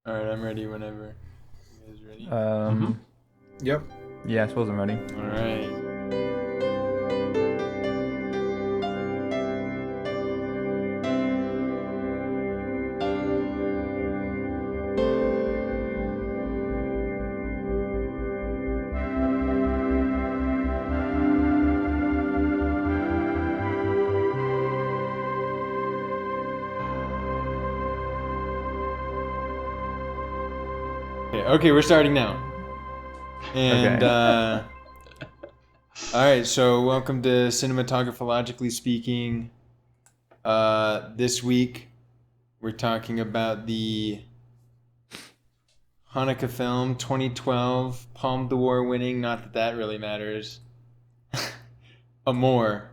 All right, I'm ready whenever. You guys ready? Yep. Yeah, I suppose I'm ready. All right. Okay, we're starting now. And, Okay. all right, so welcome to Cinematographically Speaking. This week, we're talking about the Haneke film 2012, Palme d'Or winning, not that that really matters, Amour.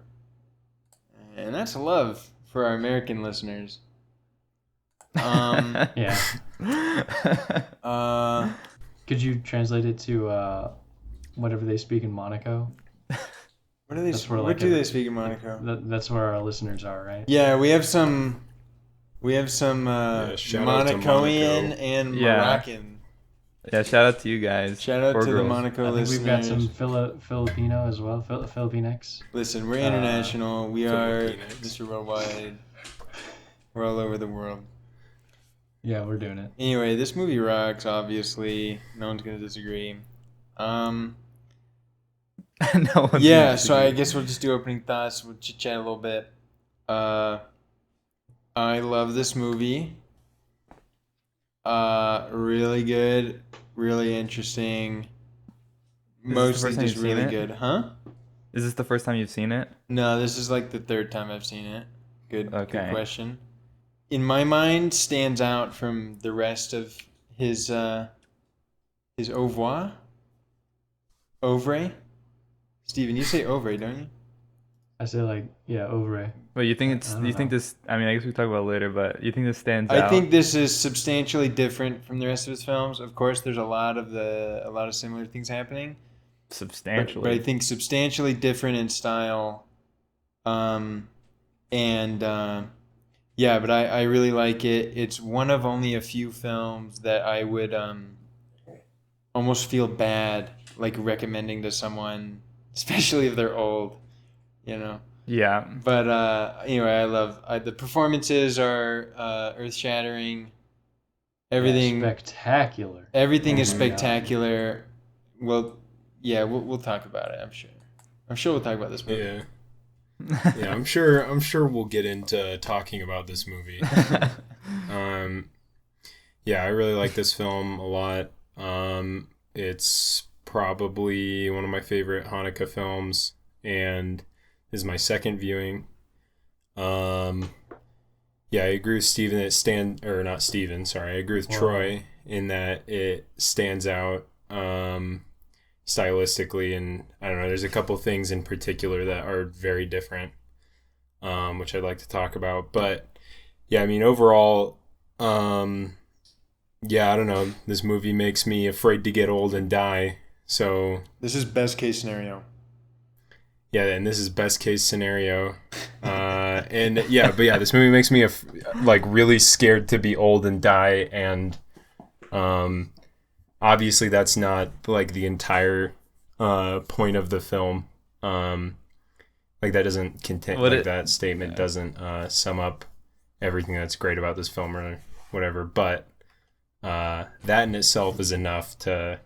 And that's a love for our American listeners. Yeah. Could you translate it to whatever they speak in Monaco? What do they? That's where, What like, do they speak in Monaco? That's where our listeners are, right? Yeah, we have some. shout out to Monacoian Monaco. and Yeah. Moroccan. Yeah, shout out to you guys. Shout out Or to the girls. Monaco I think listeners. we've got some Filipino as well, Filipinx. Listen, we're international. We are Filipinx. Mr. Worldwide. We're all over the world. Yeah, we're doing it. Anyway, this movie rocks. Obviously, no one's gonna disagree. No one's Yeah, gonna so I disagree. guess we'll just do opening thoughts. We'll chit chat a little bit. I love this movie. Really good, really interesting. Is this the Mostly first time just you've seen really it? good, huh? Is this the first time you've seen it? No, this is like the third time I've seen it. Good Okay. question. In my mind, stands out from the rest of his au revoir, oeuvre. Steven, you say oeuvre, don't you? I say Ovre. Well, you think I don't you think know. this? I mean, I guess we will talk about it later, but you think this stands I out? think this is substantially different from the rest of his films. Of course, there's a lot of similar things happening, substantially. but I think substantially different in style. Yeah, but I really like it. It's one of only a few films that I would almost feel bad like recommending to someone, especially if they're old, you know. Yeah. But anyway, I love the performances are earth-shattering. Everything Spectacular. everything Oh is my God. spectacular. Well, yeah, we'll talk about it. I'm sure. We'll talk about this movie. Yeah. Yeah, I'm sure we'll get into talking about this movie. Yeah, I really like this film a lot. It's probably one of my favorite Hanukkah films, and this is my second viewing. Yeah, I agree with Steven I agree with Wow. Troy in that it stands out stylistically, and I don't know, there's a couple things in particular that are very different, which I'd like to talk about. But yeah, I mean, overall, yeah, I don't know, this movie makes me afraid to get old and die. So This is best case scenario. yeah, and this is best case scenario. And yeah, but yeah, this movie makes me like really scared to be old and die, and obviously that's not like the entire point of the film. Like that doesn't contain that statement doesn't sum up everything that's great about this film or whatever, but that in itself is enough to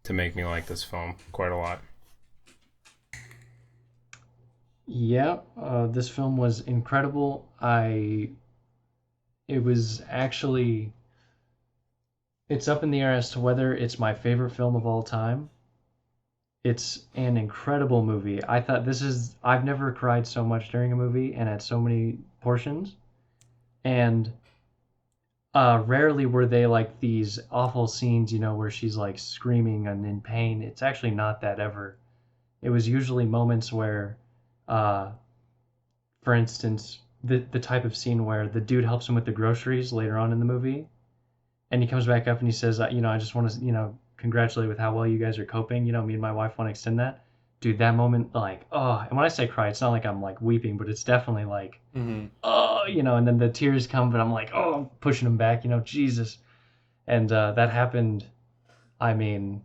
make me like this film quite a lot. Yeah, this film was incredible. It was actually, it's up in the air as to whether it's my favorite film of all time. It's an incredible movie. I've never cried so much during a movie and at so many portions. And rarely were they like these awful scenes, where she's like screaming and in pain. It's actually not that ever. It was usually moments where, for instance, the type of scene where the dude helps him with the groceries later on in the movie, and he comes back up and he says, I just want to, congratulate with how well you guys are coping. Me and my wife want to extend that. Dude, that moment, like, oh, and when I say cry, it's not like I'm like weeping, but it's definitely like, Mm-hmm. oh, and then the tears come, but I'm like, oh, I'm pushing them back, Jesus. And that happened, I mean,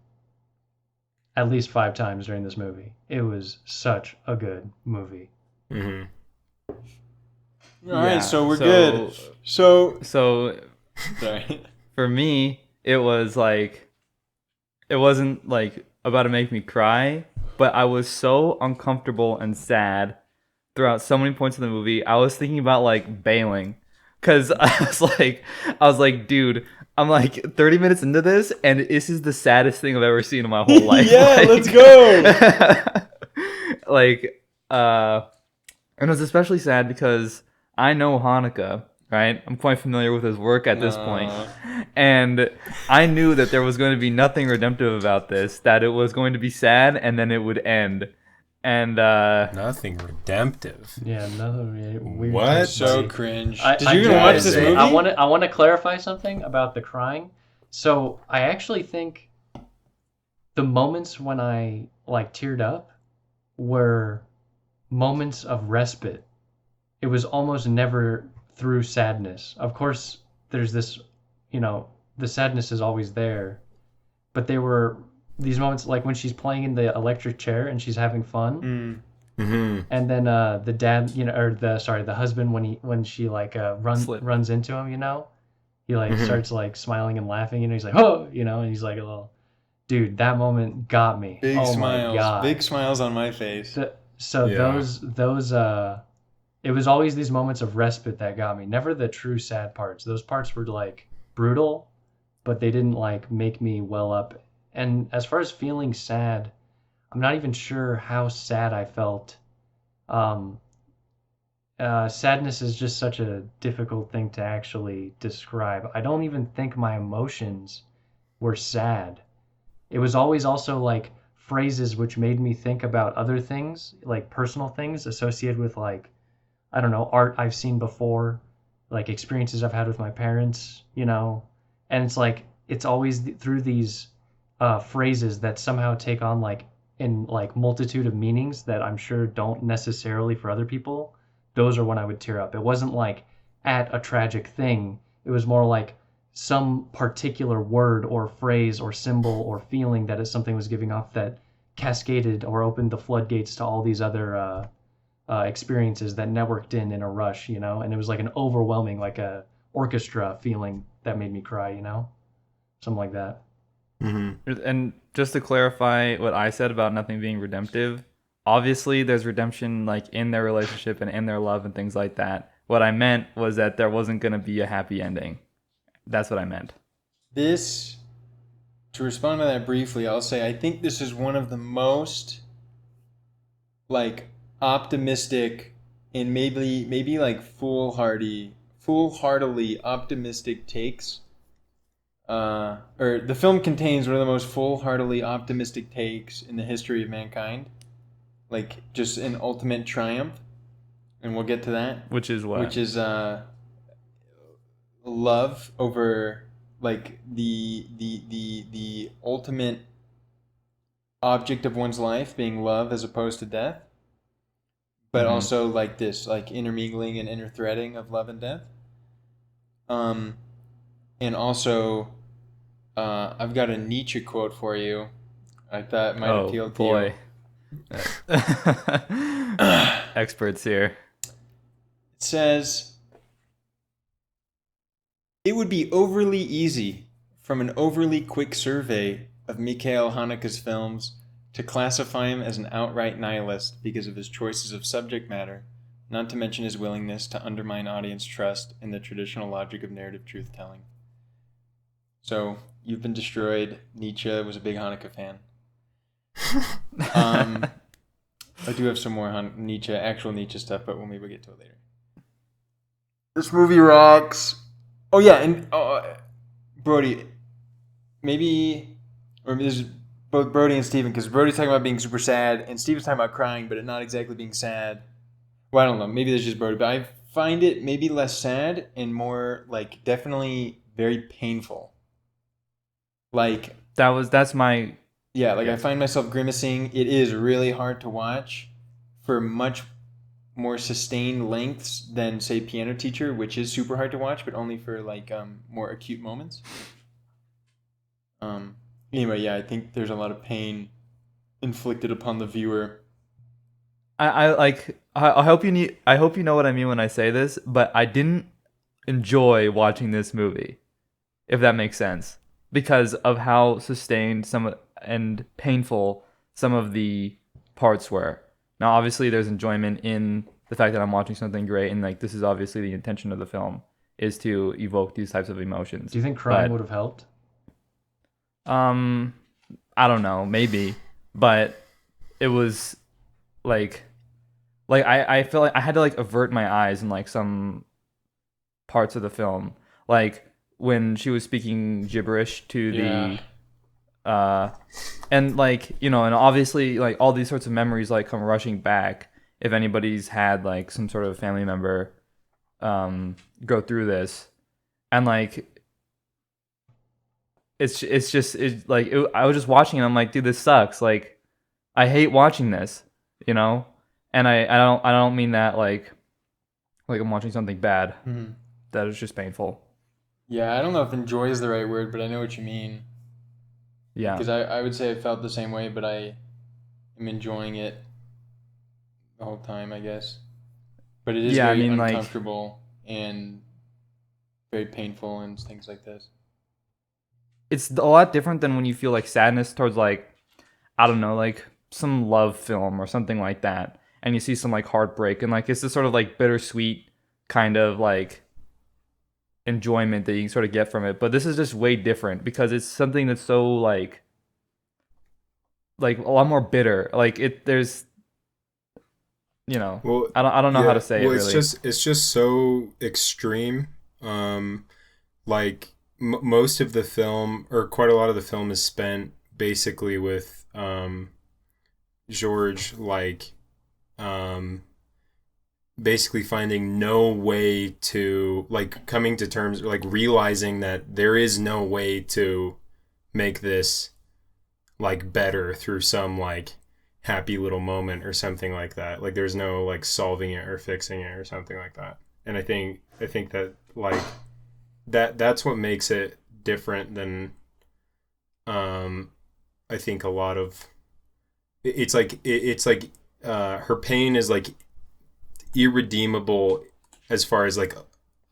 at least 5 times during this movie. It was such a good movie. Mm-hmm. All right, so we're good. So sorry. For me, it was like, it wasn't like about to make me cry, but I was so uncomfortable and sad throughout so many points of the movie. I was thinking about like bailing, because I was like, dude, I'm like 30 minutes into this, and this is the saddest thing I've ever seen in my whole life. Yeah, Like, let's go. like, and it was especially sad because I know Hanukkah, right? I'm quite familiar with his work at this point. And I knew that there was going to be nothing redemptive about this, that it was going to be sad and then it would end. And Nothing redemptive. Yeah, another weird. What? So cringe. I- Did I you even do watch gotta this say, movie? I want to clarify something about the crying. So I actually think the moments when I like teared up were moments of respite. It was almost never through sadness. Of course, there's this, the sadness is always there, but there were these moments like when she's playing in the electric chair and she's having fun. Mm-hmm. And then the dad, or the husband, when she like runs into him, he like starts like smiling and laughing, he's like, oh, and he's like a little dude. That moment got me. Big Oh smiles. my God. Big smiles on my face. So Yeah. those it was always these moments of respite that got me. Never the true sad parts. Those parts were like brutal, but they didn't like make me well up. And as far as feeling sad, I'm not even sure how sad I felt. Sadness is just such a difficult thing to actually describe. I don't even think my emotions were sad. It was always also like phrases which made me think about other things, like personal things associated with like, I don't know, art I've seen before, like experiences I've had with my parents, and it's like, it's always through these phrases that somehow take on like in like multitude of meanings that I'm sure don't necessarily for other people. Those are when I would tear up. It wasn't like at a tragic thing. It was more like some particular word or phrase or symbol or feeling that something was giving off that cascaded or opened the floodgates to all these other experiences that networked in a rush, and it was like an overwhelming, like a orchestra feeling that made me cry, something like that. Mm-hmm. And just to clarify what I said about nothing being redemptive, obviously there's redemption like in their relationship and in their love and things like that. What I meant was that there wasn't going to be a happy ending. That's what I meant. To respond to that briefly, I'll say I think this is one of the most like optimistic and maybe like foolhardily optimistic takes. Or the film contains one of the most foolhardily optimistic takes in the history of mankind. Like just an ultimate triumph, and we'll get to that. Which is what? Which is love over like the ultimate object of one's life being love as opposed to death, but also like this like intermingling and interthreading of love and death. And also I've got a Nietzsche quote for you. I thought might appeal to you. Experts here. It says, it would be overly easy from an overly quick survey of Michael Haneke's films to classify him as an outright nihilist because of his choices of subject matter, not to mention his willingness to undermine audience trust in the traditional logic of narrative truth-telling. So, you've been destroyed. Nietzsche was a big Haneke fan. I do have some more actual Nietzsche stuff, but we'll maybe get to it later. This movie rocks. Oh yeah, and Brody, maybe, or this is both Brody and Steven, because Brody's talking about being super sad, and Steven's talking about crying, but it not exactly being sad. Well, I don't know. Maybe that's just Brody, but I find it maybe less sad and more like definitely very painful. Like that's my I find myself grimacing. It is really hard to watch for much more sustained lengths than say Piano Teacher, which is super hard to watch, but only for like more acute moments. Anyway, yeah, I think there's a lot of pain inflicted upon the viewer. I hope I hope you know what I mean when I say this, but I didn't enjoy watching this movie, if that makes sense, because of how sustained and painful some of the parts were. Now, obviously, there's enjoyment in the fact that I'm watching something great, and like this is obviously the intention of the film is to evoke these types of emotions. Do you think crying But would have helped? um, I don't know, maybe, but it was like I feel like I had to like avert my eyes in like some parts of the film, like when she was speaking gibberish to Yeah. uh and like and obviously like all these sorts of memories like come rushing back if anybody's had like some sort of family member go through this, and like I was just watching and I'm like, dude, this sucks. Like I hate watching this, you know? And I don't mean that like I'm watching something bad. Mm-hmm. That is just painful. Yeah, I don't know if enjoy is the right word, but I know what you mean. Yeah. Because I would say I felt the same way, but I am enjoying it the whole time, I guess. But it is Yeah, I very mean, like, uncomfortable and very painful and things like this. it's a lot different than when you feel like sadness towards like, I don't know, like some love film or something like that. And you see some like heartbreak and like it's this sort of like bittersweet kind of like enjoyment that you can sort of get from it. But this is just way different because it's something that's so like a lot more bitter. Like there's Well, I don't know yeah, how to say it well, really. it's just so extreme. Like most of the film, or quite a lot of the film, is spent basically with George basically finding no way to like coming to terms, like realizing that there is no way to make this like better through some like happy little moment or something like that. Like there's no like solving it or fixing it or something like that. And I think that like that's what makes it different than I think a lot of it's like her pain is like irredeemable as far as like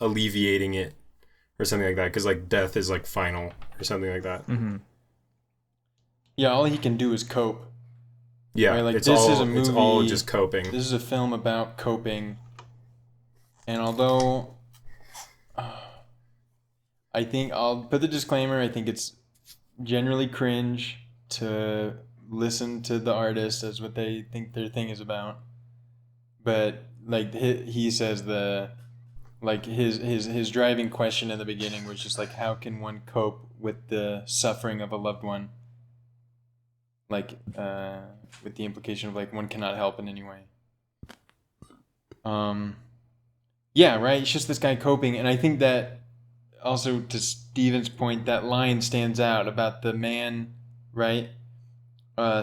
alleviating it or something like that, because like death is like final or something like that. Mm-hmm. Yeah, all he can do is cope. Yeah, Right? Like it's this all is a movie. it's all just coping. This is a film about coping, and although I think I'll put the disclaimer, I think it's generally cringe to listen to the artist as what they think their thing is about. But like he says his driving question in the beginning was just like, how can one cope with the suffering of a loved one? Like with the implication of like one cannot help in any way. Yeah, right. It's just this guy coping, and I think that also to Steven's point, that line stands out about the man, right?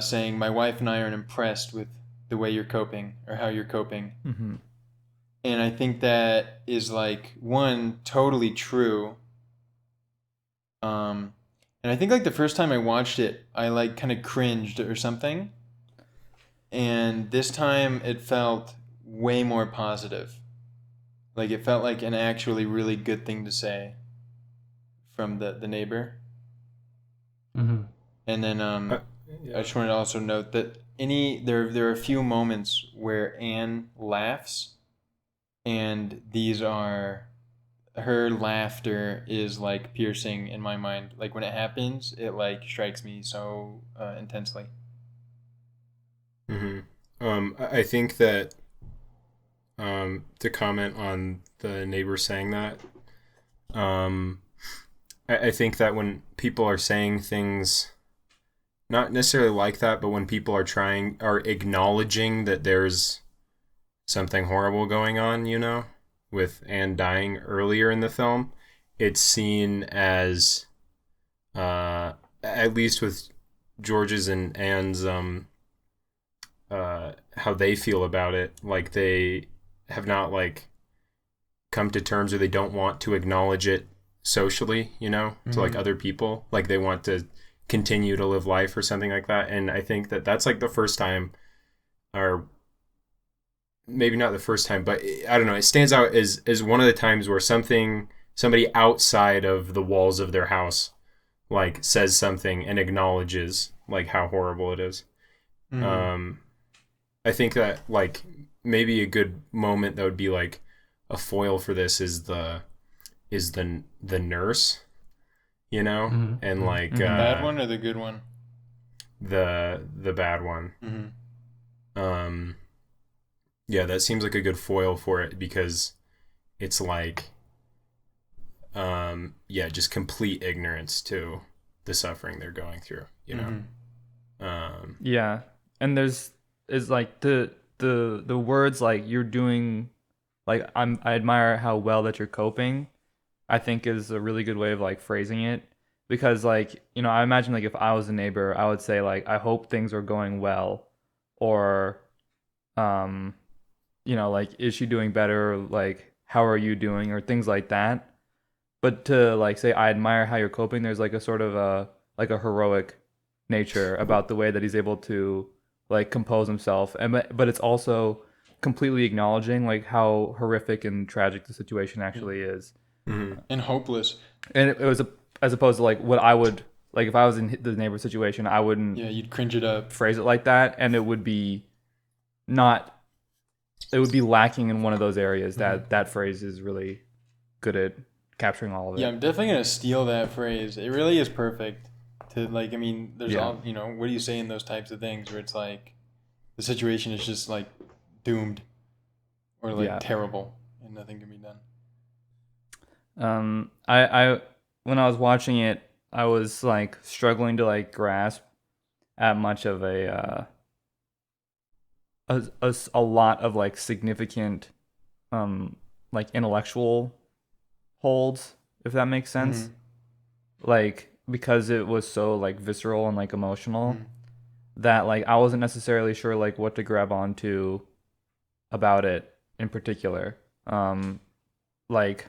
Saying, "My wife and I are impressed with the way you're coping or how you're coping," Mm-hmm. and I think that is like one totally true. Um, and I think like the first time I watched it, I like kind of cringed or something, and this time it felt way more positive. Like it felt like an actually really good thing to say from the neighbor. Mm-hmm. And then I just wanted to also note that there are a few moments where Anne laughs, and these are her laughter is like piercing in my mind. Like when it happens, it like strikes me so intensely. Mm-hmm. I think that to comment on the neighbor saying that, I think that when people are saying things not necessarily like that, but when people are acknowledging that there's something horrible going on, with Anne dying earlier in the film, it's seen as, at least with George's and Anne's, how they feel about it, like they have not like come to terms, or they don't want to acknowledge it socially, to like other people, like they want to continue to live life or something like that. And I think that that's like the first time, or maybe not the first time, but I don't know, it stands out as one of the times where somebody outside of the walls of their house like says something and acknowledges like how horrible it is. I think that like maybe a good moment that would be like a foil for this is the nurse, and like the bad one or the good one? the bad one. Yeah, that seems like a good foil for it because it's like just complete ignorance to the suffering they're going through, Yeah, and there's is like the words like you're doing, like I admire how well that you're coping, I think is a really good way of like phrasing it, because like I imagine like if I was a neighbor I would say like I hope things are going well, or like is she doing better, or like how are you doing, or things like that. But to like say I admire how you're coping, there's like a sort of a heroic nature about the way that he's able to like compose himself, and but it's also completely acknowledging like how horrific and tragic the situation actually is, and hopeless. And it was as opposed to like what I would like if I was in the neighbor situation, I wouldn't you'd cringe it up, phrase it like that, and it would be lacking in one of those areas that phrase is really good at capturing all of it. Yeah, I'm definitely gonna steal that phrase. It really is perfect. To like, I mean, there's all what do you say in those types of things where it's like the situation is just like doomed or like terrible and nothing can be done. I when I was watching it, I was like struggling to like grasp at much of a lot of like significant like intellectual holds, if that makes sense. Like because it was so like visceral and like emotional, that like I wasn't necessarily sure like what to grab onto about it in particular. Like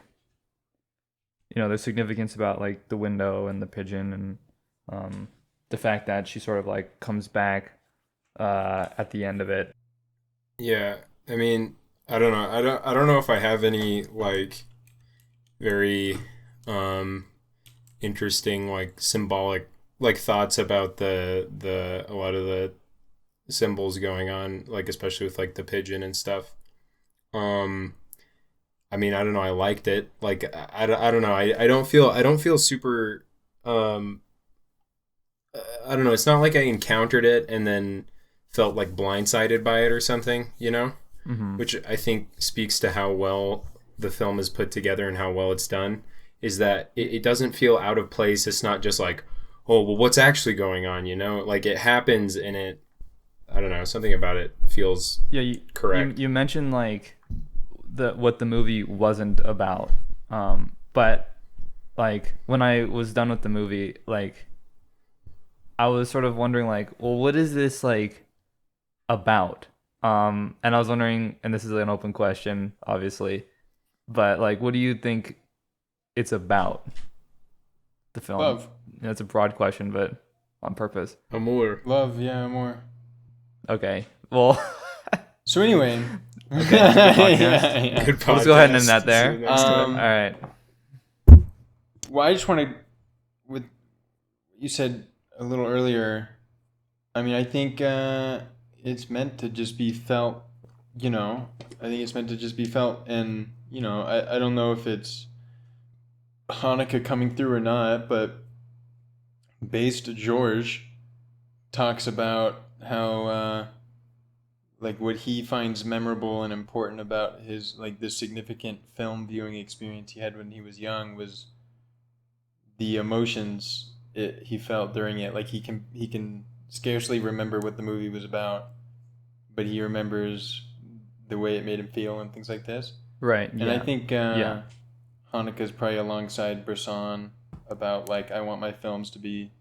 there's significance about like the window and the pigeon, and the fact that she sort of like comes back at the end of it. Yeah, I mean, I don't know. I don't know if I have any like very interesting like symbolic like thoughts about the a lot of the symbols going on, like especially with like the pigeon and stuff. I mean, I don't know, I liked it. Like I don't know. I don't feel super I don't know, it's not like I encountered it and then felt like blindsided by it or something, which I think speaks to how well the film is put together and how well it's done, is that it doesn't feel out of place. It's not just like, oh, well, what's actually going on, Like it happens and I don't know, something about it feels correct. You mentioned like what the movie wasn't about. But like when I was done with the movie, like I was sort of wondering like, well, what is this like about? And I was wondering, and this is an open question, obviously, but like, what do you think it's about? The film. Love. It's a broad question, but on purpose. Amour. Love, yeah, Amour. Okay. Well. So anyway. Okay. Good podcast. Good podcast. Let's go ahead and end that there. All right. Well, I just want to, with you said a little earlier, I mean, I think it's meant to just be felt, I think it's meant to just be felt, and, I don't know if it's Haneke coming through or not, but Based George talks about how, like, what he finds memorable and important about his, like, the significant film viewing experience he had when he was young was the emotions he felt during it. Like, he can scarcely remember what the movie was about, but he remembers the way it made him feel and things like this. Right. And I think Haneke's probably alongside Bresson about like, I want my films to be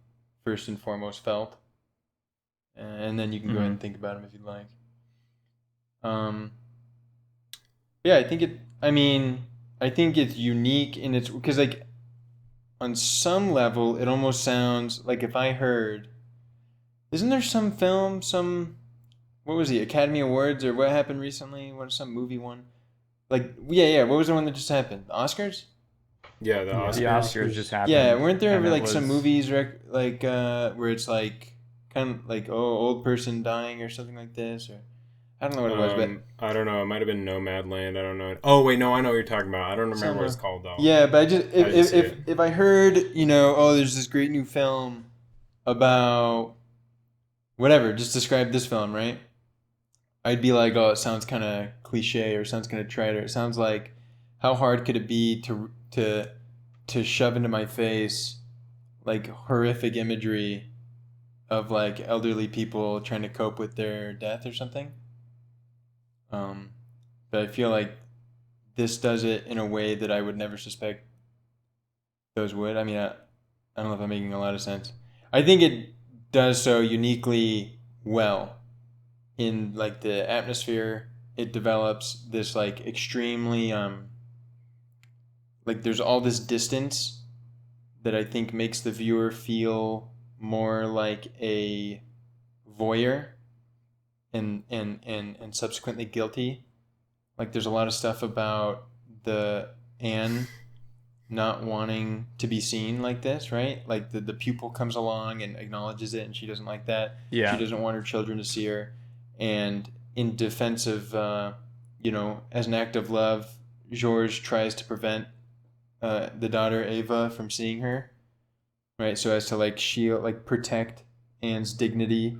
first and foremost felt, and then you can go ahead and think about them if you'd like. Yeah, I think it's unique in its, because like on some level, it almost sounds like if I heard, isn't there some film, what was the Academy Awards or what happened recently? What some movie one? Like, yeah. What was the one that just happened? The Oscars? Yeah, the The Oscars. Oscars just happened. Yeah, weren't there and ever it like some was- movies where it's like kind of like old person dying or something like this, or I don't know what it was, but I don't know. It might have been Nomadland. I don't know. Oh wait, no, I know what you're talking about. I don't remember what it's called though. yeah, but I just I didn't see it. if I heard, oh, there's this great new film about whatever, just describe this film, right? I'd be like, oh, it sounds kind of cliche or sounds kind of trite, or it sounds like how hard could it be to shove into my face like horrific imagery of like elderly people trying to cope with their death or something. But I feel like this does it in a way that I would never suspect those would. I mean, I don't know if I'm making a lot of sense. I think it does so uniquely well in like the atmosphere. It develops this like extremely like there's all this distance that I think makes the viewer feel more like a voyeur and subsequently guilty. Like there's a lot of stuff about the Anne not wanting to be seen like this, right? Like the pupil comes along and acknowledges it and she doesn't like that. Yeah. She doesn't want her children to see her. And in defense of, as an act of love, Georges tries to prevent the daughter Ava from seeing her, right? So as to like shield, like protect Anne's dignity,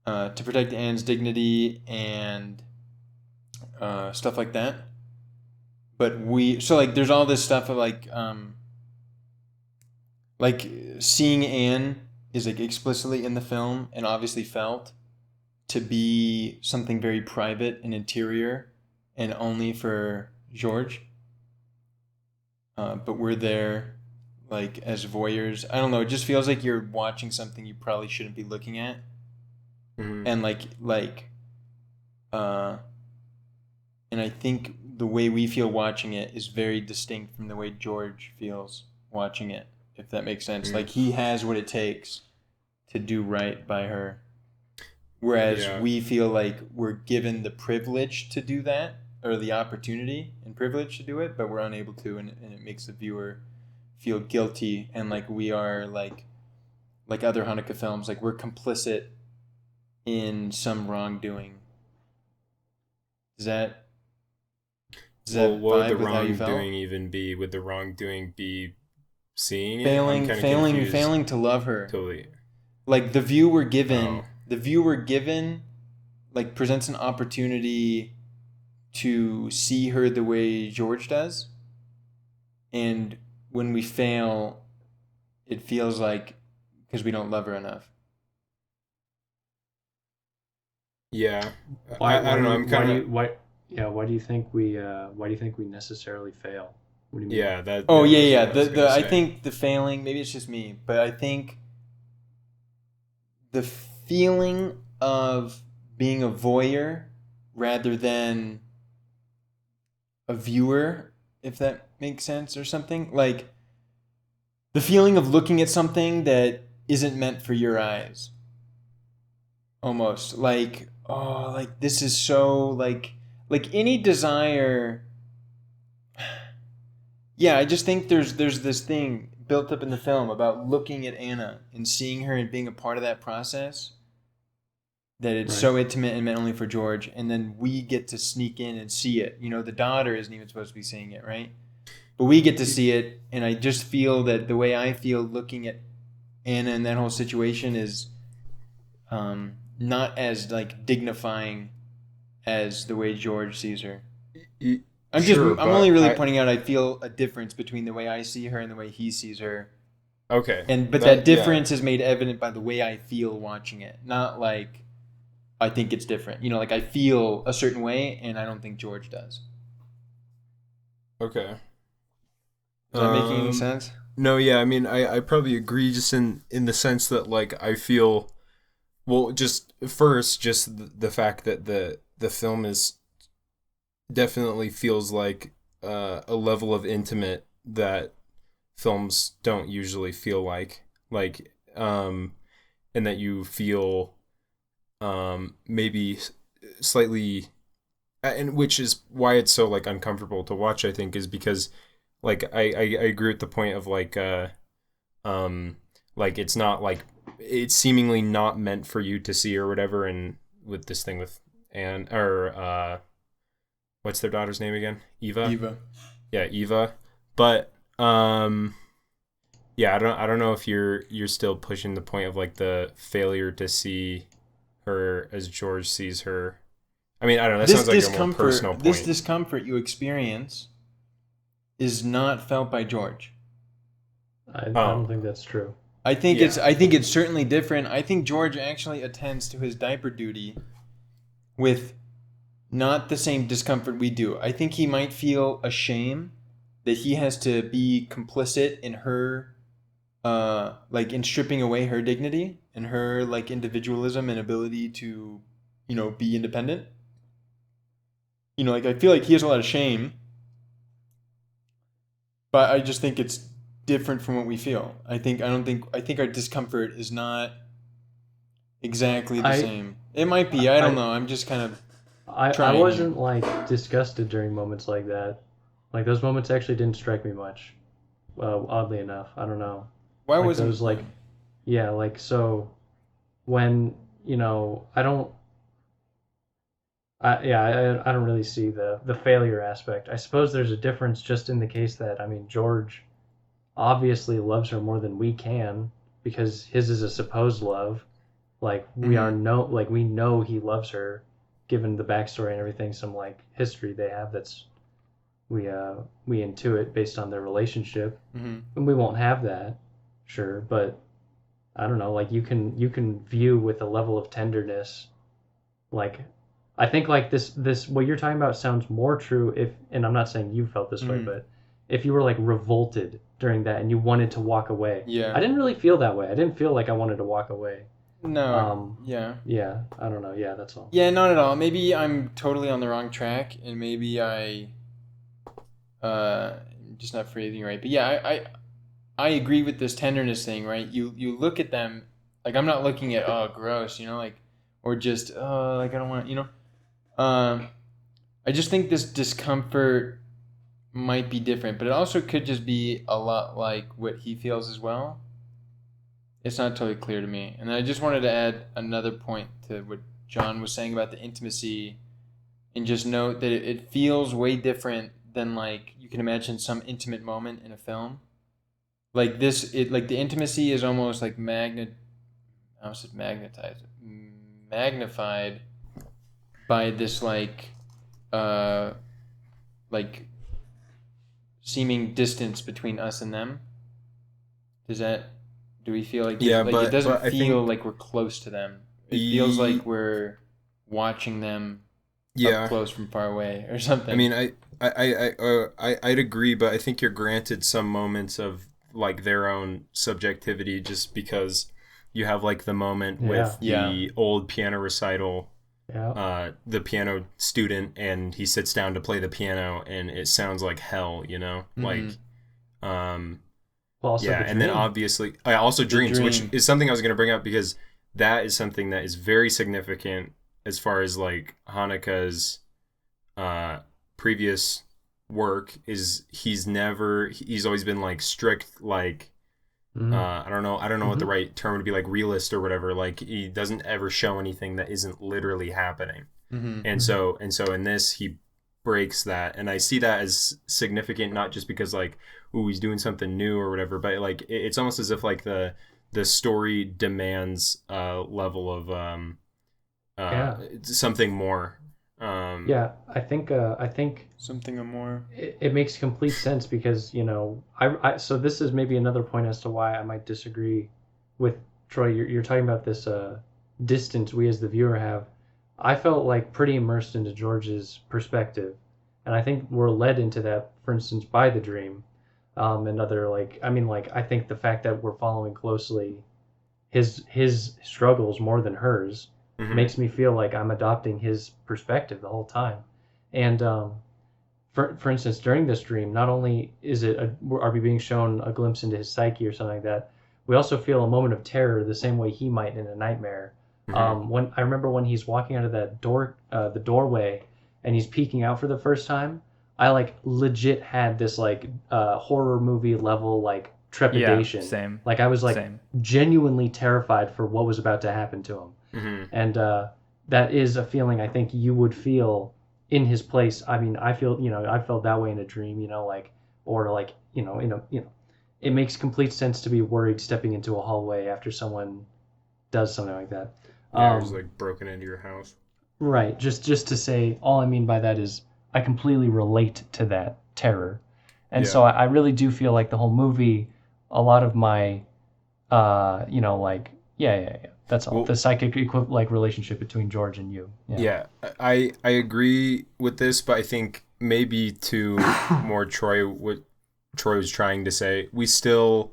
and stuff like that. But there's all this stuff of like seeing Anne is like explicitly in the film and obviously felt to be something very private and interior and only for George. But we're there like as voyeurs. I don't know, it just feels like you're watching something you probably shouldn't be looking at. Mm-hmm. And I think the way we feel watching it is very distinct from the way George feels watching it, if that makes sense. Mm-hmm. Like he has what it takes to do right by her. Whereas we feel like we're given the privilege to do that, or the opportunity and privilege to do it, but we're unable to, and it makes the viewer feel guilty, and like we are like other Haneke films, like we're complicit in some wrongdoing. Does that what would the vibe with how you felt? wrongdoing even be? Would the wrongdoing be seeing it? Failing to love her. Totally. Like the view we're given like presents an opportunity to see her the way George does. And when we fail, it feels like because we don't love her enough. Yeah. Why, I don't know. I'm kind of. why do you think we necessarily fail? What do you mean? Yeah. That. Oh that yeah. was what I was gonna I say. think the failing. Maybe it's just me, but I think the feeling of being a voyeur rather than a viewer, if that makes sense, or something like the feeling of looking at something that isn't meant for your eyes. Almost like, oh, like this is so like any desire. Yeah, I just think there's this thing built up in the film about looking at Anna and seeing her and being a part of that process, that it's so intimate and meant only for George, and then we get to sneak in and see it. The daughter isn't even supposed to be seeing it, right? But we get to see it, and I just feel that the way I feel looking at Anna and that whole situation is not as like dignifying as the way George sees her. I'm only really pointing out I feel a difference between the way I see her and the way he sees her. Okay. But that difference is made evident by the way I feel watching it. Not like I think it's different. Like I feel a certain way and I don't think George does. Okay. Is that making any sense? No, yeah, I mean, I probably agree just in the sense that, like, I feel, well, just the fact that the film is definitely feels like a level of intimate that films don't usually feel like and that you feel maybe slightly, and which is why it's so like uncomfortable to watch, I think, is because like I agree with the point of like it's not like it's seemingly not meant for you to see or whatever. And with this thing with Anne or what's their daughter's name again? Eva. Yeah, Eva. But yeah, I don't know if you're still pushing the point of like the failure to see her as George sees her. I mean, I don't know. That sounds like a more personal point. This discomfort you experience is not felt by George. I don't think that's true. I think it's certainly different. I think George actually attends to his diaper duty with not the same discomfort we do. I think he might feel a shame that he has to be complicit in her, like in stripping away her dignity and her like individualism and ability to, be independent. Like I feel like he has a lot of shame, but I just think it's different from what we feel. I think our discomfort is not exactly the same. It might be. I don't know. I'm just kind of. I wasn't like disgusted during moments like that. Like those moments actually didn't strike me much. Oddly enough, I don't know. Why like wasn't those like, yeah, like so, when I don't. I don't really see the failure aspect. I suppose there's a difference just in the case that George obviously loves her more than we can because his is a supposed love. Like we know he loves her, given the backstory and everything. Some like history they have that's we intuit based on their relationship, and we won't have that, sure, but I don't know. Like you can view with a level of tenderness, like. I think like this what you're talking about sounds more true if, and I'm not saying you felt this way, but if you were like revolted during that and you wanted to walk away. Yeah. I didn't really feel that way. I didn't feel like I wanted to walk away. No. Yeah. Yeah. I don't know. Yeah, that's all. Yeah, not at all. Maybe I'm totally on the wrong track, and maybe I, just not phrasing right. But yeah, I agree with this tenderness thing, right? You look at them, like I'm not looking at gross, like, or just like I don't want, I just think this discomfort might be different, but it also could just be a lot like what he feels as well. It's not totally clear to me. And I just wanted to add another point to what John was saying about the intimacy, and just note that it feels way different than like you can imagine some intimate moment in a film. Like like the intimacy is almost like magnetized, magnified by this like seeming distance between us and them. Do we feel like it doesn't feel like we're close to them. It feels like we're watching them up close from far away or something. I mean, I'd agree, but I think you're granted some moments of like their own subjectivity just because you have like the moment with the old piano recital, the piano student, and he sits down to play the piano and it sounds like hell, like Also and then obviously I also dreams, which is something I was going to bring up because that is something that is very significant as far as like Haneke's previous work is he's always been like strict, like I don't know what the right term would be, like realist or whatever. Like he doesn't ever show anything that isn't literally happening. And so in this he breaks that, and I see that as significant, not just because like he's doing something new or whatever, but like it's almost as if like the story demands a level of something more. I think something more. It makes complete sense because so this is maybe another point as to why I might disagree with Troy. You're talking about this distance we as the viewer have. I felt like pretty immersed into George's perspective, and I think we're led into that, for instance, by the dream, and other I think the fact that we're following closely his struggles more than hers makes me feel like I'm adopting his perspective the whole time. And for instance, during this dream, not only are we being shown a glimpse into his psyche or something like that, we also feel a moment of terror the same way he might in a nightmare. When I remember when he's walking out of that door, the doorway, and he's peeking out for the first time, I like legit had this like horror movie level like trepidation. Yeah, same. Like I was like Same. genuinely terrified for what was about to happen to him. And that is a feeling I think you would feel in his place. I mean, I felt that way in a dream, like, or like, it makes complete sense to be worried stepping into a hallway after someone does something like that. Yeah, it's like broken into your house. Right. Just to say, all I mean by that is I completely relate to that terror. And so I really do feel like the whole movie, a lot of my, like, yeah. That's all. The psychic like relationship between George and you. Yeah, I agree with this, but I think maybe to more Troy, what Troy was trying to say, we still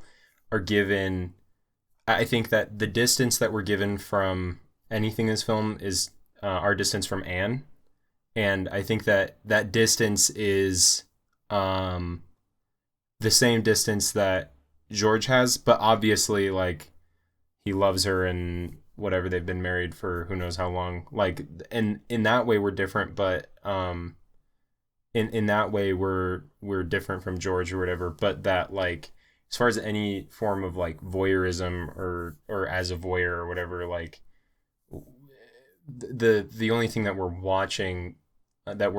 are given, I think that the distance that we're given from anything in this film is our distance from Anne. And I think that that distance is the same distance that George has, but obviously, like, he loves her and whatever, they've been married for who knows how long. Like, and in that way we're different, but in that way we're different from George or whatever. But that, like, as far as any form of like voyeurism or as a voyeur or whatever, like the only thing that we're watching that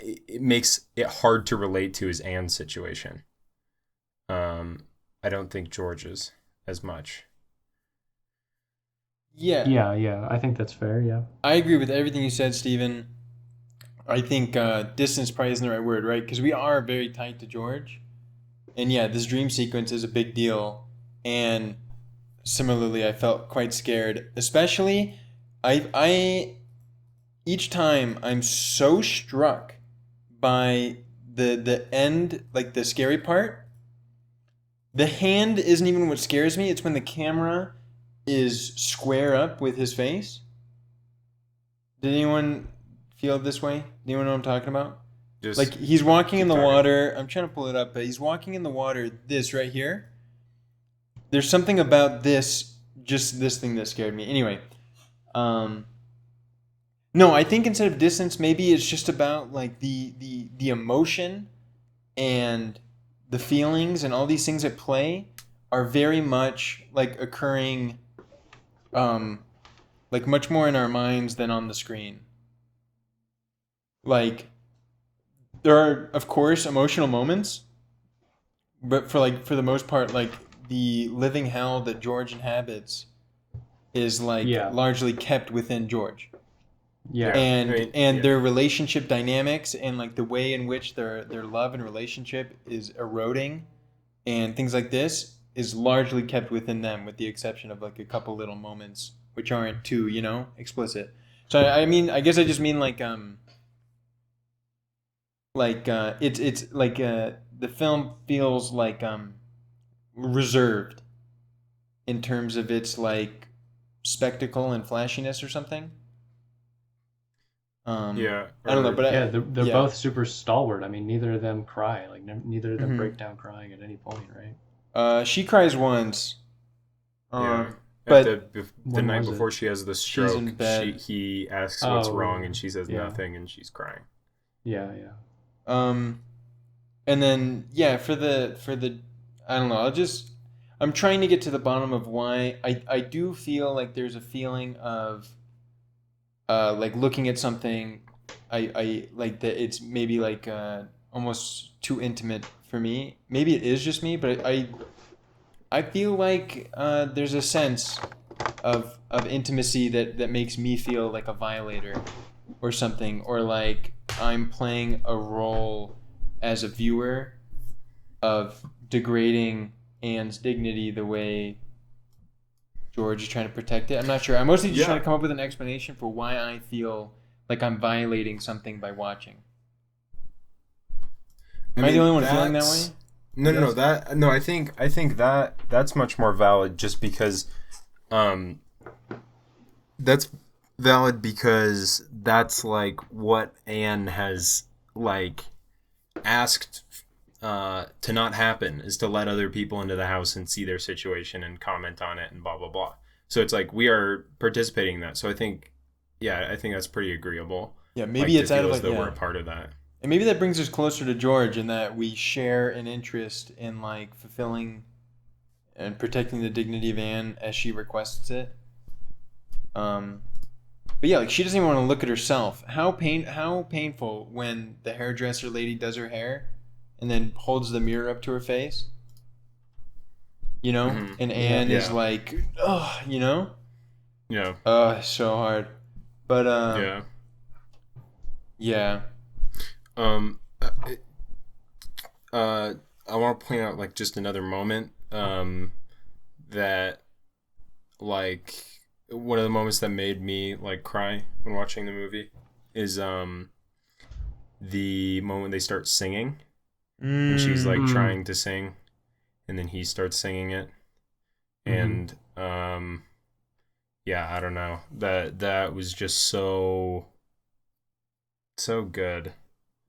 it makes it hard to relate to is Anne's situation. I don't think George's as much. Yeah. I think that's fair. Yeah, I agree with everything you said, Stephen. I think distance probably isn't the right word, right? Because we are very tight to George. And yeah, this dream sequence is a big deal. And similarly, I felt quite scared. Especially, I each time I'm so struck by the end, like the scary part. The hand isn't even what scares me. It's when the camera is square up with his face. Did anyone feel this way? Do you know what I'm talking about? Just like he's walking in the water. I'm trying to pull it up, but he's walking in the water. This right here. There's something about this, just this thing that scared me. Anyway, no, I think instead of distance, maybe it's just about like the emotion and the feelings and all these things at play are very much like occurring, like much more in our minds than on the screen. Like, there are, of course, emotional moments, but for the most part, like the living hell that George inhabits is like largely kept within George. Yeah. And their relationship dynamics and like the way in which their love and relationship is eroding and things like this is largely kept within them, with the exception of like a couple little moments which aren't too, explicit. So I mean, I guess I just mean like it's like the film feels like reserved in terms of its like spectacle and flashiness or something. I don't know, but they're both super stalwart. I mean, neither of them cry. Like, neither of them break down crying at any point, right? She cries once. But the night before she has the stroke, he asks what's wrong, and she says nothing, and she's crying. Yeah. And then for the I don't know. I'm trying to get to the bottom of why I do feel like there's a feeling of like looking at something, I like that it's maybe like almost too intimate for me. Maybe it is just me, but I feel like there's a sense of intimacy that makes me feel like a violator or something, or like I'm playing a role as a viewer of degrading Anne's dignity the way George is trying to protect it. I'm not sure. I'm mostly just trying to come up with an explanation for why I feel like I'm violating something by watching. Am I the only one feeling that way? No. I think that's much more valid, just because that's valid because that's like what Anne has like asked to not happen, is to let other people into the house and see their situation and comment on it and blah blah blah. So it's like we are participating in that. So I think that's pretty agreeable. Yeah, maybe like, it's to out feel of as like, though yeah. we're a part of that. And maybe that brings us closer to George in that we share an interest in like fulfilling and protecting the dignity of Anne as she requests it. But yeah, like she doesn't even want to look at herself. How painful when the hairdresser lady does her hair and then holds the mirror up to her face. You know? Mm-hmm. And Anne is Yeah. like, oh, you know? Yeah. Oh, so hard. But Yeah. yeah. I want to point out like just another moment that like one of the moments that made me like cry when watching the movie is the moment they start singing and she's like trying to sing and then he starts singing it and yeah, I don't know, that was just so good.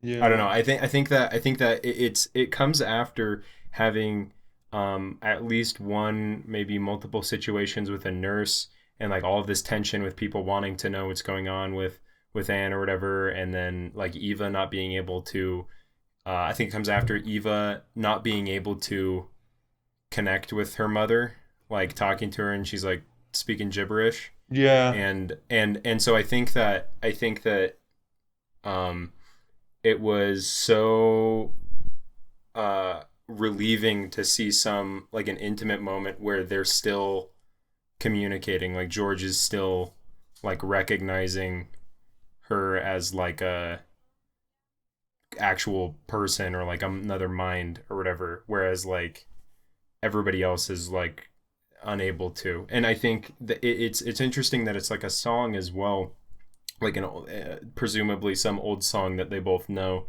Yeah. I don't know. I think that it comes after having at least one, maybe multiple situations with a nurse and like all of this tension with people wanting to know what's going on with Anne or whatever, and then like Eva not being able to. I think it comes after Eva not being able to connect with her mother, like talking to her and she's like speaking gibberish. Yeah. And so I think that it was so relieving to see some like an intimate moment where they're still communicating, like George is still like recognizing her as like a actual person or like another mind or whatever, whereas like everybody else is like unable to. And I think that it's interesting that it's like a song as well, like presumably some old song that they both know,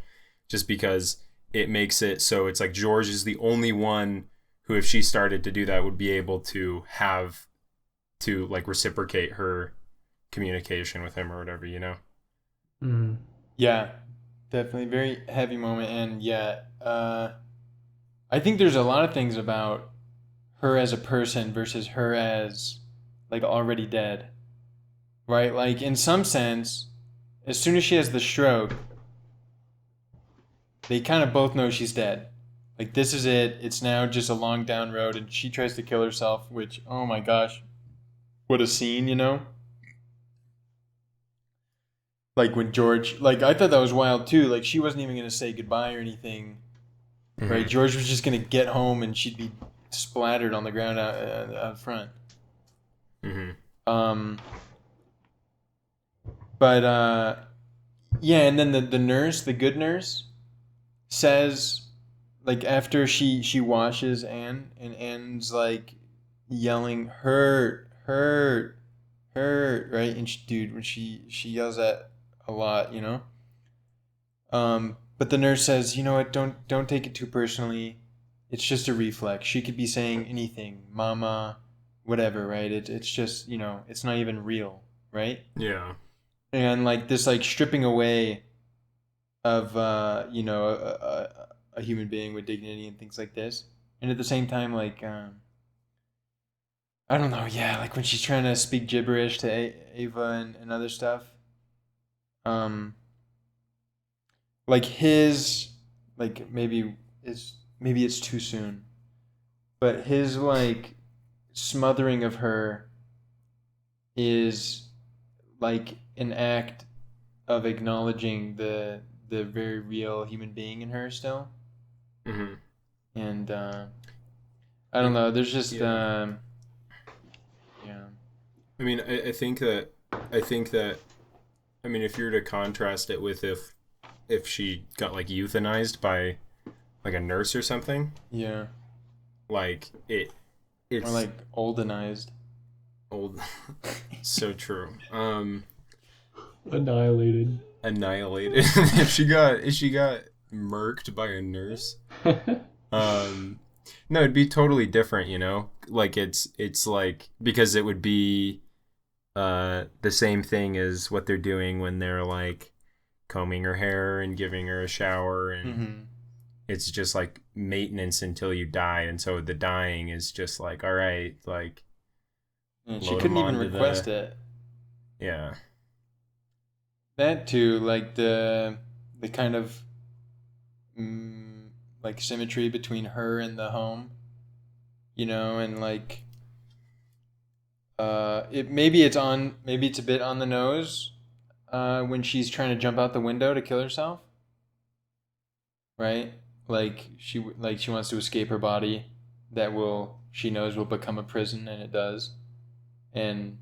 just because it makes it so it's like George is the only one who, if she started to do that, would be able to have to like reciprocate her communication with him or whatever, you know? Yeah, definitely very heavy moment. And yeah, I think there's a lot of things about her as a person versus her as like already dead, right? Like in some sense, as soon as she has the stroke, they kind of both know she's dead. Like this is it. It's now just a long down road, and she tries to kill herself. Which, oh my gosh, what a scene, you know? Like when George, like I thought that was wild too. Like she wasn't even gonna say goodbye or anything, right? George was just gonna get home, and she'd be splattered on the ground out front. But yeah, and then the nurse, the good nurse, says, like after she washes Anne, and Anne's like yelling hurt, hurt, hurt, right? And dude, when she yells that a lot, you know. But the nurse says, you know what? Don't take it too personally. It's just a reflex. She could be saying anything, mama, whatever, right? It's just, you know, it's not even real, right? Yeah. And like this, like stripping away of you know, a human being with dignity and things like this, and at the same time, like I don't know, yeah, like when she's trying to speak gibberish to Ava and other stuff, um, like his, like maybe it's too soon, but his like smothering of her is like an act of acknowledging the very real human being in her still. And I don't know. There's just yeah. I mean, I think that I mean, if you were to contrast it with if she got like euthanized by like a nurse or something, yeah, like it's or like oldenized. Old, so true. Annihilated. If she got murked by a nurse, no, it'd be totally different, you know. Like it's like, because it would be the same thing as what they're doing when they're like combing her hair and giving her a shower, and Mm-hmm. it's just like maintenance until you die. And so the dying is just like, all right, like And she load them couldn't even onto request the, it. yeah. That too, like the kind of mm, like symmetry between her and the home, and like maybe it's a bit on the nose when she's trying to jump out the window to kill herself, right? Like she wants to escape her body that will she knows will become a prison, and it does. And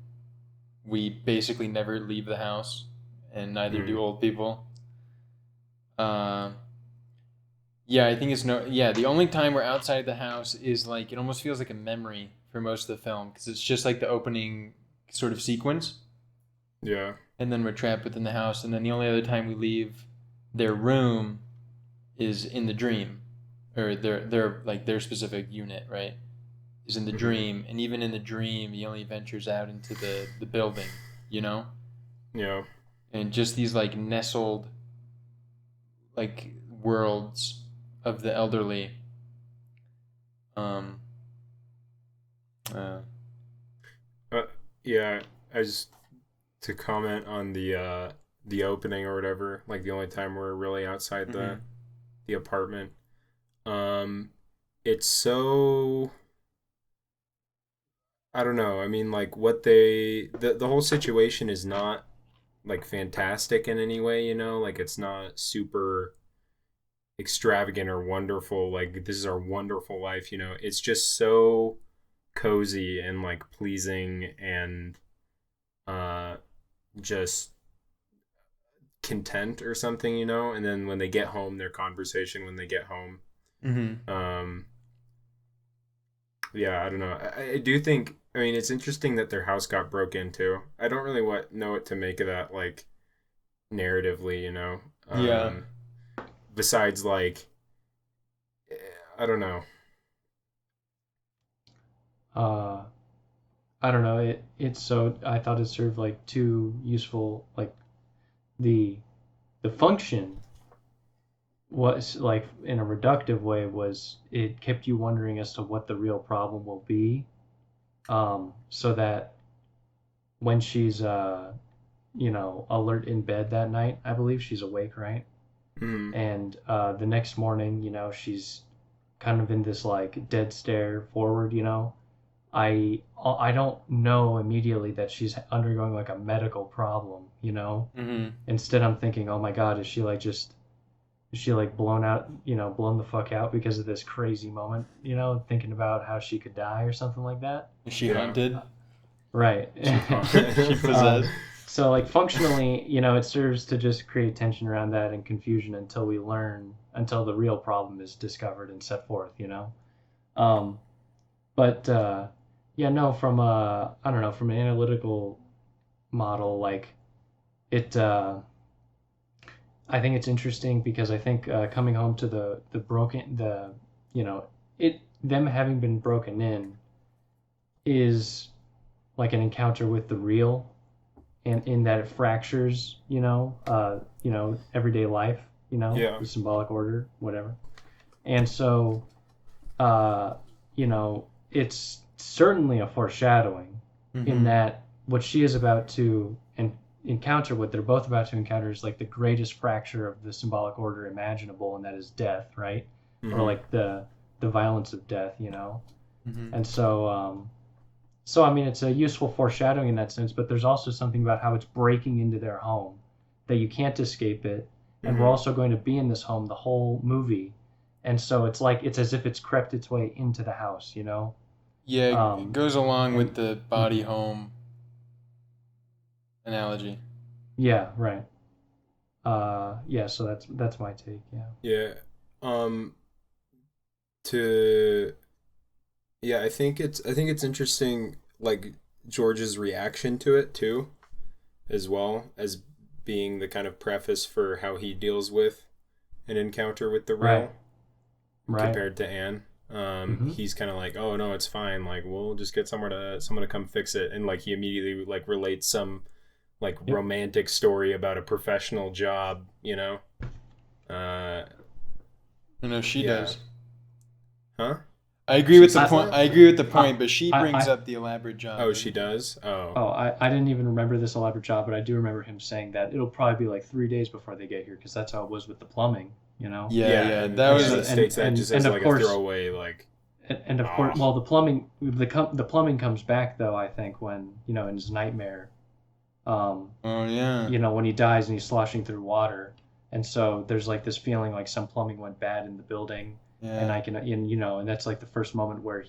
we basically never leave the house, and neither do Mm. old people. Uh, yeah, I think it's no. Yeah, the only time we're outside the house is like it almost feels like a memory for most of the film because it's just like the opening sort of sequence, Yeah. and then we're trapped within the house, and then the only other time we leave their room is in the dream, or their specific unit, right? Is in the Hmm. dream, and even in the dream, he only ventures out into the building, you know, Yeah. and just these like nestled like worlds of the elderly. Um, uh, Uh, yeah. I just to comment on the opening or whatever, like the only time we're really outside mm-hmm, the apartment. Um, it's so, I don't know. I mean, like what the whole situation is not like fantastic in any way, like it's not super extravagant or wonderful. Like this is our wonderful life, It's just so cozy and like pleasing and uh just content or something, And then when they get home, their conversation when they get home. mm-hmm. Um, yeah, I don't know. I do think. I mean, it's interesting that their house got broke into. I don't really know what to make of that, like narratively, Yeah. Besides, like, eh, I don't know. Uh, I don't know. It's so I thought it served like two useful like the the function was like in a reductive way was it kept you wondering as to what the real problem will be, so that when she's alert in bed that night, I believe she's awake, right? Mm, And the next morning, she's kind of in this like dead stare forward, I don't know immediately that she's undergoing like a medical problem, Mm-hmm. Instead, I'm thinking, oh my God, is she like blown out, blown the fuck out because of this crazy moment, thinking about how she could die or something like that. Is she yeah. haunted? Right. She's She haunted. possessed? So like functionally, it serves to just create tension around that and confusion until the real problem is discovered and set forth. Um, but yeah, no, from I don't know, from an analytical model, like it I think it's interesting because I think coming home to the broken the you know it them having been broken in is like an encounter with the real, and in that it fractures everyday life, Yeah. the symbolic order, whatever. And so uh it's certainly a foreshadowing in Mm-hmm. that what she is about to encounter, what they're both about to encounter, is like the greatest fracture of the symbolic order imaginable, and that is death, right? Or Mm-hmm. like the violence of death. Mm-hmm. And so I mean, it's a useful foreshadowing in that sense, but there's also something about how it's breaking into their home, that you can't escape it, and we're Mm-hmm. also going to be in this home the whole movie, and so it's like it's as if it's crept its way into the house. Yeah, it Um, goes along and with the body mhm. home analogy. Yeah, right. Yeah, so that's my take. Yeah. Yeah. Um. To Yeah, I think it's interesting, like George's reaction to it too, as well as being the kind of preface for how he deals with an encounter with the Right. real Right. compared to Anne. he's kind of like, oh no, it's fine, like we'll just get someone to come fix it, and like he immediately like relates some like romantic story about a professional job, She does. Huh? I agree with the point. I agree with the point, but she brings up the elaborate job. Oh, she does. I didn't even remember this elaborate job, but I do remember him saying that it'll probably be like 3 days before they get here, because that's how it was with the plumbing. Yeah. That was states that just as like a throwaway, like. And of course, well, the plumbing comes back though. I think when in his nightmare. When he dies and he's sloshing through water, and so there's like this feeling like some plumbing went bad in the building. And I can, and that's like the first moment where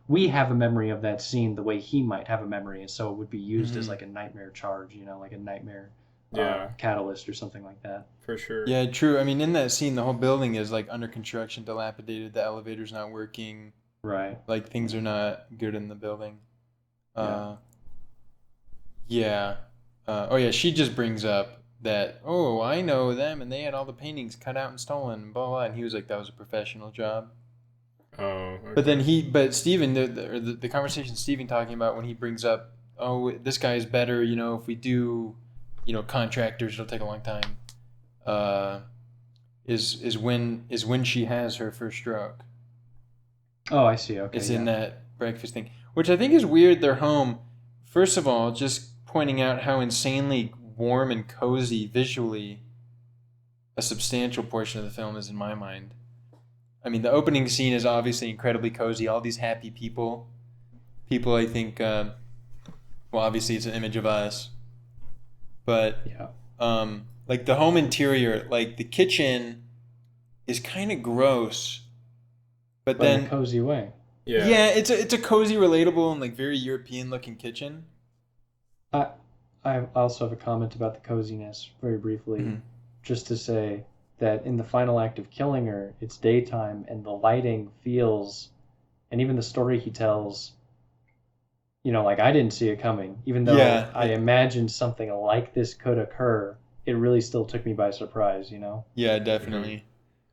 we have a memory of that scene the way he might have a memory, and so it would be used as like a nightmare charge, like a nightmare catalyst or something like that. For sure. Yeah, true. I mean, in that scene, the whole building is like under construction, dilapidated. The elevator's not working. Right. Like things are not good in the building. She just brings up that, I know them, and they had all the paintings cut out and stolen, and blah, blah, and he was like, that was a professional job. Oh, okay. But then Steven, the conversation Steven talking about when he brings up, this guy is better, if we do, contractors, it'll take a long time, is when she has her first stroke. Oh, I see, okay. It's in that breakfast thing, which I think is weird, their home. First of all, just pointing out how insanely warm and cozy visually a substantial portion of the film is in my mind. I mean, the opening scene is obviously incredibly cozy. All these happy people I think, obviously it's an image of us, but like the home interior, like the kitchen is kind of gross, but then in a cozy way. Yeah, it's a cozy, relatable, and like very European looking kitchen. I also have a comment about the coziness, very briefly, just to say that in the final act of killing her, it's daytime, and the lighting feels, and even the story he tells, like I didn't see it coming. Even though I imagined something like this could occur, it really still took me by surprise, Yeah, definitely.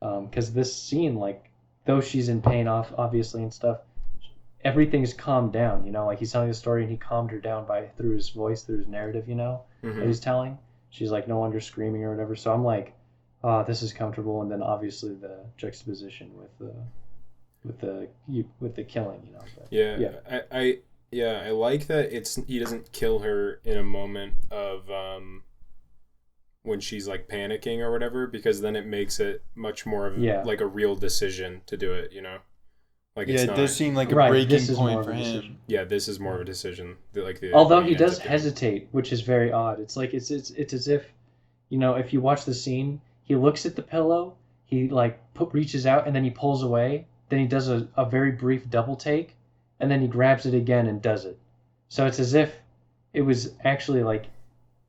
Because this scene, like, though she's in pain, obviously, and stuff, everything's calmed down, like he's telling the story and he calmed her down through his voice, through his narrative, that he's telling. She's like no longer screaming or whatever. So I'm like, this is comfortable. And then obviously the juxtaposition with the killing, But, I like that he doesn't kill her in a moment of when she's like panicking or whatever, because then it makes it much more of like a real decision to do it, Like it does seem like a breaking point for him. Yeah, this is more of a decision. Although he does hesitate, which is very odd. It's like it's as if, if you watch the scene, he looks at the pillow, he like reaches out, and then he pulls away. Then he does a very brief double take, and then he grabs it again and does it. So it's as if it was actually like,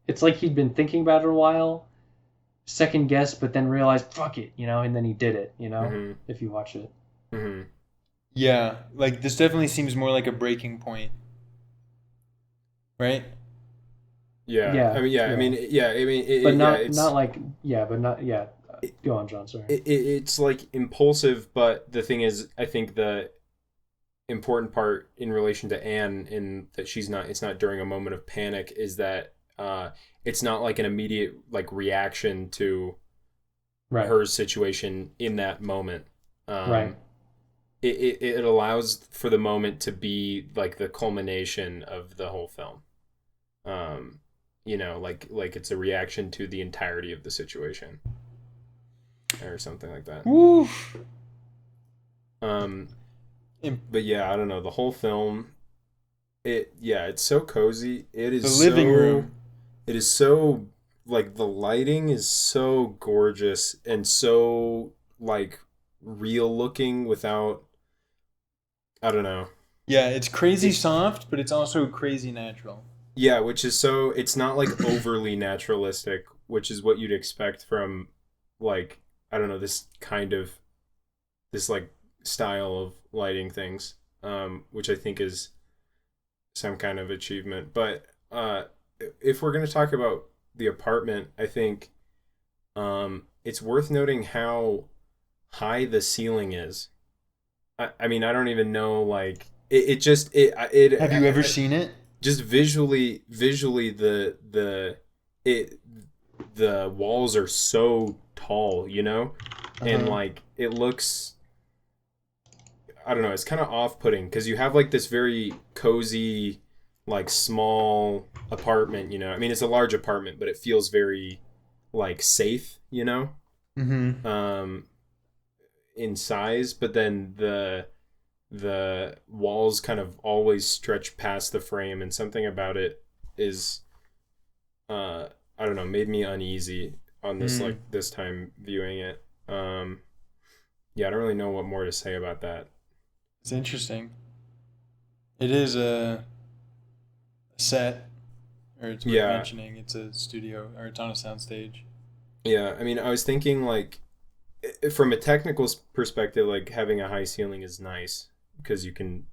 it's like he'd been thinking about it a while, second guess, but then realized, fuck it, and then he did it, if you watch it. Mm-hmm. Yeah, like this definitely seems more like a breaking point, right? Go on, John. Sorry. It's like impulsive, but the thing is, I think the important part in relation to Anne, in that it's not during a moment of panic, is that it's not like an immediate like reaction to her situation in that moment. Right. It allows for the moment to be like the culmination of the whole film. Like it's a reaction to the entirety of the situation or something like that. Woo. But yeah, I don't know, the whole film, it's so cozy. It is the living room. It is so like the lighting is so gorgeous and so like real looking without, I don't know. Yeah, it's crazy soft, but it's also crazy natural. Yeah, which is so, it's not like overly naturalistic, which is what you'd expect from like, I don't know, this like style of lighting things, which I think is some kind of achievement. But if we're going to talk about the apartment, I think it's worth noting how high the ceiling is. I mean, I don't even know, like, it just, it Have you ever seen it? just visually it the walls are so tall, you know, and like it looks, I don't know, it's kind of off-putting because you have like this very cozy, like small apartment, you know. I mean, it's a large apartment, but it feels very like safe, you know, in size. But then the walls kind of always stretch past the frame, and something about it is, I don't know, made me uneasy on this like this time viewing it. Yeah, I don't really know what more to say about that. It's interesting. It is a set, or it's worth mentioning. It's a studio, or it's on a soundstage. Yeah, I mean, I was thinking like, from a technical perspective, like having a high ceiling is nice because you can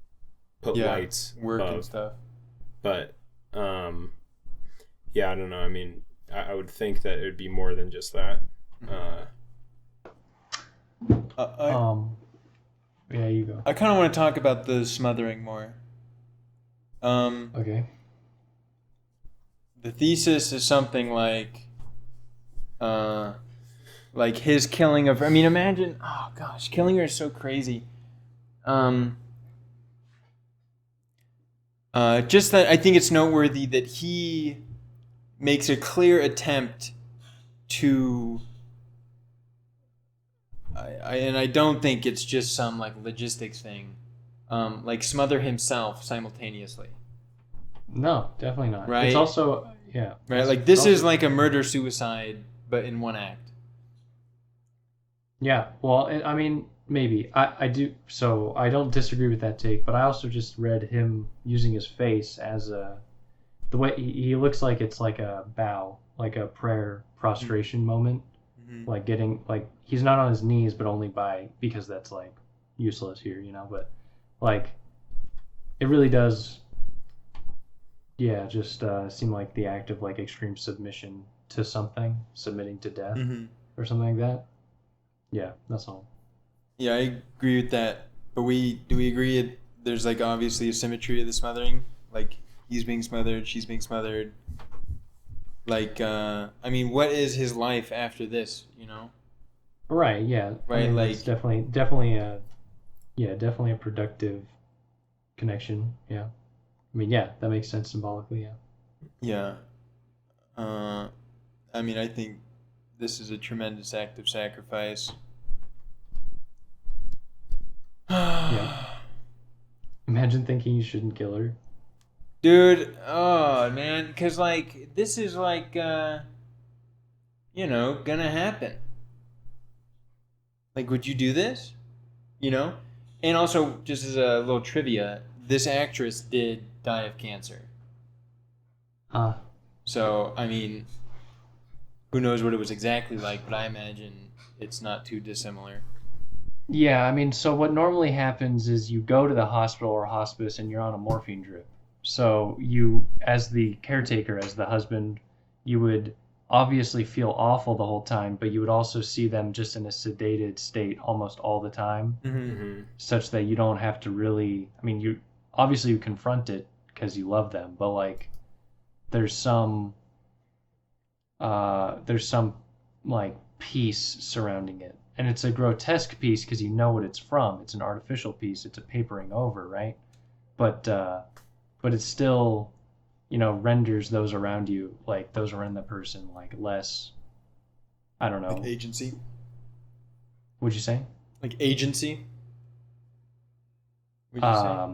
put lights work above. And stuff. But yeah, I don't know. I mean, I would think that it would be more than just that. Yeah, you go. I kind of want to talk about the smothering more. Okay. The thesis is something like his killing of. I mean, imagine. Oh gosh, killing her is so crazy. Just that I think it's noteworthy that he makes a clear attempt to. I don't think it's just some like logistics thing, like smother himself simultaneously. No, definitely not. Right. It's also Right, like this is like a murder suicide, but in one act. Yeah, well, I mean, maybe I do. So I don't disagree with that take, but I also just read him using his face as the way he looks like it's like a bow, like a prayer prostration moment, like getting like he's not on his knees, but only because that's like useless here, you know. But like it really does, yeah, just seem like the act of like extreme submission to something, submitting to death or something like that. Yeah, that's all. Yeah, I agree with that. But do we agree there's like obviously a symmetry of the smothering? Like he's being smothered, she's being smothered. Like I mean, what is his life after this, you know? Right, yeah. Right, I mean, like it's definitely definitely a productive connection. Yeah. I mean, yeah, that makes sense symbolically, yeah. Yeah. I mean, I think this is a tremendous act of sacrifice. Yeah. Imagine thinking you shouldn't kill her. Dude, oh man, because like this is like you know, gonna happen. Like, would you do this? You know? And also, just as a little trivia, this actress did die of cancer. So, I mean, who knows what it was exactly like, but I imagine it's not too dissimilar. Yeah, I mean, so what normally happens is you go to the hospital or hospice and you're on a morphine drip. So you, as the caretaker, as the husband, you would obviously feel awful the whole time, but you would also see them just in a sedated state almost all the time, such that you don't have to really. I mean, you obviously you confront it because you love them, but like there's some like peace surrounding it, and it's a grotesque piece because you know what it's from. It's an artificial piece. It's a papering over, right? But it still, you know, renders those around you, like those around the person, like less. I don't know. Like agency? What'd you say? Like agency? What'd you say?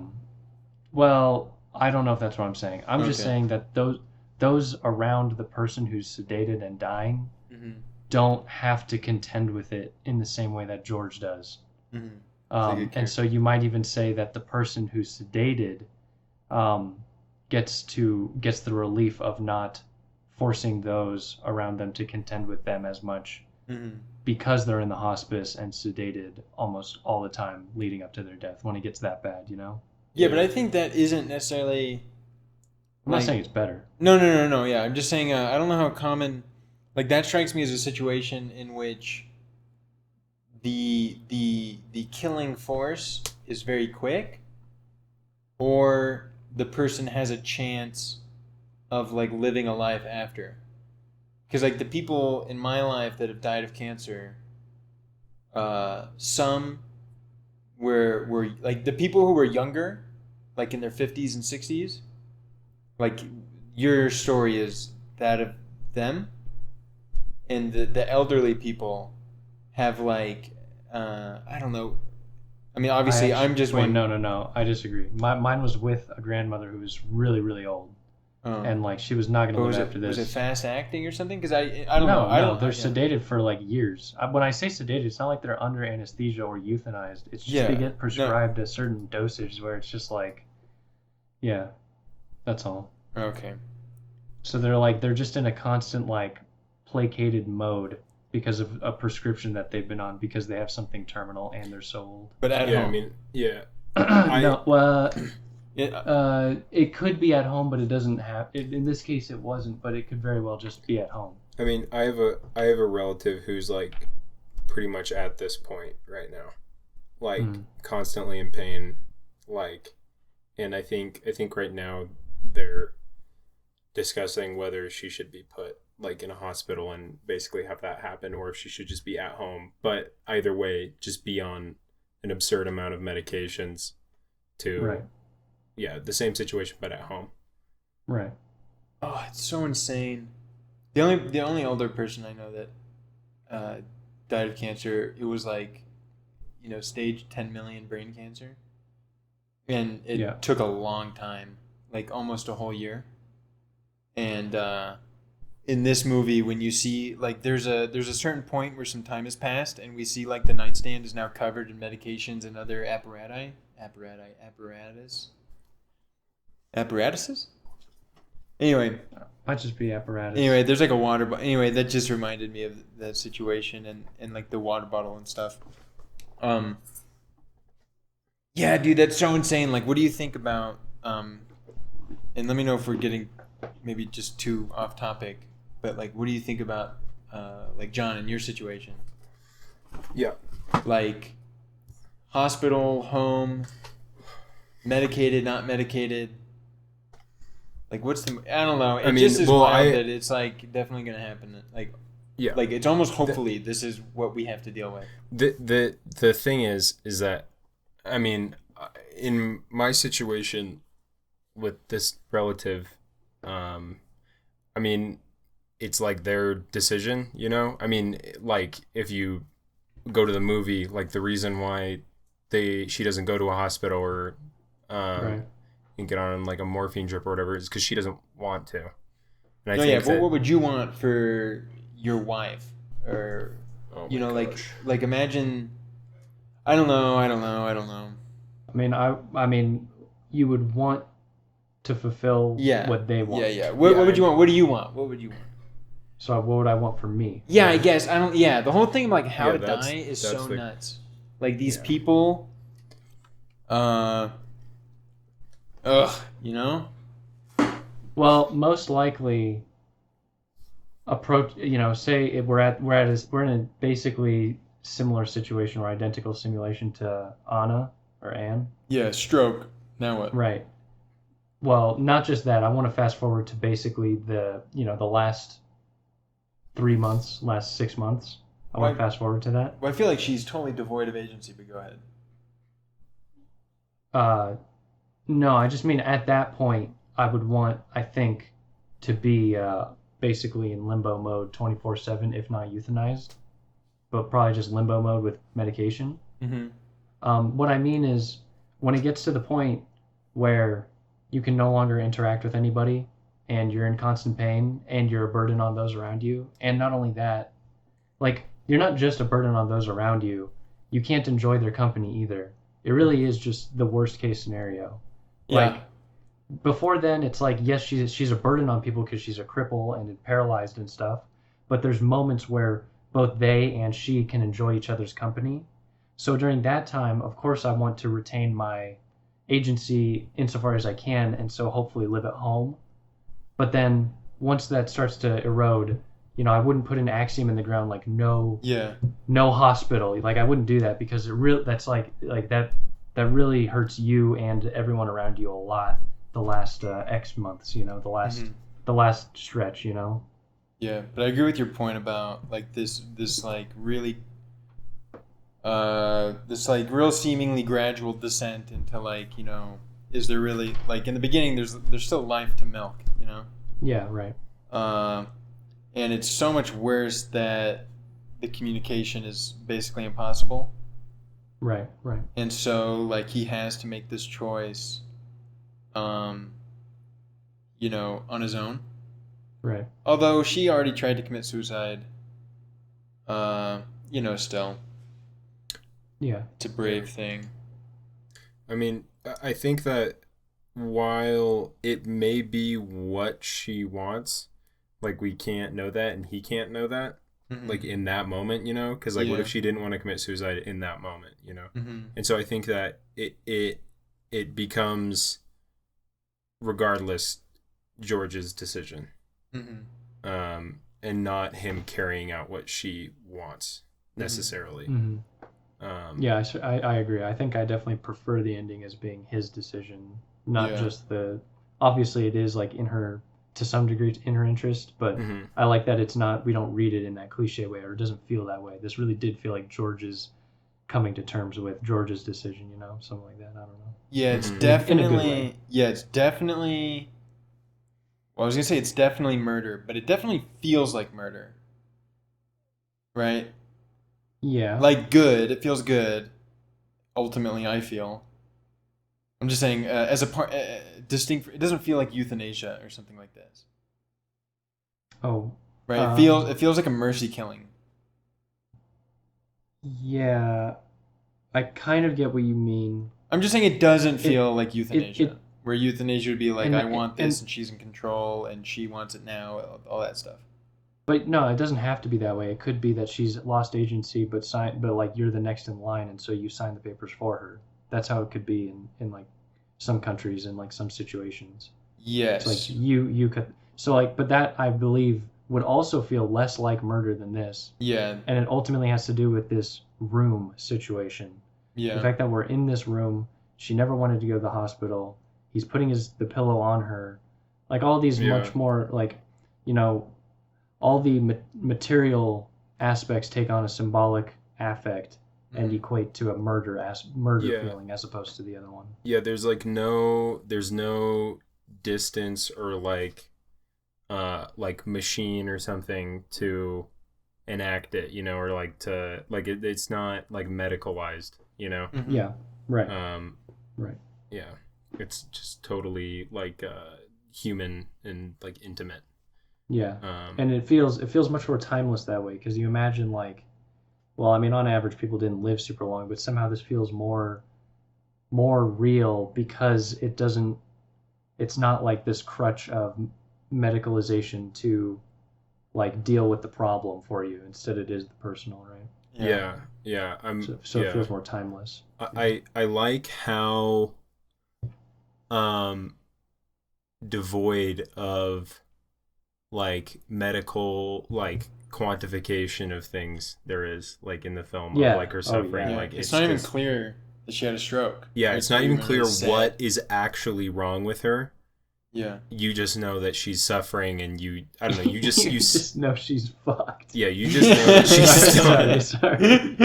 Well, I don't know if that's what I'm saying. I'm just Okay. saying that those around the person who's sedated and dying don't have to contend with it in the same way that George does. And so you might even say that the person who's sedated gets the relief of not forcing those around them to contend with them as much because they're in the hospice and sedated almost all the time leading up to their death when it gets that bad, you know? Yeah, but I think that isn't necessarily. I'm not saying it's better. No. Yeah, I'm just saying. I don't know how common. Like that strikes me as a situation in which the killing force is very quick, or the person has a chance of like living a life after. Because like the people in my life that have died of cancer, some were like the people who were younger, like in their 50s and 60s, like your story is that of them, and the elderly people have like I don't know. I mean, obviously, I'm just wait, one. No. I disagree. Mine was with a grandmother who was really, really old, and like she was not going to live after this. Was it fast acting or something? Because I don't know. No, they're sedated for like years. When I say sedated, it's not like they're under anesthesia or euthanized. It's just they get prescribed a certain dosage where it's just like, yeah, that's all. Okay. So they're just in a constant like placated mode because of a prescription that they've been on because they have something terminal and they're so old. But at home. I mean, yeah. It could be at home, but it doesn't have. In this case, it wasn't, but it could very well just be at home. I mean, I have a relative who's like pretty much at this point right now, like constantly in pain, like, and I think right now they're discussing whether she should be put like in a hospital and basically have that happen, or if she should just be at home. But either way, just be on an absurd amount of medications to, the same situation but at home. Right. Oh, it's so insane. The only older person I know that died of cancer, it was like, stage 10 million brain cancer, and it took a long time, like almost a whole year. And in this movie, when you see like there's a certain point where some time has passed, and we see like the nightstand is now covered in medications and other apparatuses. Anyway, might just be apparatus. Anyway, there's like a water bottle. Anyway, that just reminded me of that situation and like the water bottle and stuff. Yeah, dude, that's so insane. Like, what do you think about and let me know if we're getting maybe just too off topic, but like, what do you think about like John in your situation? Yeah. Like hospital, home, medicated, not medicated. Like, what's the? I don't know. It just is wild that it's like definitely gonna happen. Like, like it's almost hopefully this is what we have to deal with. The thing is that, I mean, in my situation with this relative, I mean, it's like their decision, I mean, like if you go to the movie, like the reason why she doesn't go to a hospital or and get on like a morphine drip or whatever is because she doesn't want to. And I think what would you want for your wife, or like imagine, I don't know. I mean, you would want to fulfill what they want. What would you want? What do you want? What would you want? So what would I want for me? Yeah, I guess I don't. Yeah, the whole thing of like how to die is so nuts. Like these people, Well, most likely, approach. Say we're in a basically similar situation or identical simulation to Anna or Anne. Yeah, stroke. Now what? Right. Well, not just that. I want to fast forward to basically the last 3 months, last 6 months. I want to fast forward to that. Well, I feel like she's totally devoid of agency, but go ahead. No, I just mean at that point, I would want, I think, to be basically in limbo mode 24/7, if not euthanized, but probably just limbo mode with medication. Mm-hmm. What I mean is, when it gets to the point where you can no longer interact with anybody, and you're in constant pain, and you're a burden on those around you, and not only that, like, you're not just a burden on those around you, you can't enjoy their company either. It really is just the worst case scenario. Yeah. Like, before then, it's like, yes, she's a burden on people because she's a cripple and paralyzed and stuff, but there's moments where both they and she can enjoy each other's company. So during that time, of course, I want to retain my agency insofar as I can, and so hopefully live at home. But then once that starts to erode, I wouldn't put an axiom in the ground like no Yeah. no hospital. Like I wouldn't do that because that's like that really hurts you and everyone around you a lot the last X months, the last stretch, Yeah, but I agree with your point about like this like really this like real seemingly gradual descent into like, is there really like in the beginning there's still life to milk, Yeah, right. And it's so much worse that the communication is basically impossible. Right. And so like he has to make this choice on his own. Right. Although she already tried to commit suicide, still. Yeah. It's a brave thing. I mean, I think that while it may be what she wants, like we can't know that and he can't know that, like in that moment, because like what if she didn't want to commit suicide in that moment, And so I think that it becomes, regardless, George's decision, and not him carrying out what she wants necessarily. Yeah, I agree. I think I definitely prefer the ending as being his decision, not just obviously it is like to some degree in her interest, but I like that it's not, we don't read it in that cliche way, or it doesn't feel that way. This really did feel like George's coming to terms with George's decision, something like that. I don't know. Yeah, it's definitely, well, I was going to say it's definitely murder, but it definitely feels like murder. Right? Yeah. Like good, it feels good. Ultimately, I feel. I'm just saying, as a part, distinct. It doesn't feel like euthanasia or something like this. Oh. Right. It feels like a mercy killing. Yeah, I kind of get what you mean. I'm just saying it doesn't feel like euthanasia, where euthanasia would be like, I want this, and she's in control, and she wants it now, all that stuff. But no, it doesn't have to be that way. It could be that she's lost agency, but like you're the next in line, and so you sign the papers for her. That's how it could be in like some countries and like some situations. Yes. It's like you could, so like, but that I believe would also feel less like murder than this. Yeah. And it ultimately has to do with this room situation. Yeah. The fact that we're in this room, she never wanted to go to the hospital. He's putting the pillow on her, like all these much more like, all the material aspects take on a symbolic affect and equate to a murder feeling as opposed to the other one. Yeah, there's no distance or like machine or something to enact it, or like to like it's not like medicalized, Yeah, right. Right. Yeah, it's just totally like human and like intimate. Yeah, and it feels much more timeless that way, because you imagine like, well, I mean, on average, people didn't live super long, but somehow this feels more real because it's not like this crutch of medicalization to like deal with the problem for you. Instead, it is the personal, right? Yeah. So it feels more timeless. I like how devoid of like medical like quantification of things there is like in the film of like her suffering. Like it's not even clear that she had a stroke. Yeah, it's not even clear what is actually wrong with her. Yeah. You just know that she's suffering, and you just know she's fucked. Yeah, you just know that she's sorry.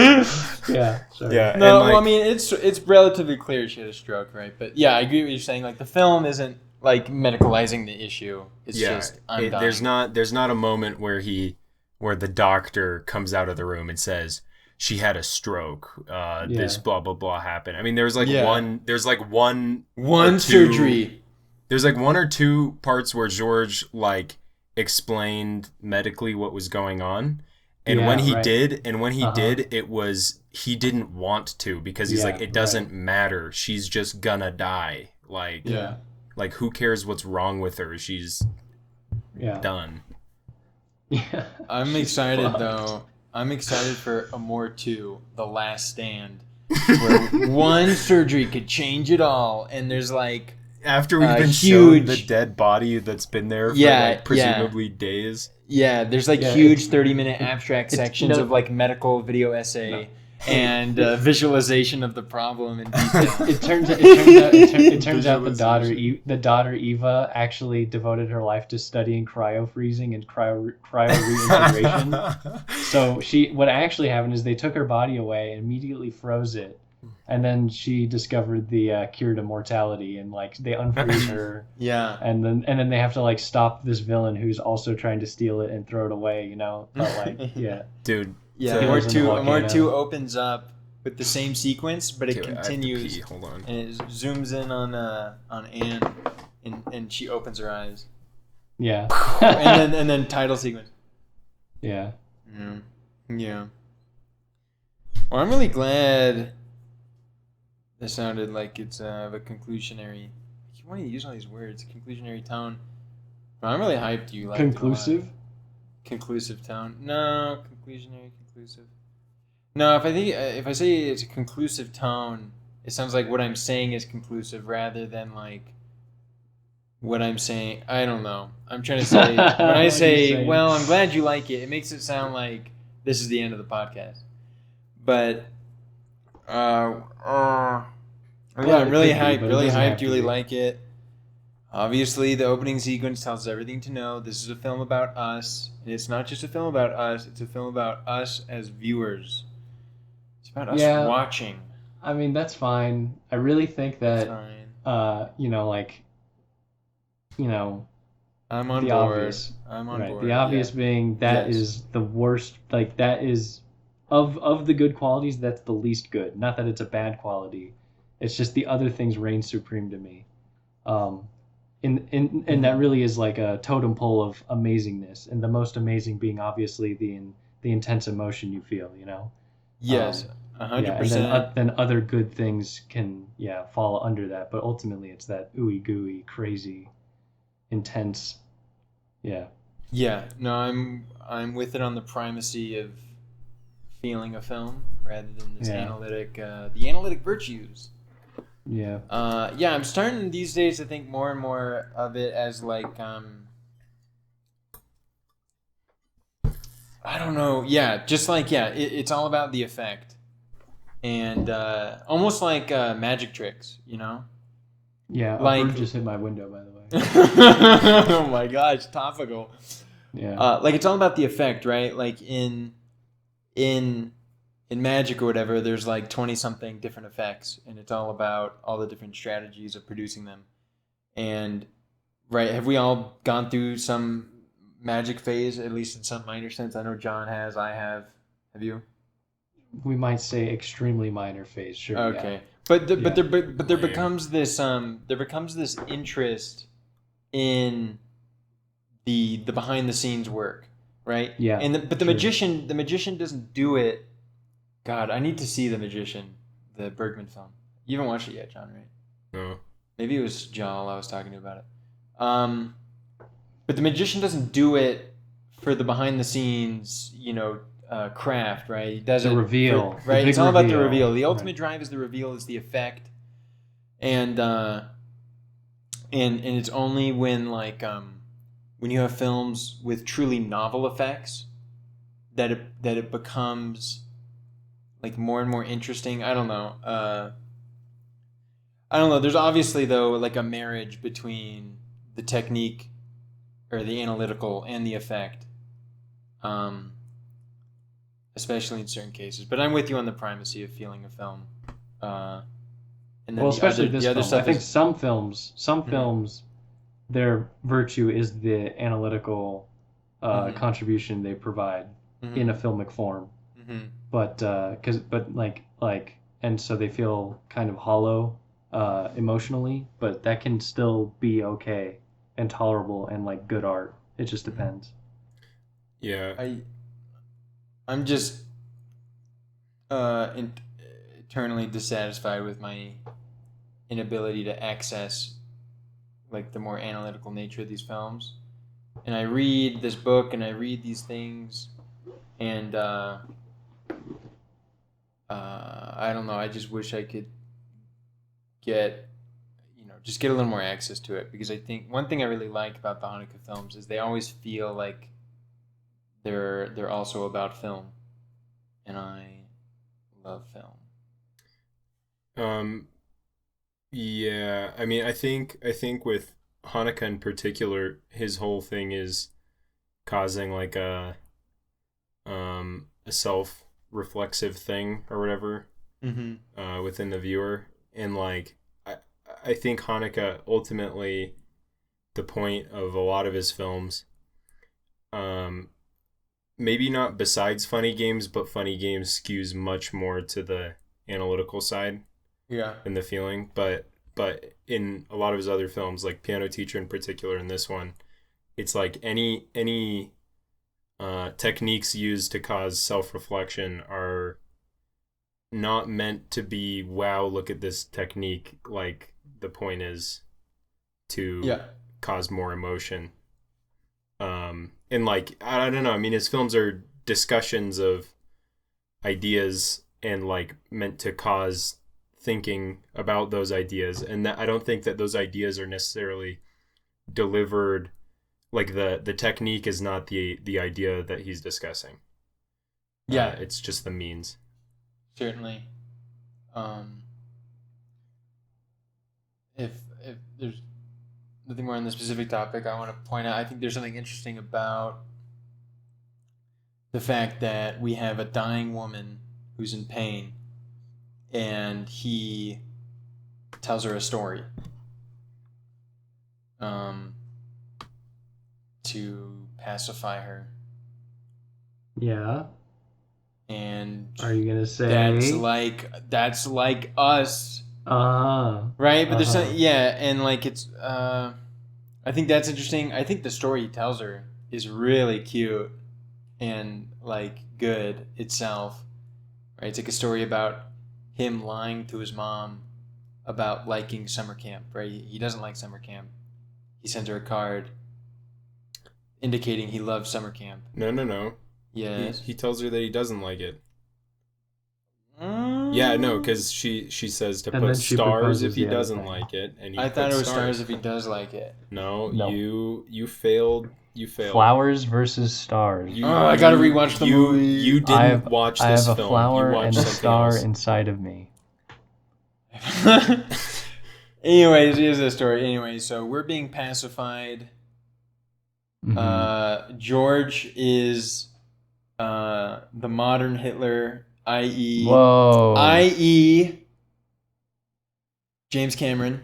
Yeah, sorry. Yeah. No, well, I mean it's relatively clear she had a stroke, right? But yeah, I agree with what you're saying. Like the film isn't like medicalizing the issue. It's just I'm dying. There's not a moment where the doctor comes out of the room and says she had a stroke. This blah blah blah happened. I mean, there's one surgery. There's like one or two parts where George like explained medically what was going on, and when he did, it was he didn't want to, because he's like, it doesn't matter. She's just gonna die. Like like who cares what's wrong with her? She's done. Yeah. I'm excited though. I'm excited for Amour 2, The Last Stand, where one surgery could change it all, and there's like. After we've been shown the dead body that's been there for like presumably days. Yeah, there's like Yeah, huge 30-minute abstract it sections no of like medical video essay no. and visualization of the problem in detail. It turns out Visualization. the daughter Eva actually devoted her life to studying cryo freezing and cryo reintegration. So what actually happened is they took her body away and immediately froze it, and then she discovered the cure to mortality, and like they unfreeze her, Yeah. and then they have to like stop this villain who's also trying to steal it and throw it away, you know. But like, yeah, Dude. Yeah, He Amour lives in the 2, Amour 2 volcano. opens up with the same sequence, but it Okay, wait, I have to pee. continues Hold on. and it zooms in on Anne, and she opens her eyes, Yeah, and then title sequence. yeah. Yeah, yeah. Well, I'm really glad that sounded like it's of a conclusionary. You want to use all these words, conclusionary tone. But I'm really hyped. You liked it a lot. Conclusive. Conclusive tone. No, conclusionary, conclusive. No, if I say it's a conclusive tone, it sounds like what I'm saying is conclusive rather than like what I'm saying. I don't know. I'm trying to say when What are I you say, saying? well, I'm glad you like it. It makes it sound like this is the end of the podcast. But yeah, I'm really it could be, hyped. but it Really doesn't hyped. have You to really be. like it. Obviously, the opening sequence tells us everything to know. This is a film about us. And it's not just a film about us. It's a film about us as viewers. It's about us Yeah, watching. I mean that's fine. I really think that Fine. you know, like, you know, I'm on the board. obvious, I'm on right? board. The obvious Yeah. being that Yes. is the worst. Like that is of the good qualities, that's the least good. Not that it's a bad quality. It's just the other things reign supreme to me. Um, and that really is like a totem pole of amazingness, and the most amazing being obviously the intense emotion you feel, you know. Yes. Yeah, and 100%. then other good things can fall under that, but ultimately it's that ooey gooey, crazy, intense, yeah. Yeah. No, I'm with it on the primacy of feeling a film rather than this Yeah. analytic, the analytic virtues. Yeah. Yeah, I'm starting these days to think more and more of it as like, I don't know. Yeah, just like, yeah, it's all about the effect. And almost like magic tricks, you know? Yeah, a Like, bird just hit my window, by the way. oh my gosh, topical. Yeah. Like it's all about the effect, right? Like in magic or whatever, there's like 20 something different effects, and it's all about all the different strategies of producing them. And right, have we all gone through some magic phase, at least in some minor sense? I know John has, I have. Have you? We might say extremely minor phase, sure, yeah. Okay. But Yeah. there Lame. becomes this interest in the behind the scenes work, right? Yeah, And but the true. magician doesn't do it. God, I need to see The Magician, the Bergman film. You haven't watched it yet, John, right? No. Maybe it was Jal I was talking to about it. But the magician doesn't do it for the behind the scenes, craft, right? He does The it reveal, for, the right? big It's all about the reveal, reveal. The ultimate right. drive is the reveal, is the effect, and it's only when when you have films with truly novel effects that it becomes like more and more interesting. I don't know. I don't know. There's obviously though like a marriage between the technique or the analytical and the effect, um, especially in certain cases. But I'm with you on the primacy of feeling a film. And then Well, especially this the other film. I stuff think is some films, Mhm. their virtue is the analytical Mhm. contribution they provide in a filmic form. Mhm. But and so they feel kind of hollow emotionally, but that can still be okay and tolerable and like good art. It just depends. Yeah. I'm just eternally dissatisfied with my inability to access like the more analytical nature of these films. And I read this book and I read these things, and I don't know. I just wish I could get just get a little more access to it, because I think one thing I really like about the Haneke films is they always feel like they're also about film, and I love film. Yeah, I mean, I think with Hanukkah in particular, his whole thing is causing like a self-reflexive thing or whatever within the viewer, and like I think Hanukkah ultimately, the point of a lot of his films, maybe not besides Funny Games, but Funny Games skews much more to the analytical side. Yeah. In the feeling, but in a lot of his other films, like Piano Teacher in particular, in this one, it's like any techniques used to cause self-reflection are not meant to be, wow, look at this technique. Like, the point is to cause more emotion. And like, I don't know, I mean, his films are discussions of ideas and like meant to cause thinking about those ideas, and that I don't think that those ideas are necessarily delivered, like the technique is not the idea that he's discussing. It's just the means. Certainly. If there's nothing more on the specific topic, I want to point out, I think there's something interesting about the fact that we have a dying woman who's in pain, and he tells her a story to pacify her. Yeah. And are you gonna say that's like us? Right? But there's some, and like it's I think that's interesting. I think the story he tells her is really cute and like good itself. Right? It's like a story about him lying to his mom about liking summer camp, right? He doesn't like summer camp. He sends her a card indicating he loves summer camp. No. Yes. He tells her that he doesn't like it. Yeah, no, because she says to put stars if he doesn't like it, and I thought it was stars if he does like it. No. You failed. Flowers versus stars. I gotta rewatch the movie. You didn't watch this film. I have a flower and a star else inside of me. Anyways, here's the story. Anyways, so we're being pacified. George is the modern Hitler, i.e. James Cameron.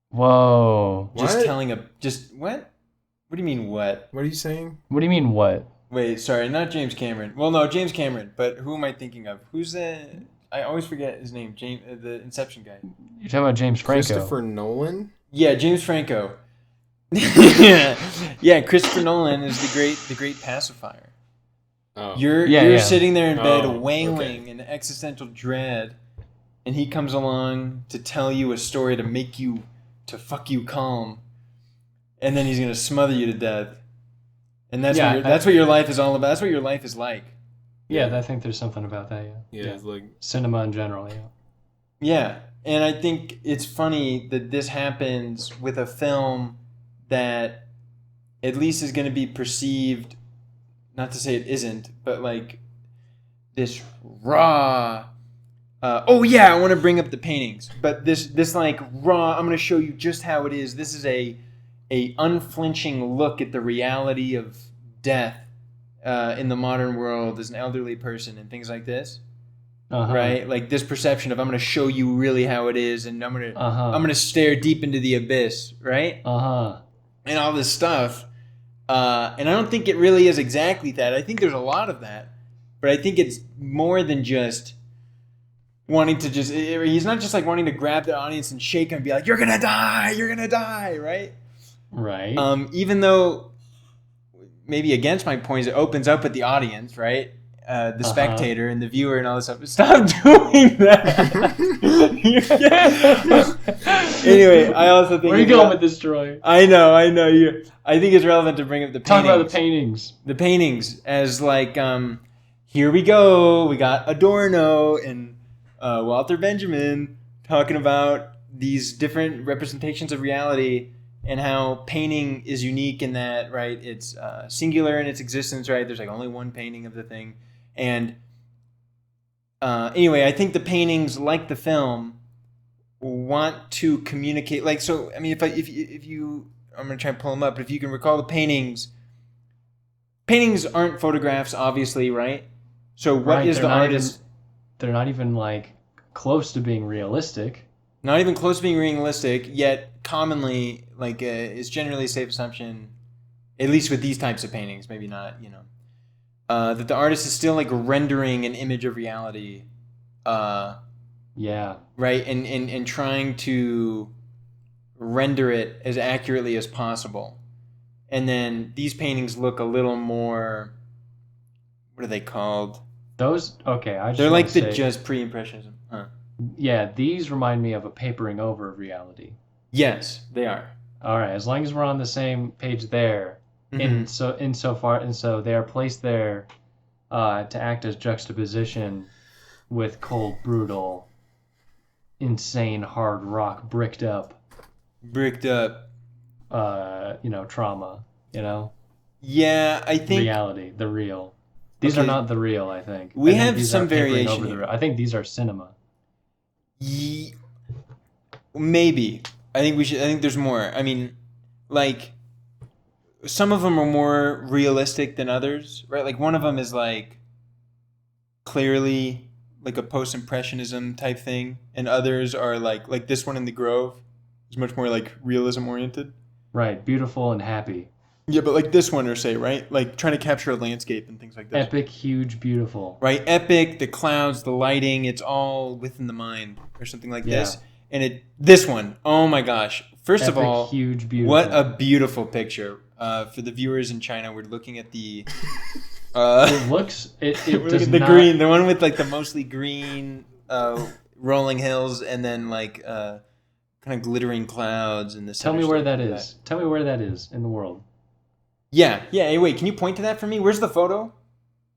Whoa. Just telling what? What do you mean what? What are you saying? What do you mean what? Wait, sorry, not James Cameron. Well, no, James Cameron, but who am I thinking of? Who's the... I always forget his name. James, the Inception guy. You're talking about James Franco. Christopher Nolan? Yeah, James Franco. Yeah, Christopher Nolan is the great pacifier. Oh. You're sitting there in bed wailing in existential dread, and he comes along to tell you a story to fuck you calm, and then he's gonna smother you to death. And that's what your life is all about. That's what your life is like. Yeah, I think there's something about that. Yeah, it's like cinema in general. Yeah. Yeah, and I think it's funny that this happens with a film that at least is going to be perceived, not to say it isn't, but like this raw. I want to bring up the paintings, but this like raw. I'm going to show you just how it is. This is a unflinching look at the reality of death in the modern world as an elderly person and things like this. Right? Like this perception of I'm going to show you really how it is, and I'm going to stare deep into the abyss, right? And all this stuff. And I don't think it really is exactly that. I think there's a lot of that, but I think it's more than just wanting to he's not just like wanting to grab the audience and shake them and be like, you're going to die, right? Right. Even though maybe against my points, it opens up at the audience, right? The spectator and the viewer and all this stuff. Stop doing that. Anyway, I also think... Where are you going with this, Troy? I know. I think it's relevant to bring up the paintings. Talk about the paintings. The paintings as like, here we go. We got Adorno and Walter Benjamin talking about these different representations of reality and how painting is unique in that, right? It's singular in its existence, right? There's like only one painting of the thing. And anyway, I think the paintings, like the film, want to communicate. Like, so, I mean, if you, I'm going to try and pull them up, but if you can recall the paintings aren't photographs, obviously, right? So what is the artist? They're not even like close to being realistic. Not even close to being realistic, yet commonly, like, it's generally a safe assumption, at least with these types of paintings, maybe not, that the artist is still like rendering an image of reality. Yeah. Right? And trying to render it as accurately as possible. And then these paintings look a little more, what are they called? Those, okay, they're like just pre-impressionism. Huh. Yeah, these remind me of a papering over of reality. Yes, they are. All right, as long as we're on the same page there, and so they are placed there to act as juxtaposition with cold, brutal, insane, hard rock, bricked up, trauma. Yeah, I think reality, the real. These are not the real. I think we have some variation over I think these are cinema. Maybe. I think there's more. I mean, like, some of them are more realistic than others, right? Like, one of them is like clearly like a post-impressionism type thing, and others are like this one in the Grove is much more like realism oriented. Right, beautiful and happy. Yeah, but like this one, or say, right? Like trying to capture a landscape and things like this. Epic, huge, beautiful. Right, epic, the clouds, the lighting, it's all within the mind or something like this. And this one, oh my gosh. First epic, of all, huge, beautiful. What a beautiful picture. For the viewers in China, we're looking at the... it looks... It does the not... green, the one with like the mostly green rolling hills and then like kind of glittering clouds. And Tell me where that is. Tell me where that is in the world. Yeah. Hey, wait, can you point to that for me? Where's the photo?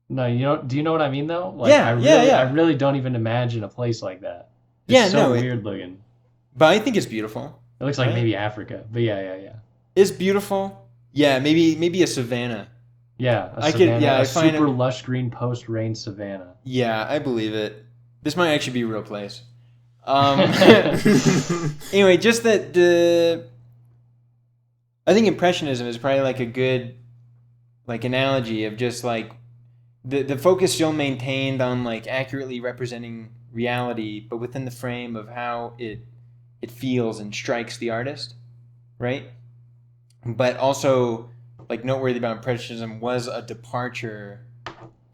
No, do you know what I mean though? Like, yeah, I really don't even imagine a place like that. It's weird looking. But I think it's beautiful. It looks like maybe Africa, but yeah. It's beautiful. Yeah, maybe a savanna. Yeah, a super lush green post-rain savanna. Yeah, I believe it. This might actually be a real place. Anyway, just that I think Impressionism is probably like a good like analogy of just like the focus still maintained on like accurately representing reality, but within the frame of how it feels and strikes the artist, right? But also, like, noteworthy about Impressionism was a departure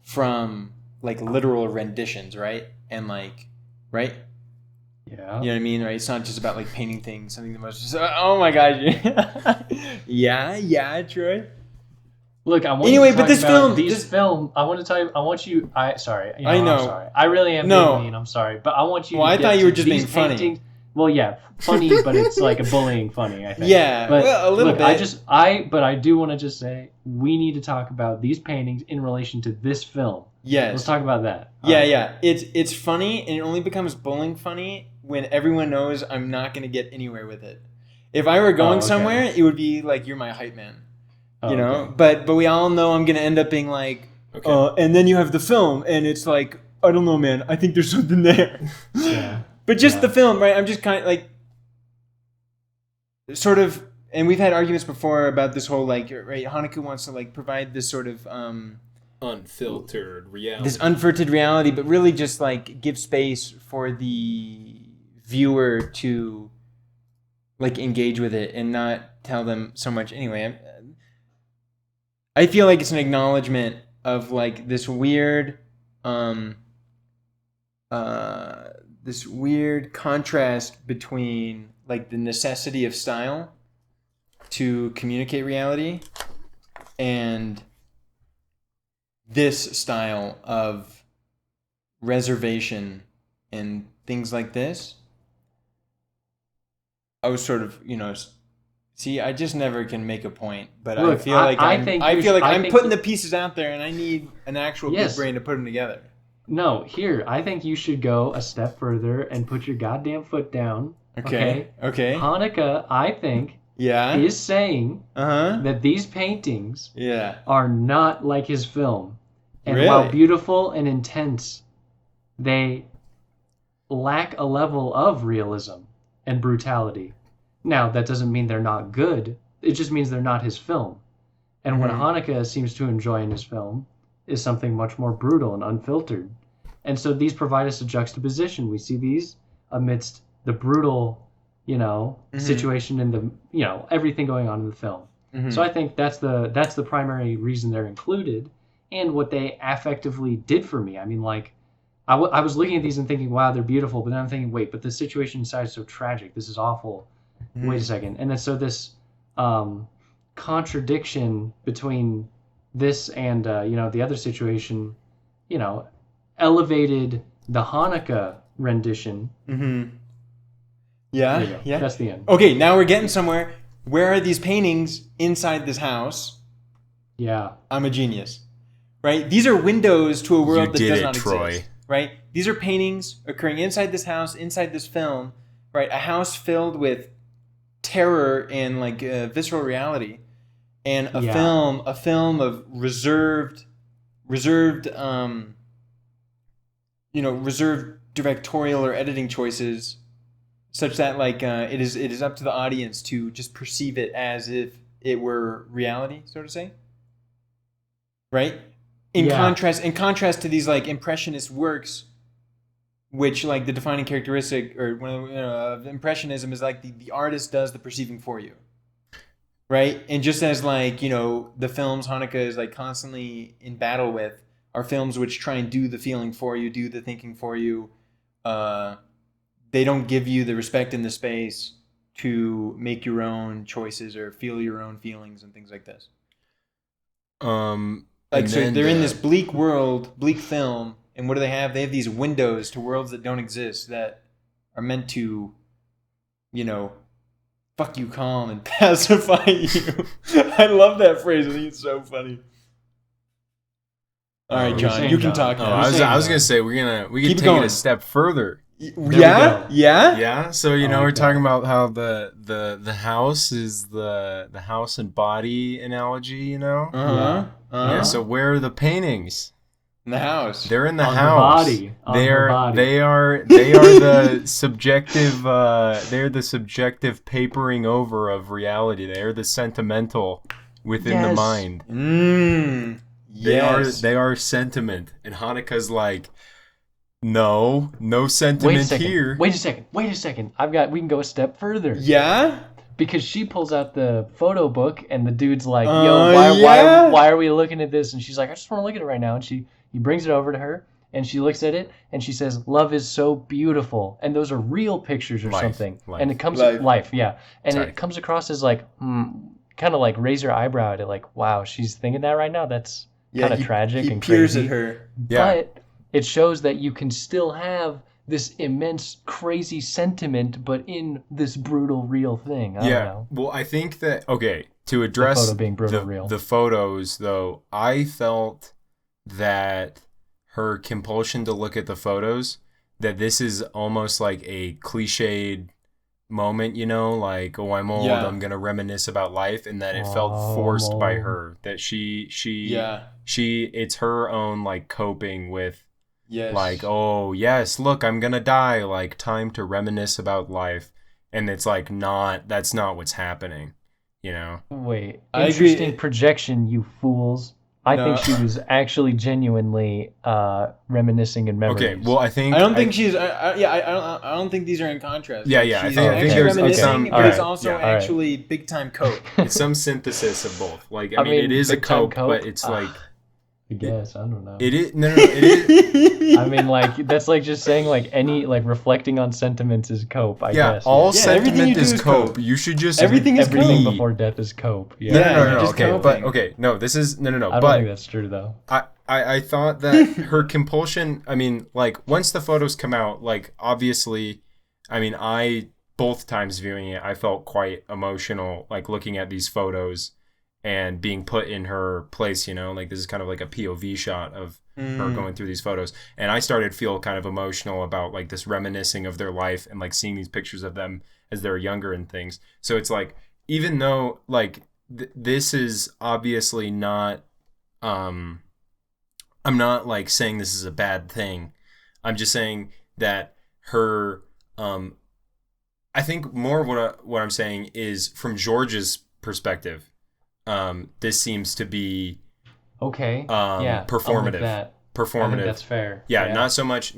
from like literal renditions, right? And like, right? Yeah. You know what I mean, right? It's not just about like painting things, something that was just, oh my gosh. yeah, Troy. Look, I want anyway, to but this about film, I want to tell you. I want you. Sorry. I know. I'm sorry. I really am being mean. I'm sorry, but I want you. Well, I thought you were just being funny. Well, yeah, funny, but it's like a bullying funny. I think. Yeah, but well, a little bit. But I do want to just say we need to talk about these paintings in relation to this film. Yes. Let's talk about that. Yeah. It's funny, and it only becomes bullying funny when everyone knows I'm not going to get anywhere with it. If I were going somewhere, it would be like, you're my hype man. You know, okay. but we all know I'm gonna end up being like, and then you have the film, and it's like, I don't know, man. I think there's something there. Yeah. But just the film, right? I'm just kind of like, sort of, and we've had arguments before about this whole like, right? Haneke wants to like provide this sort of unfiltered reality, this unfiltered reality, but really just like give space for the viewer to like engage with it and not tell them so much. Anyway, I feel like it's an acknowledgement of like this weird contrast between like the necessity of style to communicate reality and this style of reservation and things like this. I was sort of, see, I just never can make a point, but look, I feel like I'm putting the pieces out there, and I need an actual big brain to put them together. No, I think you should go a step further and put your goddamn foot down. Okay. Okay. Haneke, I think, Yeah. is saying Uh-huh. that these paintings Yeah. are not like his film. And Really? while beautiful and intense, they lack a level of realism and brutality. Now, that doesn't mean they're not good. It just means they're not his film. And what Haneke seems to enjoy in his film is something much more brutal and unfiltered. And so these provide us a juxtaposition. We see these amidst the brutal, situation and the, everything going on in the film. So I think that's the primary reason they're included, and what they affectively did for me. I mean, like, I was looking at these and thinking, wow, they're beautiful, but then I'm thinking, wait, but the situation inside is so tragic. This is awful. Wait a second. And then so this contradiction between this and the other situation, elevated the Hanukkah rendition. Yeah. There you go. Yeah. That's the end. Okay, now we're getting somewhere. Where are these paintings inside this house? Yeah. I'm a genius. Right? These are windows to a world that does not Troy. exist. Right? These are paintings occurring inside this house, inside this film, right? A house filled with terror and like visceral reality, and a film of reserved directorial or editing choices, such that like it is up to the audience to just perceive it as if it were reality, so to say. Right? In contrast to these like impressionist works, which like the defining characteristic or of impressionism is like the artist does the perceiving for you, right? And just as like the films Haneke is like constantly in battle with are films which try and do the feeling for you, do the thinking for you. They don't give you the respect and the space to make your own choices or feel your own feelings and things like this. Like, so they're in this bleak world, bleak film, and what do they have? They have these windows to worlds that don't exist that are meant to, fuck you calm and pacify you. I love that phrase. I think it's so funny. All right, John, you can talk now. I was gonna say we can take it a step further. Yeah. So we're talking about how the house is the house and body analogy. Yeah. So where are the paintings? In the house. They're in the on house. The body. They are the subjective. They're the subjective papering over of reality. They are the sentimental within the mind. They are sentiment, and Hanukkah's like, no sentiment here. Wait a second. We can go a step further. Yeah. Because she pulls out the photo book, and the dude's like, "Yo, why are we looking at this?" And she's like, "I just want to look at it right now." And he brings it over to her, and she looks at it, and she says, "Love is so beautiful." And those are real pictures or something. And it comes life, yeah. And it comes across as like, kind of like raise your eyebrow at it, like, "Wow, she's thinking that right now. That's kind of tragic and peers crazy." At her. Yeah. But it shows that you can still have this immense, crazy sentiment, but in this brutal, real thing. I don't know. Well, I think that, to address the photo being brutal, real. The photos, though, I felt that her compulsion to look at the photos, that this is almost like a cliched moment, like, oh, I'm old, I'm going to reminisce about life, and that it felt forced by her, that she it's her own, like, coping with, like, oh, yes, look, I'm going to die, like, time to reminisce about life, and it's like, that's not what's happening, Wait, interesting projection, you fools. I think she was actually genuinely reminiscing in memories. Okay, well, I don't think these are in contrast. Yeah, I think there's reminiscing, but it's also actually big time cope. It's some synthesis of both. Like, I mean, it is a cope, but it's like, I guess, I don't know. It is it is. I mean, like, that's like just saying like any like reflecting on sentiments is cope. I guess. All sentiment is cope. You should just everything before death is cope. No. Okay, but no. This is no. I don't think that's true though. I thought that her compulsion. I mean, like, once the photos come out, like, obviously, I mean, both times viewing it, I felt quite emotional, like, looking at these photos and being put in her place, like, this is kind of like a POV shot of her going through these photos. And I started to feel kind of emotional about, like, this reminiscing of their life and, like, seeing these pictures of them as they're younger and things. So it's like, even though like this is obviously not, I'm not like saying this is a bad thing. I'm just saying that her, I think more of what I'm saying is from George's perspective. This seems to be Okay. Yeah, I'm with performative. that. I think Performative. that's fair. Yeah, Yeah. not so much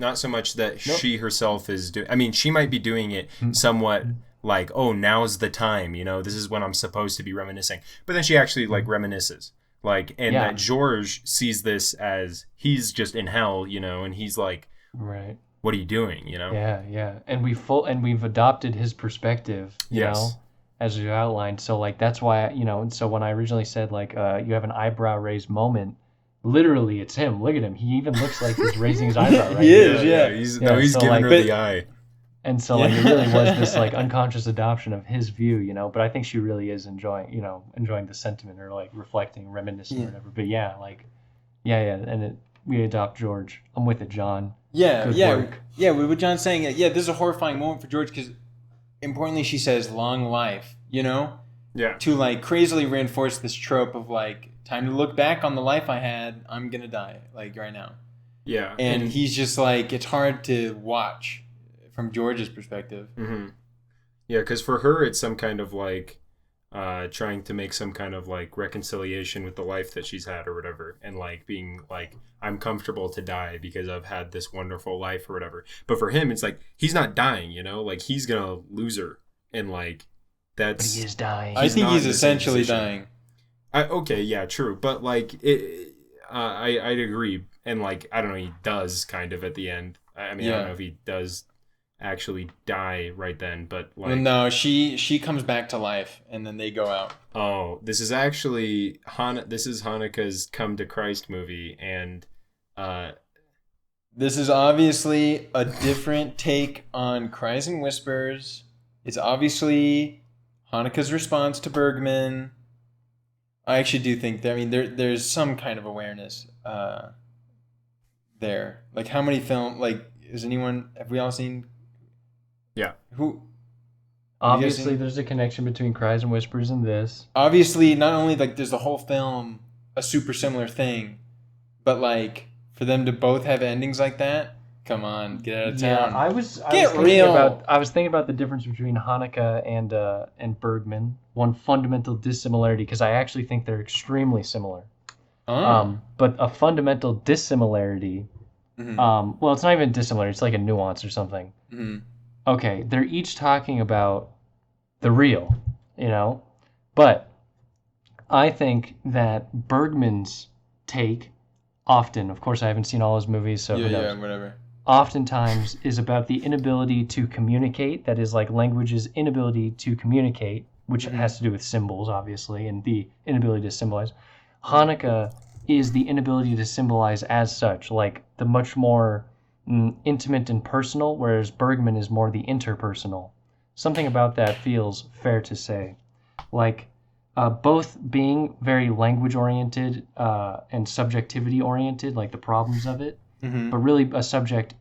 that Nope. she herself is doing. I mean, she might be doing it somewhat like, oh, now's the time, this is when I'm supposed to be reminiscing. But then she actually like reminisces. Like, and Yeah. that George sees this as he's just in hell, and he's like, Right. what are you doing, Yeah, yeah. And we've adopted his perspective, Yes. as you outlined. So like that's why, and so when I originally said like you have an eyebrow raised moment, literally it's him. Look at him. He even looks like he's raising his eyebrow right He here. is, yeah. He's so, giving like, her but- the eye. And so like it really was this like unconscious adoption of his view, but I think she really is enjoying the sentiment or like reflecting, reminiscing or whatever. But yeah, like yeah, and we adopt George. I'm with it, John. Yeah, Good yeah, work. yeah. What John's saying, yeah, this is a horrifying moment for George because, importantly, she says "long life," Yeah. to like crazily reinforce this trope of like time to look back on the life I had. I'm gonna die like right now, Yeah. and he's just like it's hard to watch from George's perspective. Mm-hmm. Yeah, because for her, it's some kind of like trying to make some kind of like reconciliation with the life that she's had or whatever, and like being like, I'm comfortable to die because I've had this wonderful life or whatever. But for him, it's like he's not dying, like he's gonna lose her, and like But that's. he is dying. I think not he's in the same essentially position. dying. Okay, yeah, true, but like it, I'd agree, and like I don't know, he does kind of at the end. I mean, I don't Yeah. know if he does actually die right then, but like, Well, no, she comes back to life, and then they go out. oh, this is actually this is Hanukkah's Come to Christ movie, and This is obviously a different take on Cries and Whispers. It's obviously Hanukkah's response to Bergman. I actually do think that, I mean, there's some kind of awareness there. Like, how many have we all seen? yeah, Who? Obviously, seen- there's a connection between Cries and Whispers and this. Obviously, not only like there's the whole film a super similar thing, but like for them to both have endings like that, come on, get out of town. I was Get thinking real. about the difference between Hanukkah and Bergman. One fundamental dissimilarity, because I actually think they're extremely similar. But a fundamental dissimilarity. Mhm. Well, it's not even dissimilar. It's like a nuance or something. Mhm. Okay, they're each talking about the real, but I think that Bergman's take often, of course, I haven't seen all his movies, so who knows? Whatever. Oftentimes is about the inability to communicate. That is like language's inability to communicate, which has to do with symbols, obviously, and the inability to symbolize. Hanukkah is the inability to symbolize as such, like the much more intimate and personal, whereas Bergman is more the interpersonal. Something about that feels fair to say. Like both being very language oriented and subjectivity oriented, like the problems of it, Mhm. but really a subject,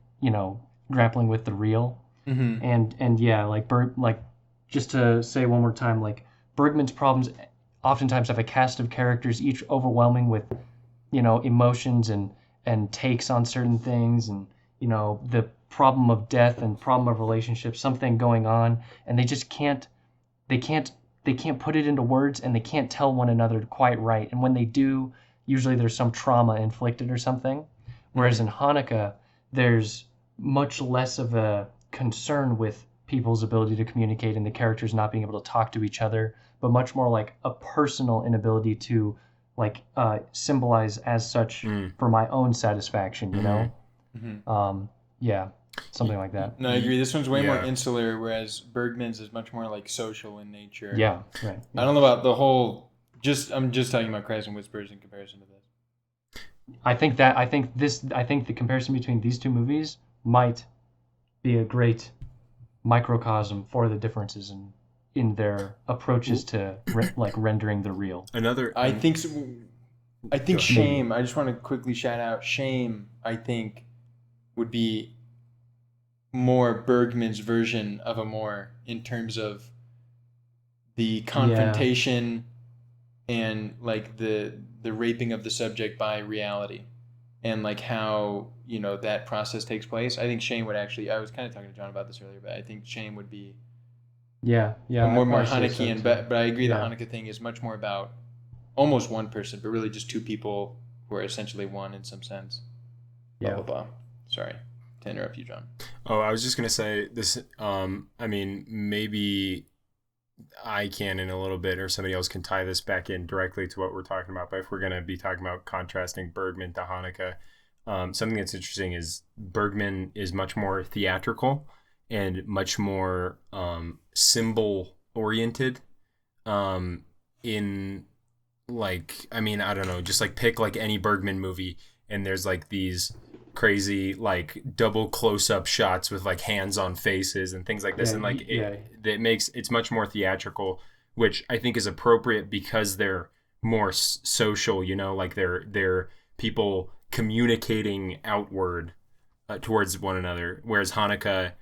grappling with the real. Mhm. And yeah, like just to say one more time, like Bergman's problems oftentimes have a cast of characters, each overwhelming with, emotions and takes on certain things, and the problem of death and problem of relationships, something going on, and they just can't put it into words, and they can't tell one another quite right. And when they do, usually there's some trauma inflicted or something. Whereas in Hanukkah, there's much less of a concern with people's ability to communicate and the characters not being able to talk to each other, but much more like a personal inability to like symbolize as such for my own satisfaction, yeah, something like that. No, I agree. This one's way more Yeah. insular, whereas Bergman's is much more like social in nature. Yeah, right. I don't know about the whole. I'm just talking about Cries and Whispers in comparison to this. I think the comparison between these two movies might be a great microcosm for the differences in their approaches to rendering the real. another. I think so, I think Go ahead. Shame. I just want to quickly shout out Shame. I think would be more Bergman's version of Amour in terms of the confrontation and like the raping of the subject by reality, and like how that process takes place. I think Shane would actually. I was kind of talking to John about this earlier, but I think Shane would be more I say so Hanekean. too. But I agree, the Yeah. Haneke thing is much more about almost one person, but really just two people who are essentially one in some sense. Blah Yeah. blah blah. Sorry to interrupt you, John. Oh, I was just gonna say this. I mean, maybe I can in a little bit, or somebody else can tie this back in directly to what we're talking about. But if we're gonna be talking about contrasting Bergman to Haneke, something that's interesting is Bergman is much more theatrical and much more symbol oriented. In like, I mean, I don't know, just like pick like any Bergman movie, and there's like these crazy like double close-up shots with like hands on faces and things like this, and like it makes it's much more theatrical, which I think is appropriate because they're more social, like they're people communicating outward towards one another, whereas Haneke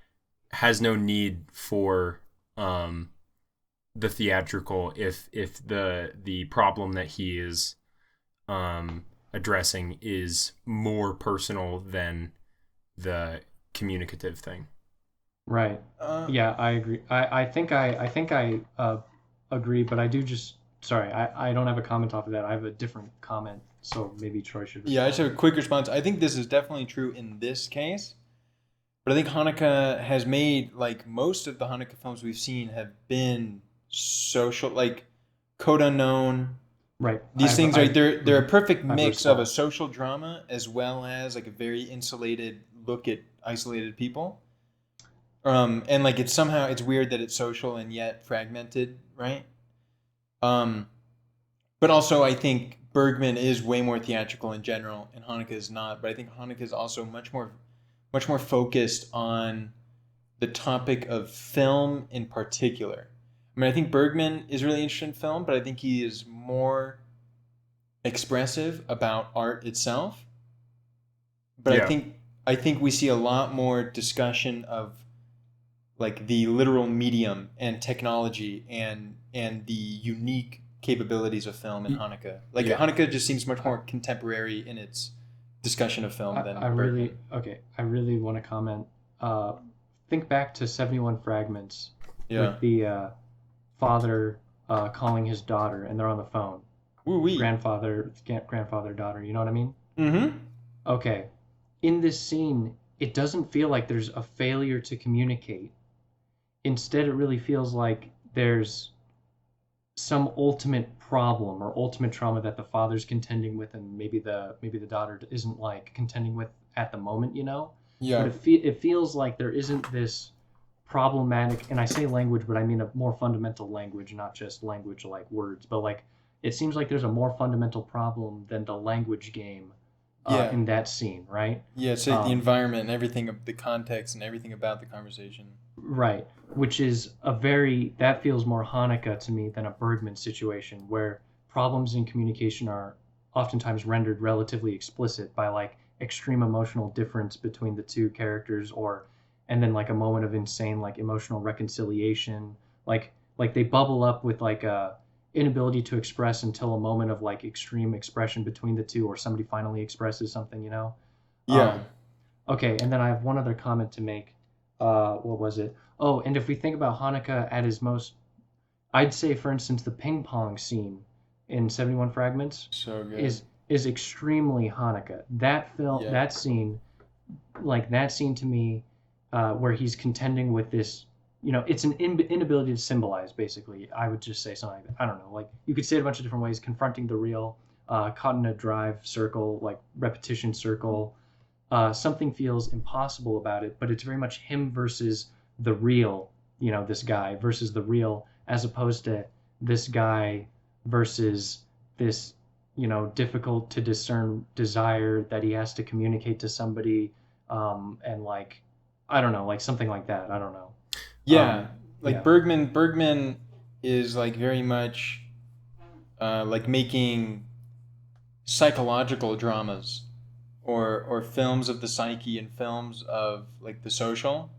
has no need for the theatrical if the problem that he is addressing is more personal than the communicative thing. Right. Yeah, I agree. I think I agree, but I do just sorry, I don't have a comment off of that. I have a different comment, so maybe Troy should respond. Yeah, I just have a quick response. I think this is definitely true in this case, but I think Haneke has made, like, most of the Haneke films we've seen have been social, like Code Unknown. Right. These things are they're a perfect mix of a social drama as well as like a very insulated look at isolated people. And like it's weird that it's social and yet fragmented, right? But also I think Bergman is way more theatrical in general, and Haneke is not. But I think Haneke is also much more focused on the topic of film in particular. I mean, I think Bergman is really interested in film, but I think he is more expressive about art itself. But Yeah. I think we see a lot more discussion of like the literal medium and technology and the unique capabilities of film in Haneke. Like Haneke just seems much more contemporary in its discussion of film than Bergman. I really want to comment. Think back to 71 Fragments with the father calling his daughter, and they're on the phone. Woo-wee. Grandfather, daughter. You know what I mean? Mm-hmm. Okay. In this scene, it doesn't feel like there's a failure to communicate. Instead, it really feels like there's some ultimate problem or ultimate trauma that the father's contending with, and maybe the daughter isn't like contending with at the moment. Yeah. But it feels like there isn't this problematic, and I say language, but I mean a more fundamental language, not just language like words, but like it seems like there's a more fundamental problem than the language game in that scene, right? Yeah, it's like the environment and everything, the context and everything about the conversation. Right, which is that feels more Haneke to me than a Bergman situation, where problems in communication are oftentimes rendered relatively explicit by like extreme emotional difference between the two characters, and then like a moment of insane like emotional reconciliation, like they bubble up with like a inability to express until a moment of like extreme expression between the two, or somebody finally expresses something. Yeah. Okay, and then I have one other comment to make. What was it? Oh, and if we think about Haneke at his most, I'd say, for instance, the ping pong scene in 71 Fragments so good. is extremely Haneke. That film, that scene to me, where he's contending with this, it's an inability to symbolize, basically. I would just say something like that. I don't know. Like, you could say it a bunch of different ways. Confronting the real, caught in a drive circle, like repetition circle. Something feels impossible about it, but it's very much him versus the real, this guy versus the real, as opposed to this guy versus this, difficult to discern desire that he has to communicate to somebody, and like, I don't know, like something like that. I don't know. Yeah, Bergman is like very much like making psychological dramas or films of the psyche and films of like the social.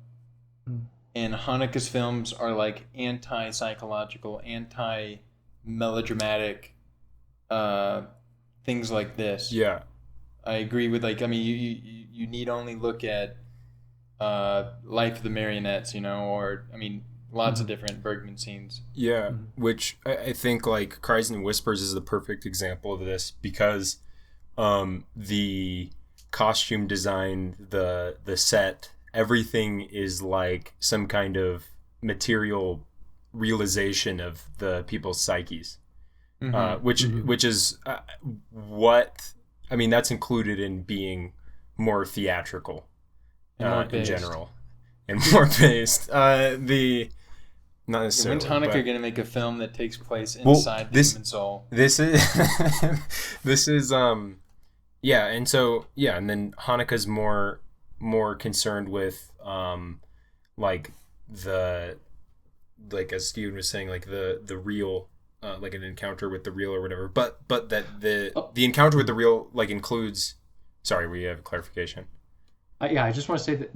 and Haneke's films are like anti-psychological, anti-melodramatic, things like this. Yeah. I agree with, like, I mean, you need only look at Life of the Marionettes, or, I mean, lots of different Bergman scenes. Yeah, which I think, like, Cries and Whispers is the perfect example of this, because the costume design, the set, everything is like some kind of material realization of the people's psyches, which is what I mean. That's included in being more theatrical in general, and more based. Not necessarily. When's Haneke going to make a film that takes place inside the human soul? This is yeah, and so and then Haneke's more concerned with like as Steven was saying, like the real, like an encounter with the real or whatever. But that the encounter with the real, like, includes. Sorry, we have a clarification. I just want to say that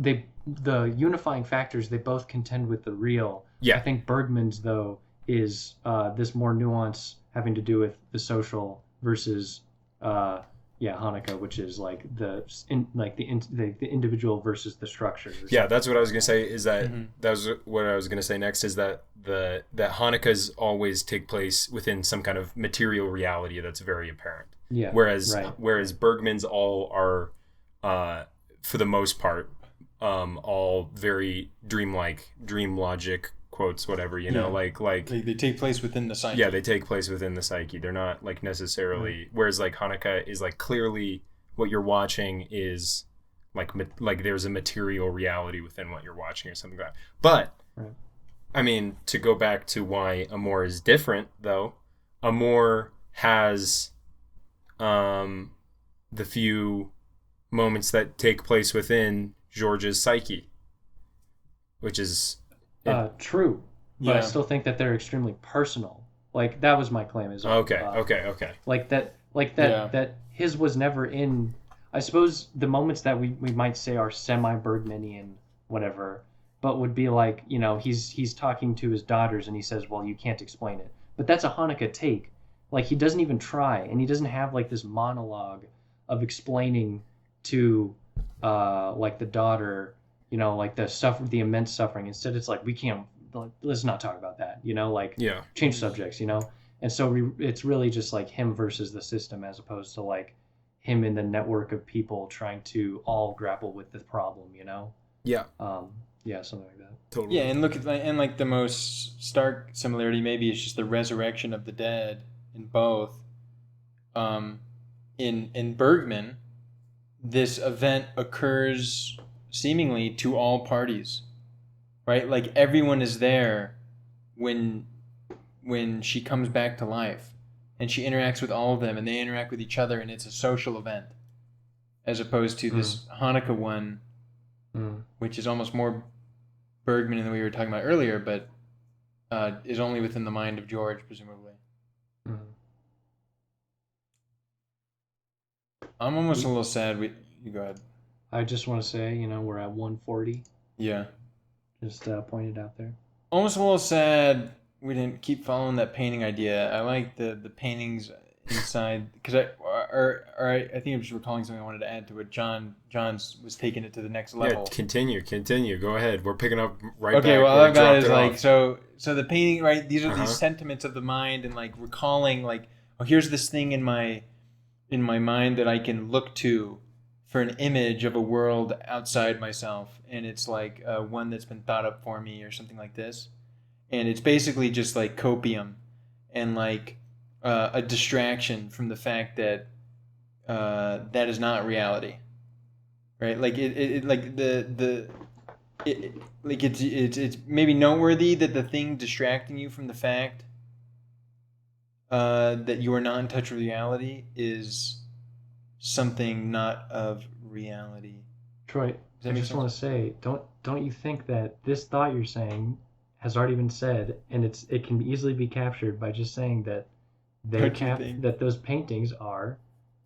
the unifying factors, they both contend with the real. Yeah. I think Bergman's, though, is this more nuance having to do with the social versus Haneke, which is like the individual versus the structure. Yeah, that's what I was gonna say. Is that that was what I was gonna say next? Is that that Haneke's always take place within some kind of material reality that's very apparent. Yeah. Whereas Bergman's all are, for the most part, all very dreamlike, dream logic quotes, whatever, like they take place within the psyche. Yeah, they take place within the psyche. They're not like necessarily. Whereas like Haneke is like clearly what you're watching is like there's a material reality within what you're watching or something like that. But I mean, to go back to why Amour is different, though, Amour has the few moments that take place within George's psyche, which is true, but I still think that they're extremely personal. Like, that was my claim as well. Okay. Like that his was never in. I suppose the moments that we might say are semi-Bergmanian, whatever, but would be like, he's talking to his daughters and he says, well, you can't explain it. But that's a Haneke take. Like, he doesn't even try, and he doesn't have like this monologue of explaining to like the daughter, like the immense suffering. Instead, it's like, we can't, let's not talk about that, change subjects, and so it's really just like him versus the system, as opposed to like him in the network of people trying to all grapple with the problem, something like that. Totally. Yeah, and look at like the most stark similarity maybe is just the resurrection of the dead in both. In Bergman, this event occurs seemingly to all parties, right? Like, everyone is there when she comes back to life, and she interacts with all of them, and they interact with each other, and it's a social event, as opposed to this Haneke one, which is almost more Bergman than we were talking about earlier, but is only within the mind of George, presumably. I'm almost a little sad. You go ahead. I just want to say, we're at 140. Yeah. Just pointed out there. Almost a little sad we didn't keep following that painting idea. I like the paintings inside, because I think I'm just recalling something I wanted to add to it. John's was taking it to the next level. Yeah, continue. Go ahead. We're picking up right okay, back. Well, all I've got is like, so the painting, right? These are these sentiments of the mind, and like recalling, like, oh, here's this thing in my mind that I can look to for an image of a world outside myself, and it's like one that's been thought up for me or something like this, and it's basically just like copium and like a distraction from the fact that that is not reality, right? Like it's maybe noteworthy that the thing distracting you from the fact that you are not in touch with reality is something not of reality. Troy, I just want to say, don't you think that this thought you're saying has already been said, and it can easily be captured by just saying that that those paintings are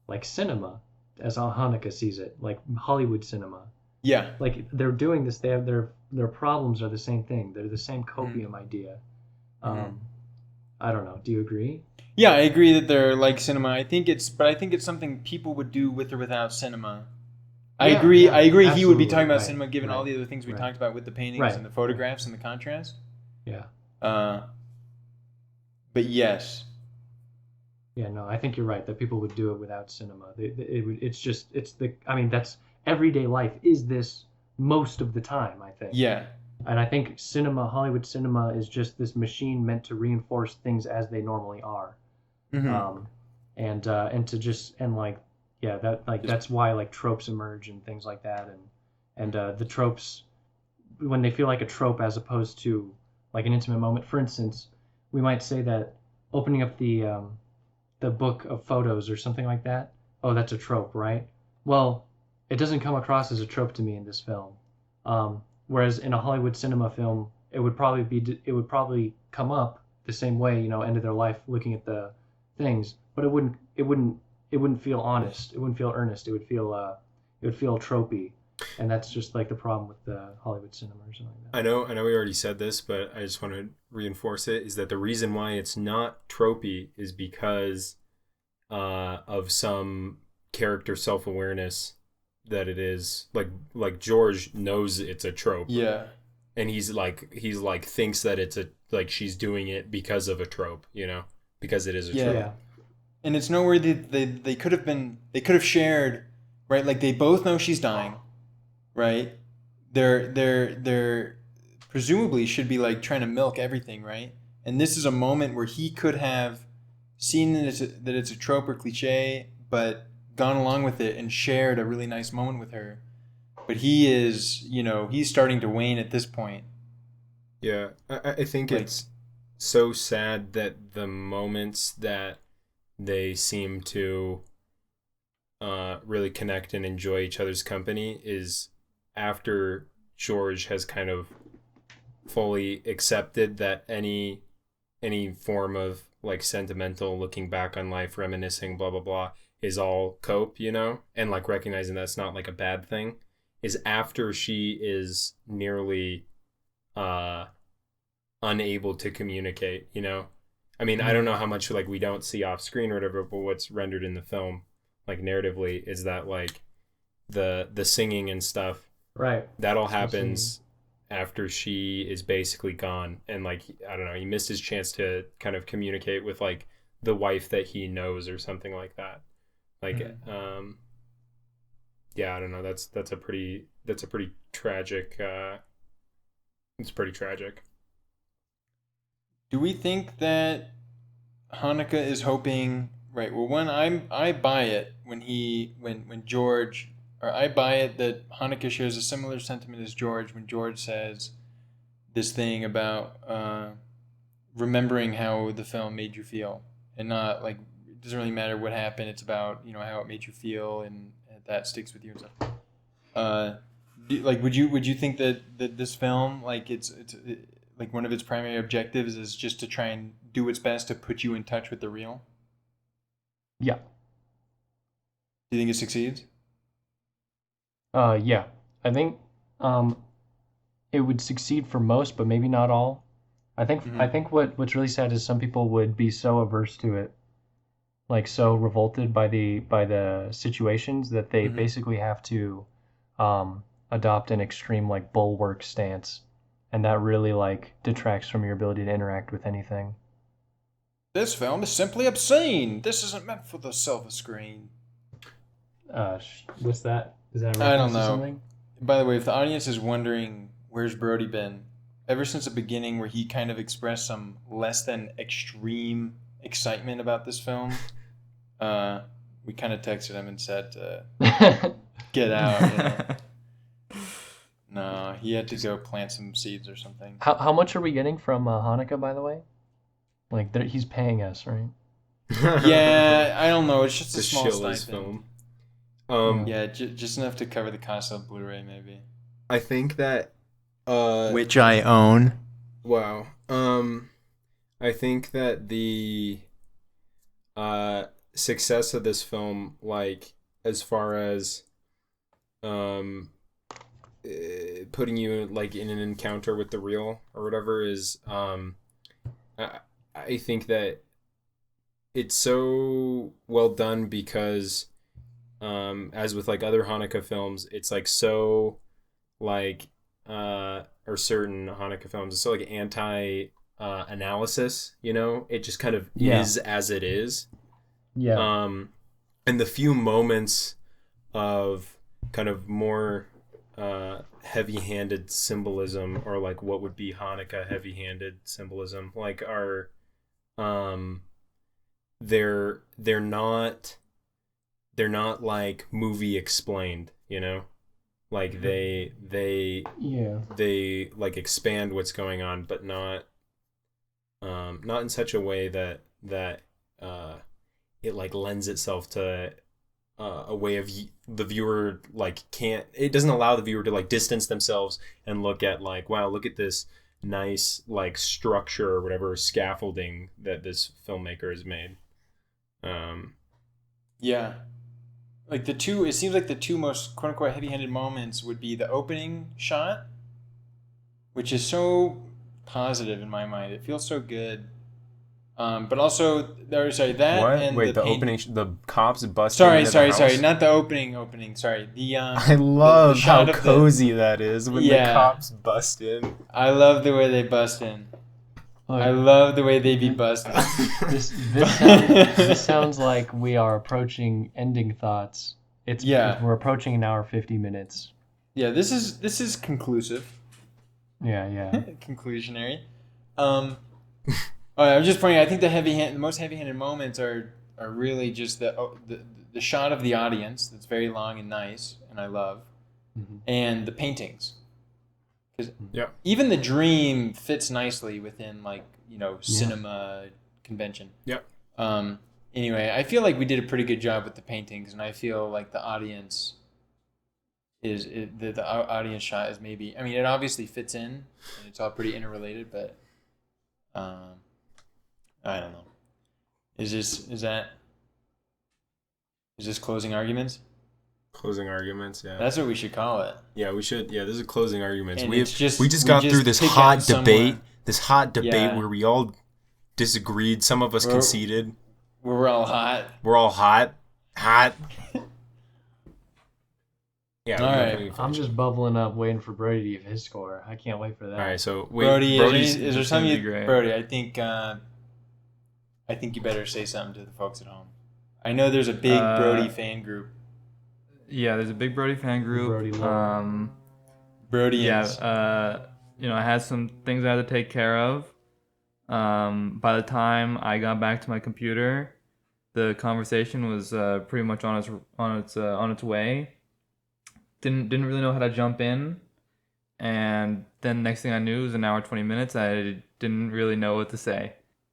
like cinema, as Haneke sees it, like Hollywood cinema. Yeah. Like they're doing this. They have their problems are the same thing. They're the same copium idea. Mhm. I don't know. Do you agree? Yeah, I agree that they're like cinema. I think it's something people would do with or without cinema. I Yeah, agree. yeah, I agree. He would be absolutely. talking about Right, cinema, given all right, the other things we right, talked about with the paintings right, and the right. photographs and the contrast. Yeah, Uh, but yes, yeah. No, I think you're right that people would do it without cinema. It's just it's the. I mean, that's everyday life is this most of the time. I think. yeah, And I think cinema, Hollywood cinema, is just this machine meant to reinforce things as they normally are. hmm Um, and to just and like yeah, that like just that's why like tropes emerge and things like that, and the tropes when they feel like a trope as opposed to like an intimate moment. For instance, we might say that opening up the book of photos or something like that. Oh, that's a trope, right? Well, it doesn't come across as a trope to me in this film. Whereas in a Hollywood cinema film, it would probably come up the same way, end of their life looking at the things, but it wouldn't feel honest. It wouldn't feel earnest. It would feel tropey, and that's just like the problem with the Hollywood cinema or something like that. I know we already said this, but I just want to reinforce it, is that the reason why it's not tropey is because of some character self-awareness, that it is like George knows it's a trope, yeah, and he's like thinks that it's a like she's doing it because of a trope, because it is a yeah. trope. Yeah, And it's nowhere they could have been. They could have shared, right? Like they both know she's dying, right? They're presumably should be like trying to milk everything, right? And this is a moment where he could have seen that it's a trope or cliche, but gone along with it and shared a really nice moment with her. But he is, he's starting to wane at this point. Yeah, I think Like, it's so sad that the moments that they seem to really connect and enjoy each other's company is after George has kind of fully accepted that any form of like sentimental looking back on life, reminiscing, blah blah blah, is all cope, and like recognizing that's not like a bad thing, is after she is nearly uh unable to communicate, I mean, I don't know how much like we don't see off screen or whatever, but what's rendered in the film, like narratively, is that like the singing and stuff, right. that all happens after she is basically gone, and like I don't know, he missed his chance to kind of communicate with like the wife that he knows or something like that. Like, yeah, I don't know. That's a pretty tragic. It's pretty tragic. do we think that Hanukkah is hoping? Right. Well, I buy it when George, or I buy it that Hanukkah shares a similar sentiment as George when George says this thing about remembering how the film made you feel, and not like it doesn't really matter what happened. It's about how it made you feel, and that sticks with you and stuff. Uh, like, would you think that this film, like like one of its primary objectives is just to try and do its best to put you in touch with the real? Yeah. Do you think it succeeds? Yeah. I think it would succeed for most, but maybe not all. I Mm-hmm. think what's really sad is some people would be so averse to it, like so revolted by the situations that they Mm-hmm. basically have to adopt an extreme like bulwark stance, and that really like detracts from your ability to interact with anything. This film is simply obscene. This isn't meant for the silver screen. What's that? Is that a I don't reference to know. something? By the way, if the audience is wondering where's Brody been, ever since the beginning where he kind of expressed some less than extreme excitement about this film, we kind of texted him and said, get out. No, he had to go plant some seeds or something. How much are we getting from Hanukkah, by the way? Like he's paying us, right? Yeah, I don't know. It's just a To small shill his stipend. film. Yeah, just enough to cover the cost of Blu-ray, maybe. I think that Which I own. wow. I think that the success of this film, like as far as putting you like in an encounter with the real or whatever is I think that it's so well done because as with like other Haneke films, it's like so like or certain Haneke films, it's so like anti analysis, you know? It just kind of is as it is. Yeah. And the few moments of kind of more heavy-handed symbolism, or like what would be Haneke heavy-handed symbolism, like are they're not like movie explained, you know, like they like expand what's going on, but not in such a way that it like lends itself to a way of the viewer like it doesn't allow the viewer to like distance themselves and look at like, wow, look at this nice like structure or whatever scaffolding that this filmmaker has made. Yeah, like it seems like the two most quote unquote heavy-handed moments would be the opening shot, which is so positive in my mind. It feels so good. But also, that what? and Wait, the opening, the cops busting. Sorry, not the opening. Sorry, the I love how shot cozy that is when the cops bust in. I love the way they bust in. I love the way they be busting. This sounds like we are approaching ending thoughts. We're approaching an hour 50 minutes. Yeah, this is conclusive. Yeah. Conclusionary. I was just pointing. I think the most heavy-handed moments are really just the shot of the audience that's very long and nice, and I love, and the paintings, because even the dream fits nicely within like cinema convention. Anyway, I feel like we did a pretty good job with the paintings, and I feel like the audience the audience shot is maybe. I mean, it obviously fits in, and it's all pretty interrelated, but. I don't know. Is this closing arguments? Closing arguments, yeah. That's what we should call it. Yeah, we should. Yeah, this is closing arguments. And we just got through this hot debate. This hot debate where we all disagreed. Some of us conceded. We're all hot. We're all hot. Hot. Yeah. All right. I'm just bubbling up, waiting for Brody to give his score. I can't wait for that. All right. So Brody, is there something Brody? I think you better say something to the folks at home. I know there's a big Brody fan group. Yeah, there's a big Brody fan group. Brody. Yeah. I had some things I had to take care of. By the time I got back to my computer, the conversation was pretty much on its way. Didn't really know how to jump in, and then next thing I knew, it was an hour 20 minutes. I didn't really know what to say.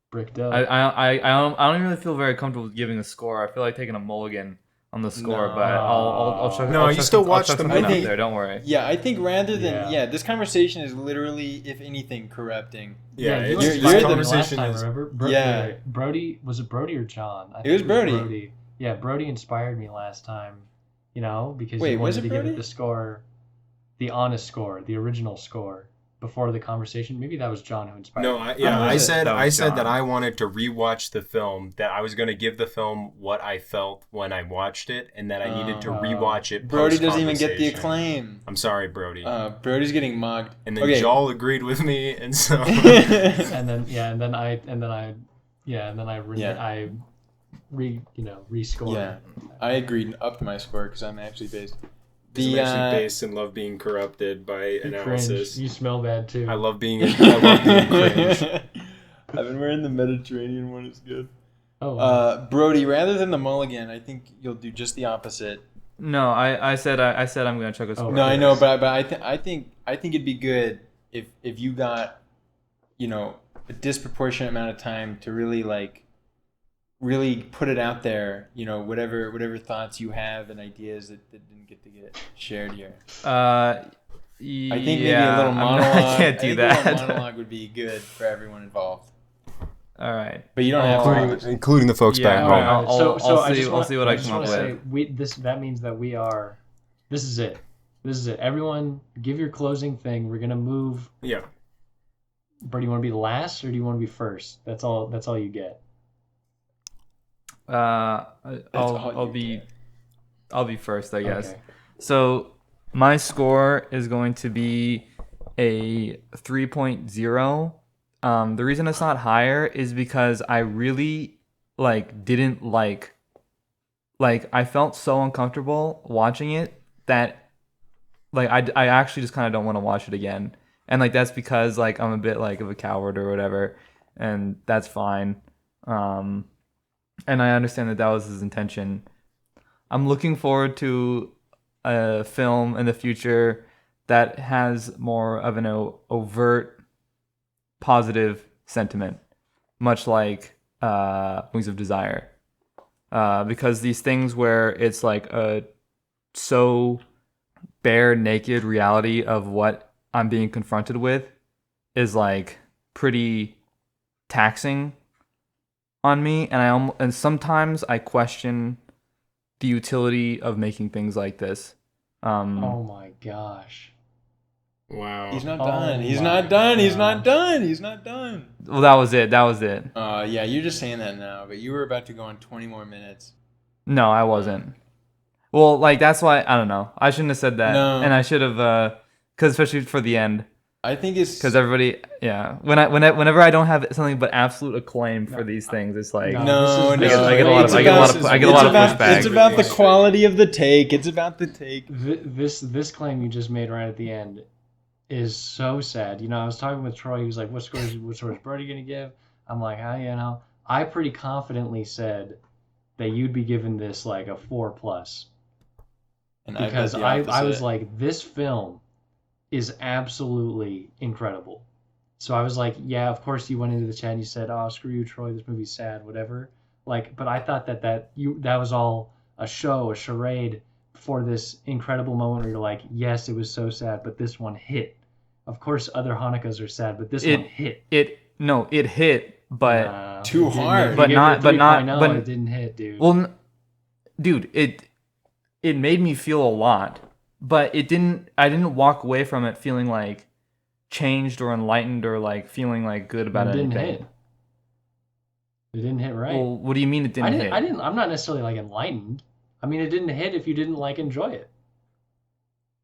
Bricked up. I don't even really feel very comfortable giving a score. I feel like taking a mulligan on the score, but I'll chuck. No, you still watch the movie. Out there, don't worry. Yeah, I think rather than this conversation is literally, if anything, corrupting. Yeah, you're the conversation last time, is. Remember? Brody, was it Brody or John? It was Brody. Yeah, Brody inspired me last time. Because Wait, you wanted to Brody? give it the score, the honest score, the original score. Before the conversation, maybe that was John who inspired. No, me. I said that I wanted to rewatch the film. That I was going to give the film what I felt when I watched it, and that I needed to rewatch it. Brody doesn't even get the acclaim. I'm sorry, Brody. Brody's getting mugged. And then Joel agreed with me, and so. and then I rescored. Yeah, I agreed up to my score because I'm actually based. I'm actually based and love being corrupted by analysis. Cringe. You smell bad too. I love being cringe. I've been wearing the Mediterranean one. It's good. Oh. Brody, rather than the mulligan, I think you'll do just the opposite. No, I said I'm gonna chuck a score. No, I know, but I think it'd be good if you got a disproportionate amount of time to really put it out there, whatever thoughts you have and ideas that didn't get to get shared here. I think maybe a little monologue. I can't do that. A little monologue would be good for everyone involved. All right, but you don't have to, including the folks back home. I'll see what I come up with. That means that we are. This is it. This is it. Everyone, give your closing thing. We're gonna move. Yeah. Brody, you want to be last or do you want to be first? That's all. That's all you get. I'll be first, I guess. Okay. So my score is going to be a 3.0. The reason it's not higher is because I really didn't like I felt so uncomfortable watching it that I actually just kind of don't want to watch it again. And that's because I'm a bit of a coward or whatever, and that's fine. And I understand that was his intention. I'm looking forward to a film in the future that has more of an overt positive sentiment, much like Wings of Desire. Because these things where it's a so bare naked reality of what I'm being confronted with is pretty taxing on me, and sometimes I question the utility of making things like this. Oh my gosh. Wow. He's not Oh done. He's my not done. He's not gosh. done. He's not done. Well, that was it. Yeah, you're just saying that now, but you were about to go on 20 more minutes. No, I wasn't. Well, that's why I don't know. I shouldn't have said that, No. and I should have, because especially for the end, I think it's because everybody, yeah. Whenever I don't have something but absolute acclaim for these things, it's like no, this is- no. I get a lot of- It's I get a lot of- about- I get a lot of it's about- pushback. It's about the quality of the take. It's about the take. This claim you just made right at the end is so sad. I was talking with Troy. He was like, "What score is Brody gonna give?" I'm like, I pretty confidently said that you'd be giving this a 4+, And because bet the I opposite. was like, this film is absolutely incredible. So I was like, yeah, of course you went into the chat and you said, "Oh, screw you, Troy. This movie's sad, whatever." But I thought that was all a show, a charade for this incredible moment where you're like, yes, it was so sad, but this one hit. Of course, other Hanukkahs are sad, but this one hit. It hit, but Nah, Too it didn't hard. hit. But You gave not- it a but not- 3.0, but- it didn't hit, dude. well, dude, it made me feel a lot, but it didn't. I didn't walk away from it feeling changed or enlightened or feeling good about it didn't anything. hit. It didn't hit right. Well, what do you mean it didn't hit? I'm not necessarily enlightened. I mean, it didn't hit if you didn't enjoy it.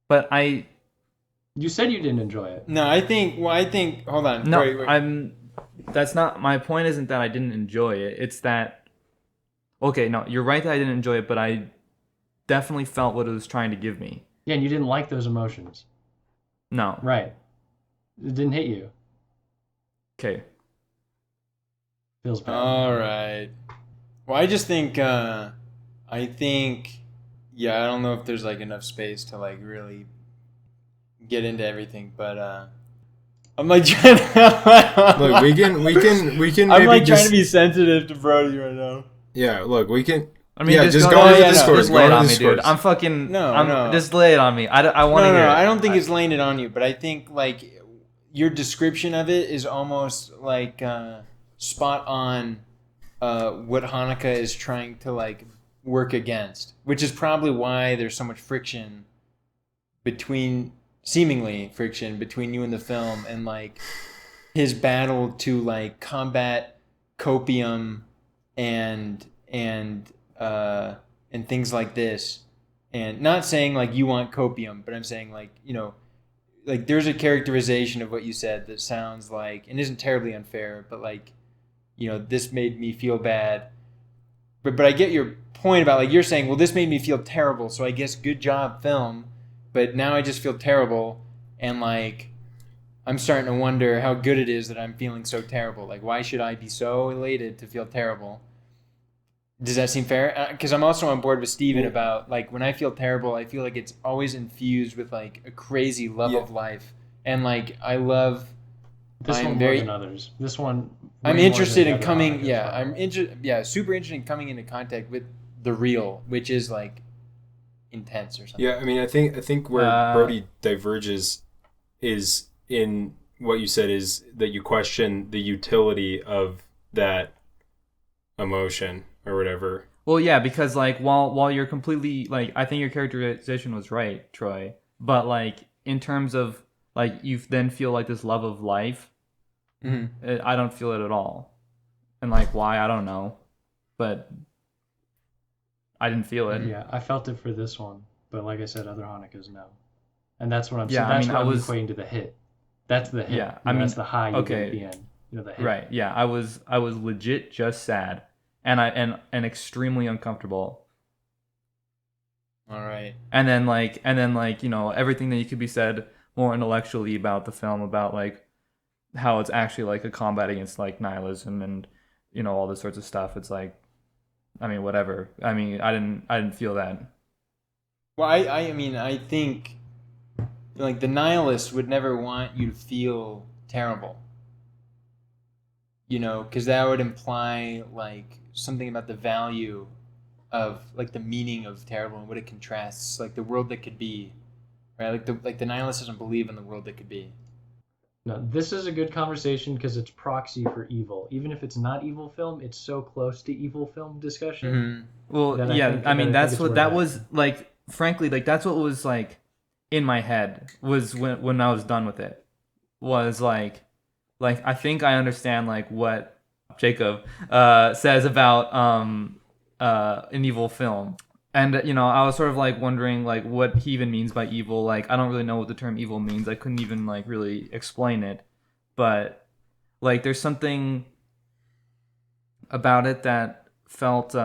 But You said you didn't enjoy it. No, I think. Hold on. no, Wait. That's not my point. Isn't that I didn't enjoy it? It's that. Okay, no, you're right that I didn't enjoy it, but I definitely felt what it was trying to give me. Yeah, and you didn't like those emotions. No. Right. It didn't hit you. Okay. Feels bad. All right. Well, I just think. I think. Yeah, I don't know if there's enough space to really get into everything, but I'm trying to. Look, we can I'm maybe trying to be sensitive to Brody right now. Yeah, look, we can. I mean, Yeah, just go go on into the the scores. Just lay it Go on into me, the dude. scores. I'm fucking. No. Just lay it on me. I want to No, hear it. I don't think it's laying it on you, but I think your description of it is almost spot on what Hanukkah is trying to work against, which is probably why there's so much seemingly friction between you and the film, and his battle to combat copium and things like this. And not saying you want copium, but I'm saying there's a characterization of what you said that sounds and isn't terribly unfair, but this made me feel bad. But I get your point about you're saying, well, this made me feel terrible, so I guess good job, film. But now I just feel terrible, and I'm starting to wonder how good it is that I'm feeling so terrible. Why should I be so elated to feel terrible? Does that seem fair? Because I'm also on board with Steven about when I feel terrible, I feel it's always infused with a crazy love of life, and I love. This one more than others. This one. I'm way more interested than in the other coming. Hanukkahs, Yeah, probably. super interested in coming into contact with the real, which is intense or something. Yeah, I mean, I think where Brody diverges is in what you said, is that you question the utility of that emotion or whatever. Well, yeah, because while you're completely I think your characterization was right, Troy. but like in terms of like you then feel like this love of life, I don't feel it at all. And like why, I don't know, but I didn't feel it. Yeah, I felt it for this one, but like I said, other Hanekas no, and that's what I'm. Yeah, So I that's mean, what I I'm was. equating to the hit. That's the hit. Yeah, I mean, that's the high you get at the okay, end. The hit. right? Yeah, I was legit just sad, and and extremely uncomfortable. All right. And then like everything that you could be said more intellectually about the film, about like how it's actually like a combat against like nihilism and all this sorts of stuff. It's like, I mean, whatever. I mean, I didn't feel that. Well, I mean, I think like the nihilist would never want you to feel terrible. Because that would imply like something about the value of like the meaning of terrible and what it contrasts, like the world that could be, right? Like the nihilist doesn't believe in the world that could be. No, this is a good conversation because it's proxy for evil. Even if it's not evil film, it's so close to evil film discussion. Well, yeah, I mean, that's what that was like. Frankly, like that's what was like in my head was when I was done with it. Was like I think I understand like what Jacob says about an evil film. And I was sort of like wondering like what he even means by evil. Like I don't really know what the term evil means. I couldn't even like really explain it. But like there's something about it that felt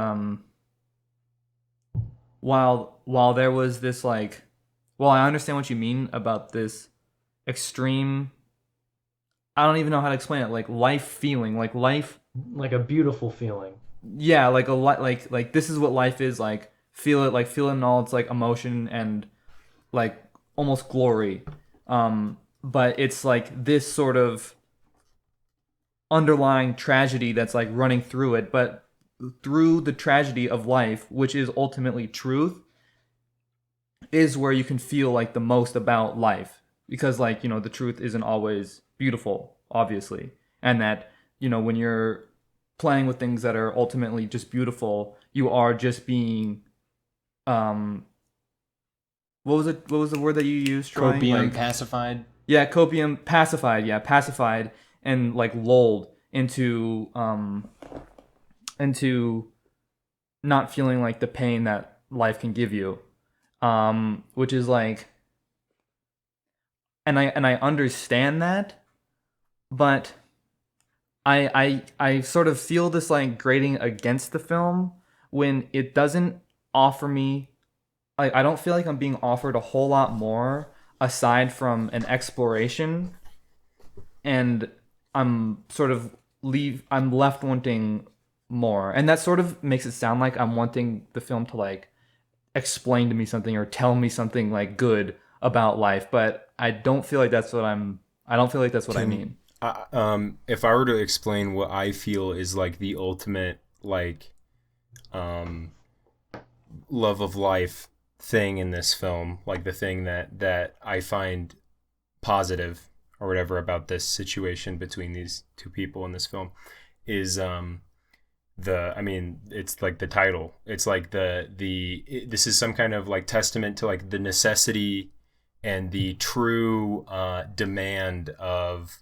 while there was this like, well, I understand what you mean about this extreme, I don't even know how to explain it, like life feeling, like life, like a beautiful feeling. Yeah, like a lot, like this is what life is like. Feel it, like feel it in all its like emotion and like almost glory. But it's like this sort of underlying tragedy that's like running through it, but through the tragedy of life, which is ultimately truth, is where you can feel like the most about life, because like the truth isn't always beautiful, obviously, and that when you're playing with things that are ultimately just beautiful, you are just being what was the word that you used, Troy? Copium, like, pacified. Yeah, copium, pacified. Yeah, pacified and like lulled into not feeling like the pain that life can give you, which is like, and I understand that, but I sort of feel this like grating against the film when it doesn't offer me, like I don't feel like I'm being offered a whole lot more aside from an exploration, and I'm left wanting more, and that sort of makes it sound like I'm wanting the film to like explain to me something or tell me something like good about life, but I don't feel like that's what I mean. If I were to explain what I feel is like the ultimate like love of life thing in this film, like the thing that I find positive or whatever about this situation between these two people in this film, is it's like the title. It's like this is some kind of like testament to like the necessity and the true demand of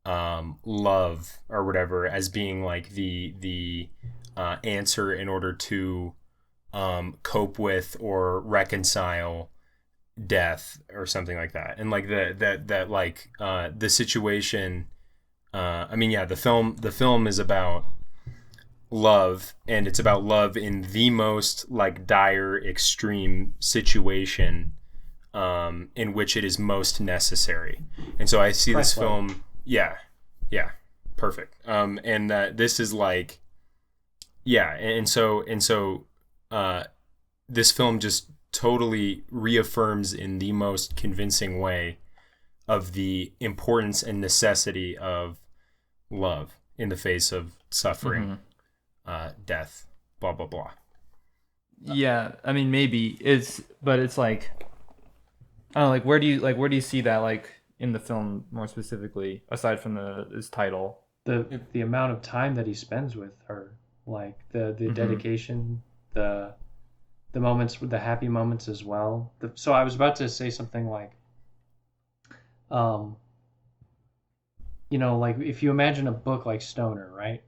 love or whatever, as being like the answer in order to cope with or reconcile death or something like that. And like the situation, the film is about love, and it's about love in the most like dire extreme situation in which it is most necessary. And so I see this film, yeah, perfect. And this is like, yeah, and so this film just totally reaffirms in the most convincing way of the importance and necessity of love in the face of suffering, death, blah blah blah. Yeah, I mean maybe but it's like, I don't know, like where do you see that like in the film more specifically, aside from his title? The amount of time that he spends with her, like the dedication, the the moments with the happy moments as well. So I was about to say something like, um, like if you imagine a book like Stoner, right?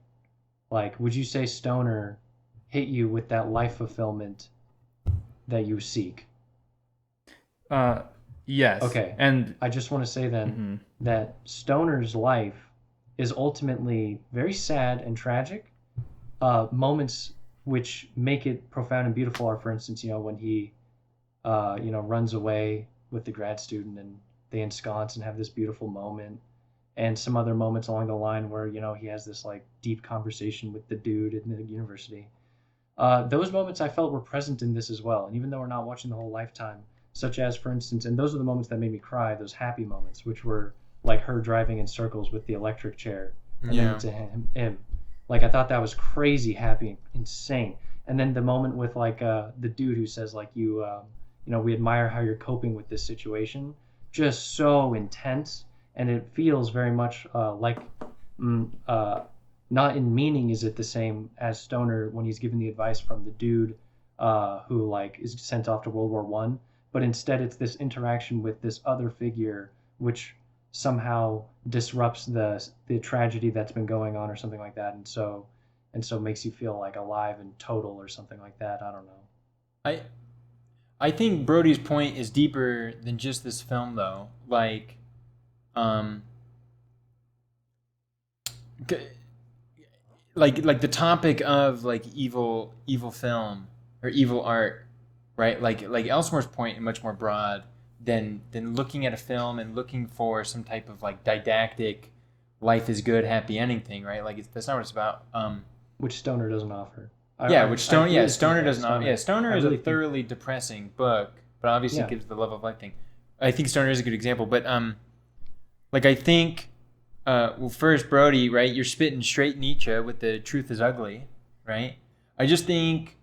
Like, would you say Stoner hit you with that life fulfillment that you seek? Yes. Okay. And I just want to say then mhm. that Stoner's life is ultimately very sad and tragic. Moments which make it profound and beautiful are, for instance, when he, runs away with the grad student and they ensconce and have this beautiful moment, and some other moments along the line where he has this like deep conversation with the dude in the university. Those moments I felt were present in this as well, and even though we're not watching the whole lifetime, such as for instance, and those are the moments that made me cry, those happy moments, which were like her driving in circles with the electric chair, and Yeah. then to him. Like I thought that was crazy happy, insane. And then the moment with like the dude who says like we admire how you're coping with this situation, just so intense, and it feels very much like mm, uh, not in meaning is it the same as Stoner when he's given the advice from the dude who like is sent off to World War I, but instead it's this interaction with this other figure which somehow disrupts the tragedy that's been going on or something like that, and so makes you feel like alive and total or something like that. I don't know. I I think Brody's point is deeper than just this film, though. Um, like the topic of like evil film or evil art, right? Like Elsmore's point is much more broad than looking at a film and looking for some type of like didactic, life is good, happy ending thing, right? That's not what it's about. Which Stoner doesn't offer. Stoner does not. Yeah, Stoner I is a really think, thoroughly depressing book, but obviously yeah. gives the love of life thing. I think Stoner is a good example, but I think, well, first Brody, right? You're spitting straight Nietzsche with the truth is ugly, right? I just think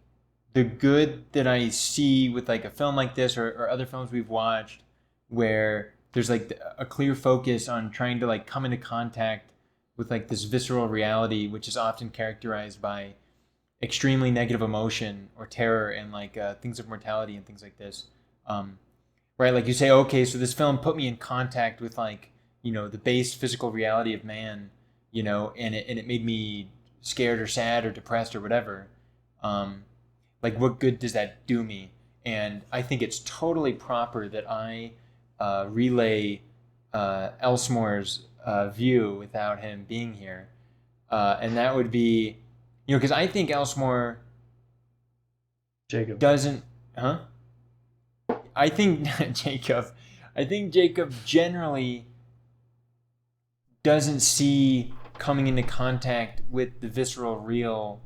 the good that I see with like a film like this or other films we've watched, where there's like a clear focus on trying to like come into contact with like this visceral reality, which is often characterized by extremely negative emotion or terror and like things of mortality and things like this. Right? Like you say, okay, so this film put me in contact with like, the base physical reality of man, and it made me scared or sad or depressed or whatever. Like what good does that do me? And I think it's totally proper that I relay Elsmore's view without him being here. And that would be, because I think Elsmore Jacob. doesn't, huh? I think Jacob, I think Jacob generally doesn't see coming into contact with the visceral real.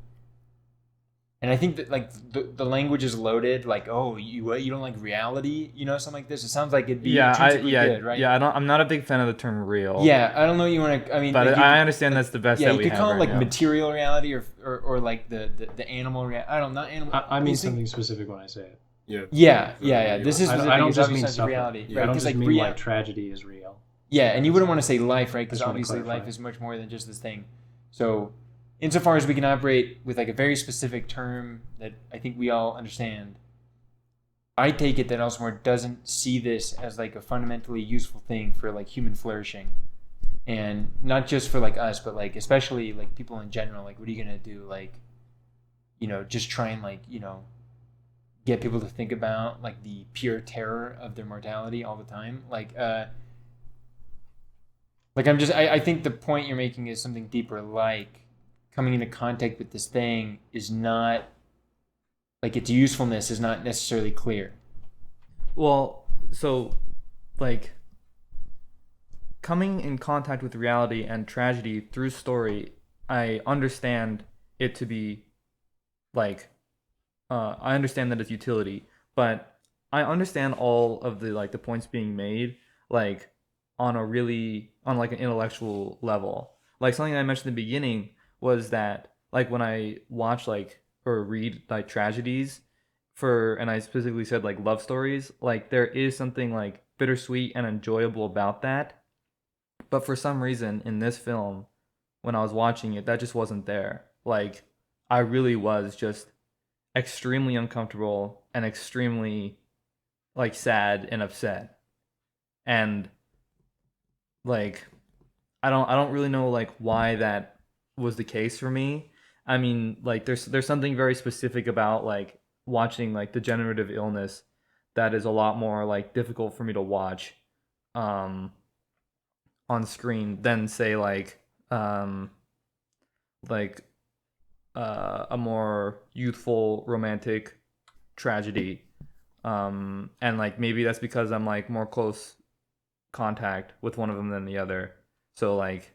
And I think that like the language is loaded, like, oh, you don't like reality, something like this. It sounds like it'd be intrinsically good, right? Yeah, I'm not a big fan of the term real. Yeah, I don't know. You want to? I mean, but like, I understand that's the best yeah, that you we could have call it right like now. material reality or like the animal reality. I don't know, not animal. I mean something specific when I say it. Yeah. This is I don't just mean sense of stuff. reality, I right? don't Because just like mean like tragedy is real. yeah, and you wouldn't want to say life, right? Because just wanna obviously clarify. life is much more than just this thing. So, insofar as we can operate with like a very specific term that I think we all understand, I take it that Elsmore doesn't see this as like a fundamentally useful thing for like human flourishing, and not just for like us, but like especially like people in general. Like, what are you gonna do? Like, just try and like get people to think about like the pure terror of their mortality all the time. I think the point you're making is something deeper, like coming into contact with this thing is not like its usefulness is not necessarily clear. Well, so like coming in contact with reality and tragedy through story, I understand it to be like I understand that it's utility, but I understand all of the like the points being made like on like an intellectual level. Like something I mentioned in the beginning was that like when I watch like or read like tragedies and I specifically said like love stories, like there is something like bittersweet and enjoyable about that. But for some reason in this film, when I was watching it, that just wasn't there. Like I really was just extremely uncomfortable and extremely like sad and upset. And like I don't really know like why that was the case for me. I mean, like there's something very specific about like watching like degenerative illness that is a lot more like difficult for me to watch um on screen than say um like a more youthful romantic tragedy. And like maybe that's because I'm like more close contact with one of them than the other. So like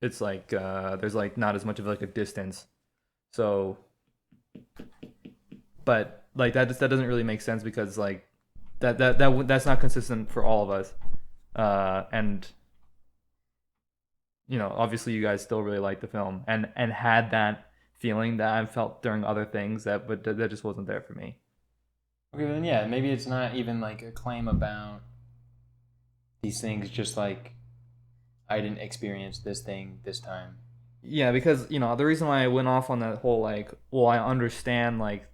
it's like there's like not as much of like a distance. So but like that doesn't really make sense because like that's not consistent for all of us. And you know, obviously you guys still really like the film and had that feeling that I felt during other things but that just wasn't there for me. Okay, then yeah, maybe it's not even like a claim about these things, just like I didn't experience this thing this time. Yeah, because you know the reason why I went off on that whole like, well, I understand like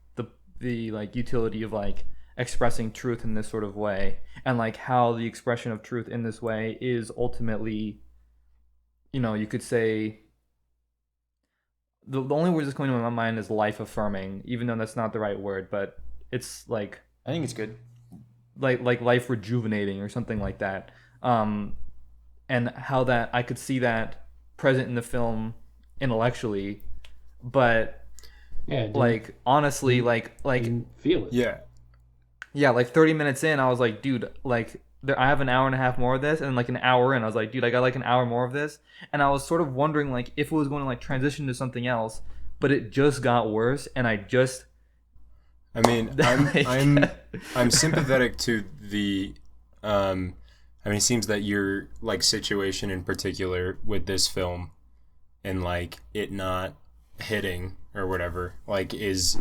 the like utility of like expressing truth in this sort of way, and like how the expression of truth in this way is ultimately, you know, you could say the only word that's coming to my mind is life affirming, even though that's not the right word, but it's like I think it's good. like life rejuvenating or something like that. Um, and how that I could see that present in the film intellectually, but Yeah, like honestly, didn't feel it. yeah, like 30 minutes in, I was like, dude, like I have an hour and a half more of this, and like an hour in, I was like, dude, I got like an hour more of this, and I was sort of wondering like if it was going to like transition to something else, but it just got worse, and I just I mean, I'm sympathetic to the I mean, it seems that your like situation in particular with this film and like it not hitting or whatever like is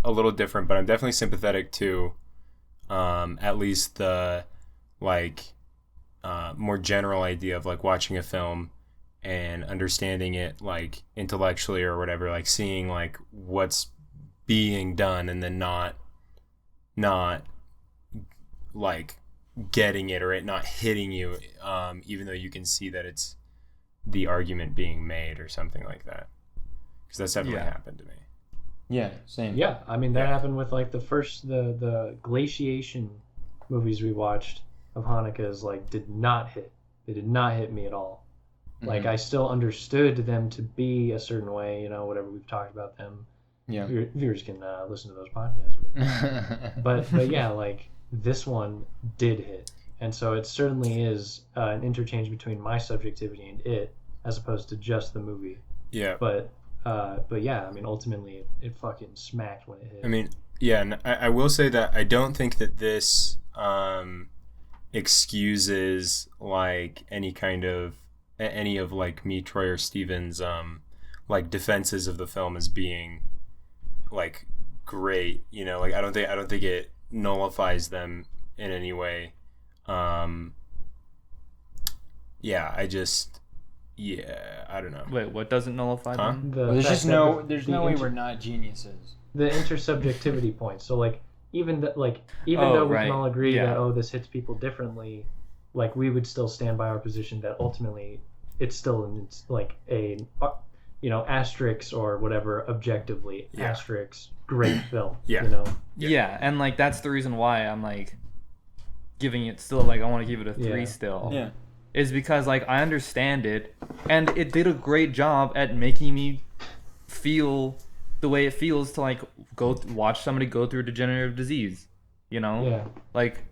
a little different, but I'm definitely sympathetic to at least the like more general idea of like watching a film and understanding it like intellectually or whatever, like seeing like what's being done and then not like getting it or it not hitting you, even though you can see that it's the argument being made or something like that, because that's definitely happened to me. Yeah, same. Yeah, I mean that happened with like the glaciation movies we watched of Haneke's like did not hit. They did not hit me at all. Like I still understood them to be a certain way, you know, whatever we've talked about them. Yeah. Viewers can listen to those podcasts. But yeah, like this one did hit, and so it certainly is an interchange between my subjectivity and it, as opposed to just the movie. Yeah. But yeah, I mean, ultimately, it fucking smacked when it hit. I mean, yeah, and I will say that I don't think that this excuses like any of like me, Troy, or Steven's like defenses of the film as being like great. You know, like I don't think it nullifies them in any way. Yeah, I don't know. Wait, what doesn't nullify them? There's just no way we're not geniuses. The intersubjectivity point. So like even though we can all agree that this hits people differently, like we would still stand by our position that ultimately it's still like a asterisk or whatever objectively asterisk great film. You know. Yeah, and like that's the reason why I'm like giving it still like I want to give it a 3 still. Yeah. Is because like I understand it, and it did a great job at making me feel the way it feels to like watch somebody go through a degenerative disease, you know? Yeah. Like,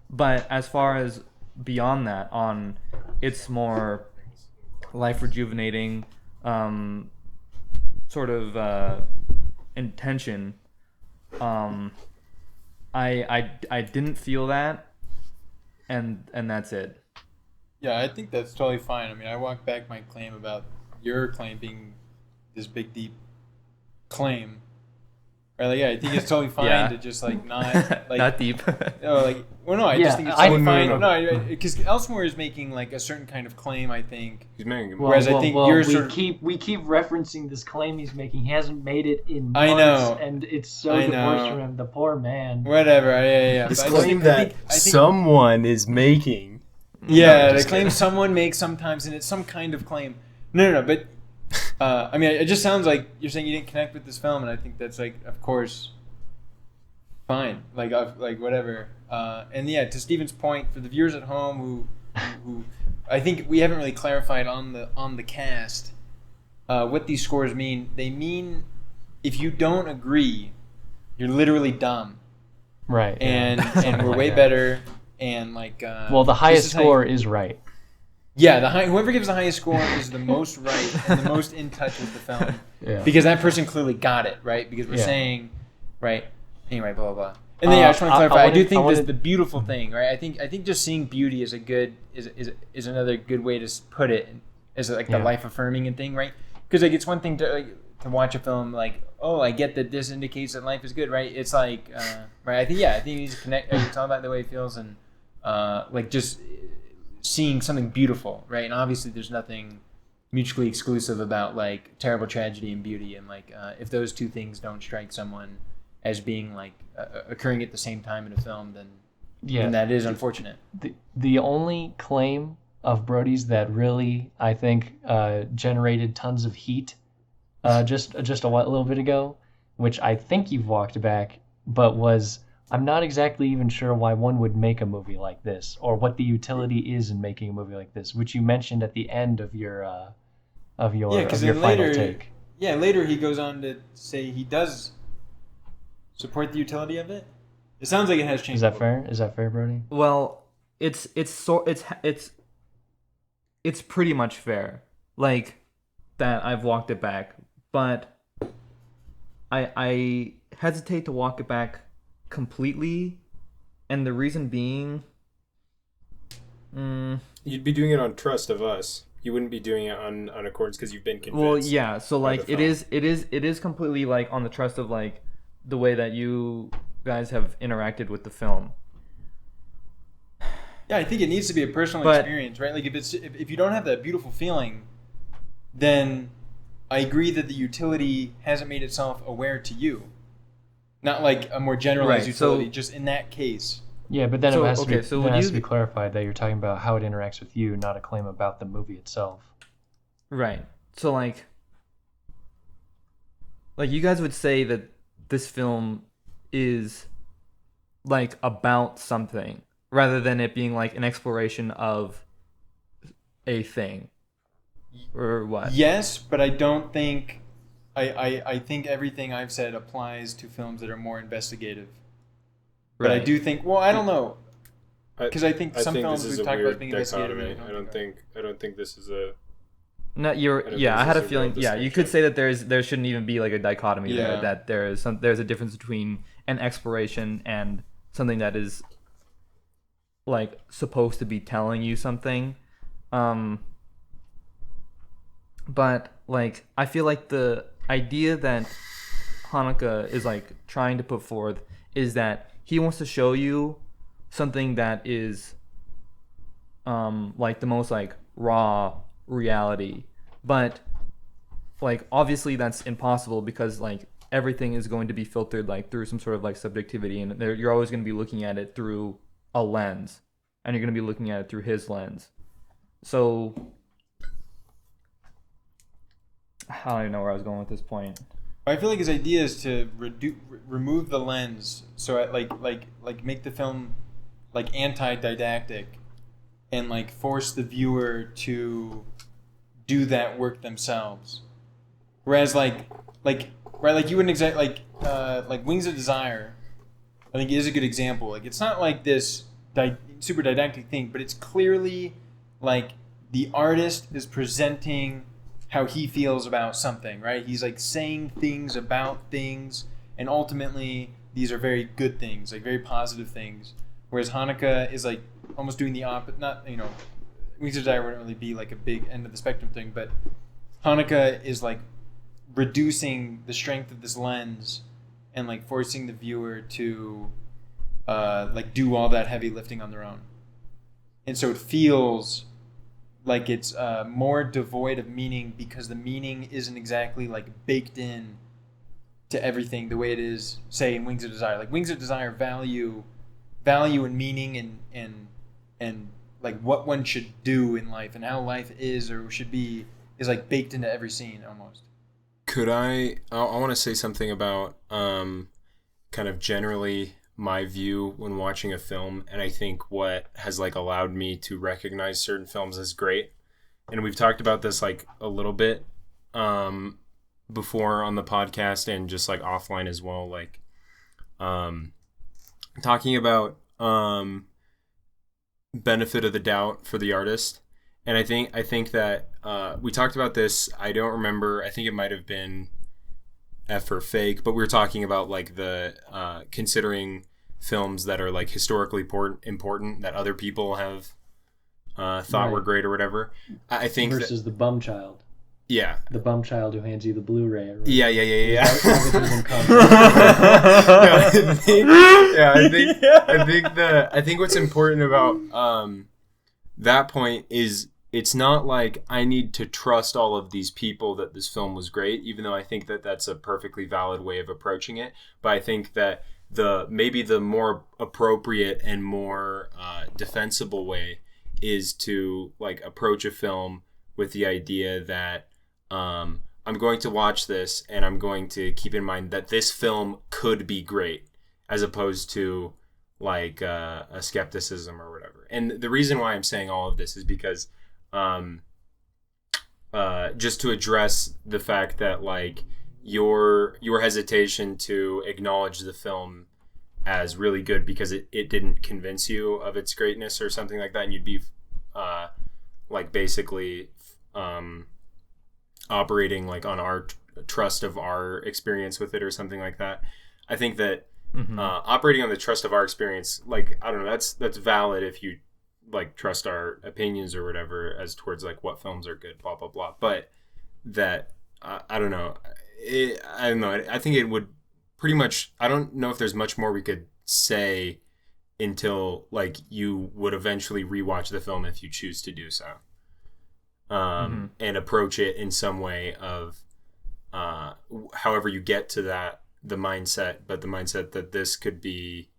but as far as beyond that, on its more life rejuvenating, sort of intention, I didn't feel that, and that's it. Yeah, I think that's totally fine. I mean, I walk back my claim about your claim being this big, deep claim. Right? Like, yeah, I think it's totally fine to just like not like not deep. I just think it's totally fine. No, because Elsmore is making like a certain kind of claim. I think he's making. Whereas I think you're we keep referencing this claim he's making. He hasn't made it in months, I know, and it's so divorced from him. The poor man. Whatever. Yeah. This claim that someone is making. Yeah, the claim someone makes sometimes, and it's some kind of claim. No, but. I mean, it just sounds like you're saying you didn't connect with this film, and I think that's like, of course, fine, like whatever. And yeah, to Steven's point, for the viewers at home who I think we haven't really clarified on the cast what these scores mean. They mean if you don't agree, you're literally dumb, right? And we're way better, and like the highest score is right. Yeah, whoever gives the highest score is the most right and the most in touch with the film. Yeah. Because that person clearly got it, right? Because we're saying, right? Anyway, blah, blah, blah. And then I just want to clarify. I do think this is the beautiful thing, right? I think just seeing beauty is is another good way to put it, as like the life affirming thing, right? Because like it's one thing to watch a film like, oh, I get that this indicates that life is good, right? It's like, right? I think you need to connect. It's all about the way it feels and like just seeing something beautiful, right? And obviously there's nothing mutually exclusive about like terrible tragedy and beauty, and like if those two things don't strike someone as being like occurring at the same time in a film, then that is unfortunate. The only claim of Brody's that really I think generated tons of heat just a little bit ago, which I think you've walked back, but was I'm not exactly even sure why one would make a movie like this, or what the utility is in making a movie like this, which you mentioned at the end of your final take. Yeah, later he goes on to say he does support the utility of it. It sounds like it has changed. Is that fair? Is that fair, Brody? Well, it's pretty much fair. Like that, I've walked it back, but I hesitate to walk it back completely, and the reason being, you'd be doing it on trust of us. You wouldn't be doing it on accordance because you've been convinced. Well, yeah. So like it is completely like on the trust of like the way that you guys have interacted with the film. Yeah, I think it needs to be a personal experience, right? Like if you don't have that beautiful feeling, then I agree that the utility hasn't made itself aware to you. Not like a more generalized utility, just in that case. Yeah, but then it has to be clarified that you're talking about how it interacts with you, not a claim about the movie itself. Right. So like you guys would say that this film is like about something rather than it being like an exploration of a thing, or what? Yes, but I don't think I think everything I've said applies to films that are more investigative. But I do think, well, I don't know, because I think some films we've talked about being investigative. I don't think this is a. No, I had a feeling. Yeah, you could say that there shouldn't even be like a dichotomy there. That there's a difference between an exploration and something that is like supposed to be telling you something. But like I feel like the idea that Haneke is like trying to put forth is that he wants to show you something that is like the most like raw reality, but like obviously that's impossible because like everything is going to be filtered like through some sort of like subjectivity, and you're always going to be looking at it through a lens, and you're going to be looking at it through his lens. So I don't even know where I was going with this point. I feel like his idea is to remove the lens, so like make the film like anti-didactic, and like force the viewer to do that work themselves. Whereas like you wouldn't exactly like Wings of Desire, I think is a good example. Like it's not like this super didactic thing, but it's clearly like the artist is presenting how he feels about something, right? He's like saying things about things, and ultimately these are very good things, like very positive things. Whereas Haneke is like almost doing the opposite. Not, Wings of Desire wouldn't really be like a big end of the spectrum thing, but Haneke is like reducing the strength of this lens and like forcing the viewer to like do all that heavy lifting on their own. And so it feels like it's more devoid of meaning because the meaning isn't exactly like baked in to everything the way it is, say, in Wings of Desire. Like Wings of Desire value and meaning and like what one should do in life and how life is or should be is like baked into every scene almost. Could I want to say something about kind of generally my view when watching a film, and I think what has like allowed me to recognize certain films as great. And we've talked about this like a little bit before on the podcast and just like offline as well, like talking about benefit of the doubt for the artist. And I think that we talked about this. I don't remember. I think it might have been F or Fake, but we were talking about like the considering films that are like historically important that other people have thought were great or whatever. I think versus the bum child. Yeah. The bum child who hands you the Blu-ray. Right? Yeah. I think what's important about that point is it's not like I need to trust all of these people that this film was great, even though I think that that's a perfectly valid way of approaching it. But I think that maybe the more appropriate and more defensible way is to like approach a film with the idea that I'm going to watch this and I'm going to keep in mind that this film could be great, as opposed to like a skepticism or whatever. And the reason why I'm saying all of this is because just to address the fact that like your hesitation to acknowledge the film as really good because it didn't convince you of its greatness or something like that, and you'd be like basically operating like on our trust of our experience with it or something like that. I think that operating on the trust of our experience, like I don't know, that's valid if you like trust our opinions or whatever as towards like what films are good, blah blah blah. But that I don't know. I don't know. I think it would pretty much. I don't know if there's much more we could say until like you would eventually rewatch the film if you choose to do so, and approach it in some way of however you get to the mindset, but the mindset that this could be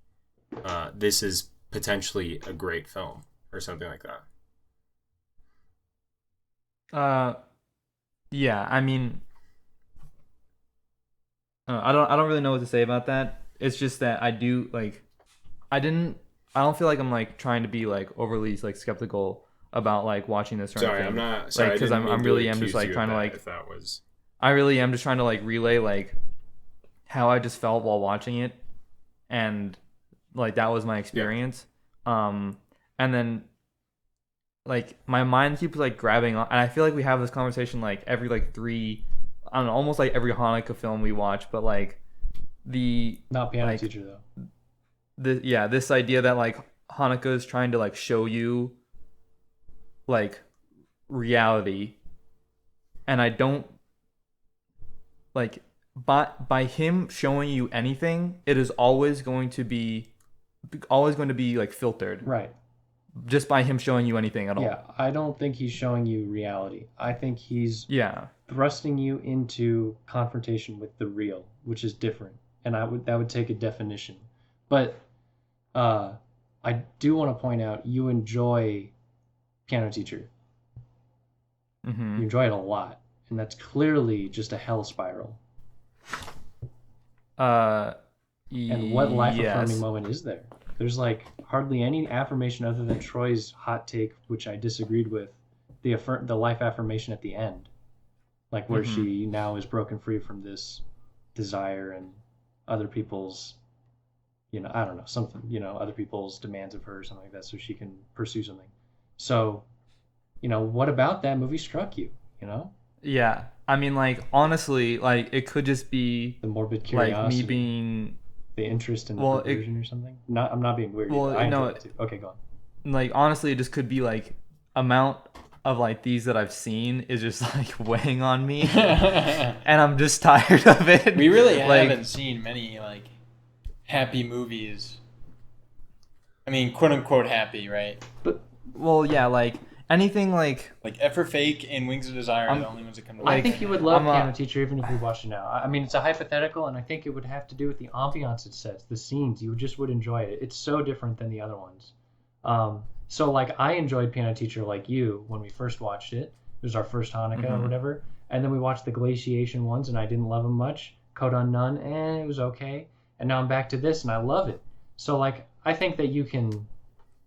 this is potentially a great film or something like that. Yeah, I mean, I don't really know what to say about that. It's just that I do like, I don't feel like I'm like trying to be like overly like skeptical about like watching this or anything. I'm not. Sorry, because I'm really am just like trying to like. If that was. I really am just trying to like relay like how I just felt while watching it, and like that was my experience. Yeah. And then like my mind keeps like grabbing on, and I feel like we have this conversation like every like I don't know, almost like every Haneke film we watch, but like not Piano like, Teacher though. This idea that like Haneke is trying to like show you like reality, and I don't like by him showing you anything, it is always going to be like filtered, right? Just by him showing you anything at all. Yeah, I don't think he's showing you reality. I think he's thrusting you into confrontation with the real, which is different, and that would take a definition. But I do want to point out you enjoy Piano Teacher. You enjoy it a lot, and that's clearly just a hell spiral. And what life-affirming moment is there? There's like hardly any affirmation other than Troy's hot take, which I disagreed with. The life affirmation at the end, like where she now is broken free from this desire and other people's, I don't know, something, other people's demands of her or something like that, so she can pursue something. So, what about that movie struck you? Yeah, I mean, like honestly, like it could just be the morbid curiosity, like me being. The interest in the perversion or something? I'm not being weird. Well, I enjoy it too. Okay, go on. Like honestly, it just could be like amount of like these that I've seen is just like weighing on me, and I'm just tired of it. We really like, haven't seen many like happy movies. I mean, quote unquote happy, right? But well, yeah, like anything like F for Fake and Wings of Desire are the only ones that come to I mind. think you would love Piano Teacher even if you watched it now. I mean, it's a hypothetical, and I think it would have to do with the ambiance it sets, the scenes. You would enjoy it. It's so different than the other ones. So like I enjoyed Piano Teacher like you when we first watched it. It was our first Hanukkah or whatever, and then we watched the Glaciation ones, and I didn't love them much. Code Unknown, it was okay, and now I'm back to this, and I love it. So like I think that you can,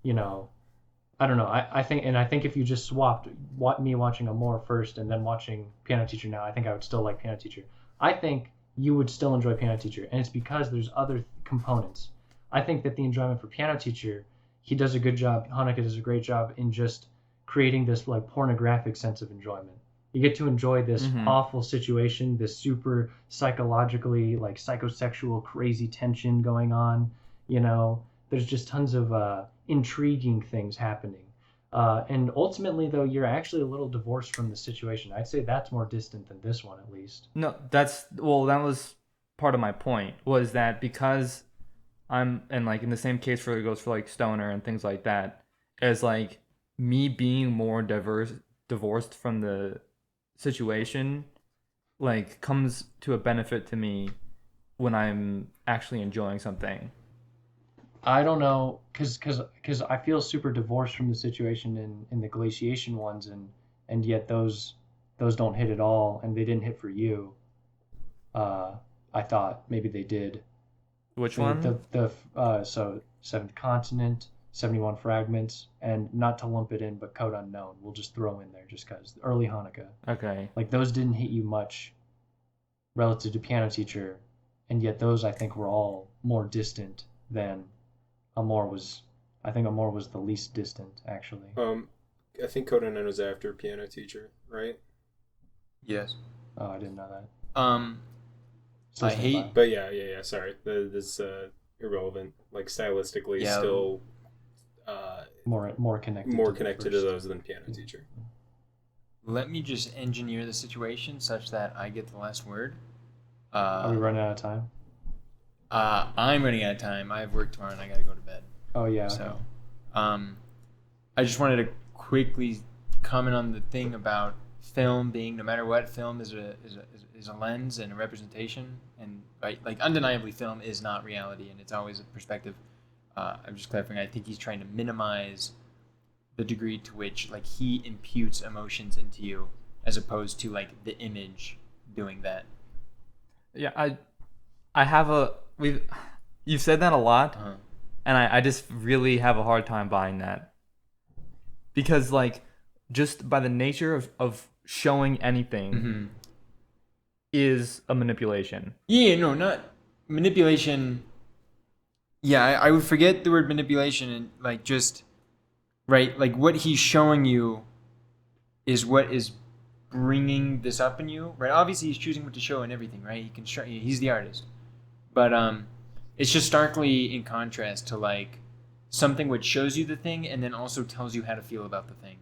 I don't know. I think if you just swapped me watching Amour first and then watching Piano Teacher now, I think I would still like Piano Teacher. I think you would still enjoy Piano Teacher, and it's because there's other components. I think that the enjoyment for Piano Teacher, he does a good job. Haneke does a great job in just creating this like pornographic sense of enjoyment. You get to enjoy this awful situation, this super psychologically like psychosexual crazy tension going on. There's just tons of intriguing things happening. And ultimately, though, you're actually a little divorced from the situation. I'd say that's more distant than this one, at least. No, that was part of my point, was that because and like in the same case for it goes for like Stoner and things like that, as like me being more divorced from the situation, like comes to a benefit to me when I'm actually enjoying something. I don't know, because I feel super divorced from the situation in the Glaciation ones, and yet those don't hit at all, and they didn't hit for you. I thought maybe they did. Which one? So Seventh Continent, 71 Fragments, and not to lump it in, but Code Unknown. We'll just throw in there just because early Hanukkah. Okay. Like those didn't hit you much relative to Piano Teacher, and yet those I think were all more distant than Amour was. I think Amour was the least distant, actually. I think Code Unknown was after Piano Teacher, right? Yes. Oh, I didn't know that. I hate. But yeah. Sorry, this irrelevant. Like stylistically, still more connected. More connected to those than Piano Teacher. Let me just engineer the situation such that I get the last word. Are we running out of time? I'm running out of time. I have work tomorrow and I gotta go to bed. Oh yeah. So, I just wanted to quickly comment on the thing about film being, no matter what, film is a lens and a representation, and right, like undeniably, film is not reality, and it's always a perspective. I'm just clarifying. I think he's trying to minimize the degree to which like he imputes emotions into you, as opposed to like the image doing that. Yeah, you've said that a lot, and I just really have a hard time buying that, because like just by the nature of showing anything is a manipulation. Yeah, no, not manipulation. Yeah, I would forget the word manipulation and like just right, like what he's showing you is what is bringing this up in you, right? Obviously, he's choosing what to show and everything, right? He's the artist, but it's just starkly in contrast to like something which shows you the thing and then also tells you how to feel about the thing,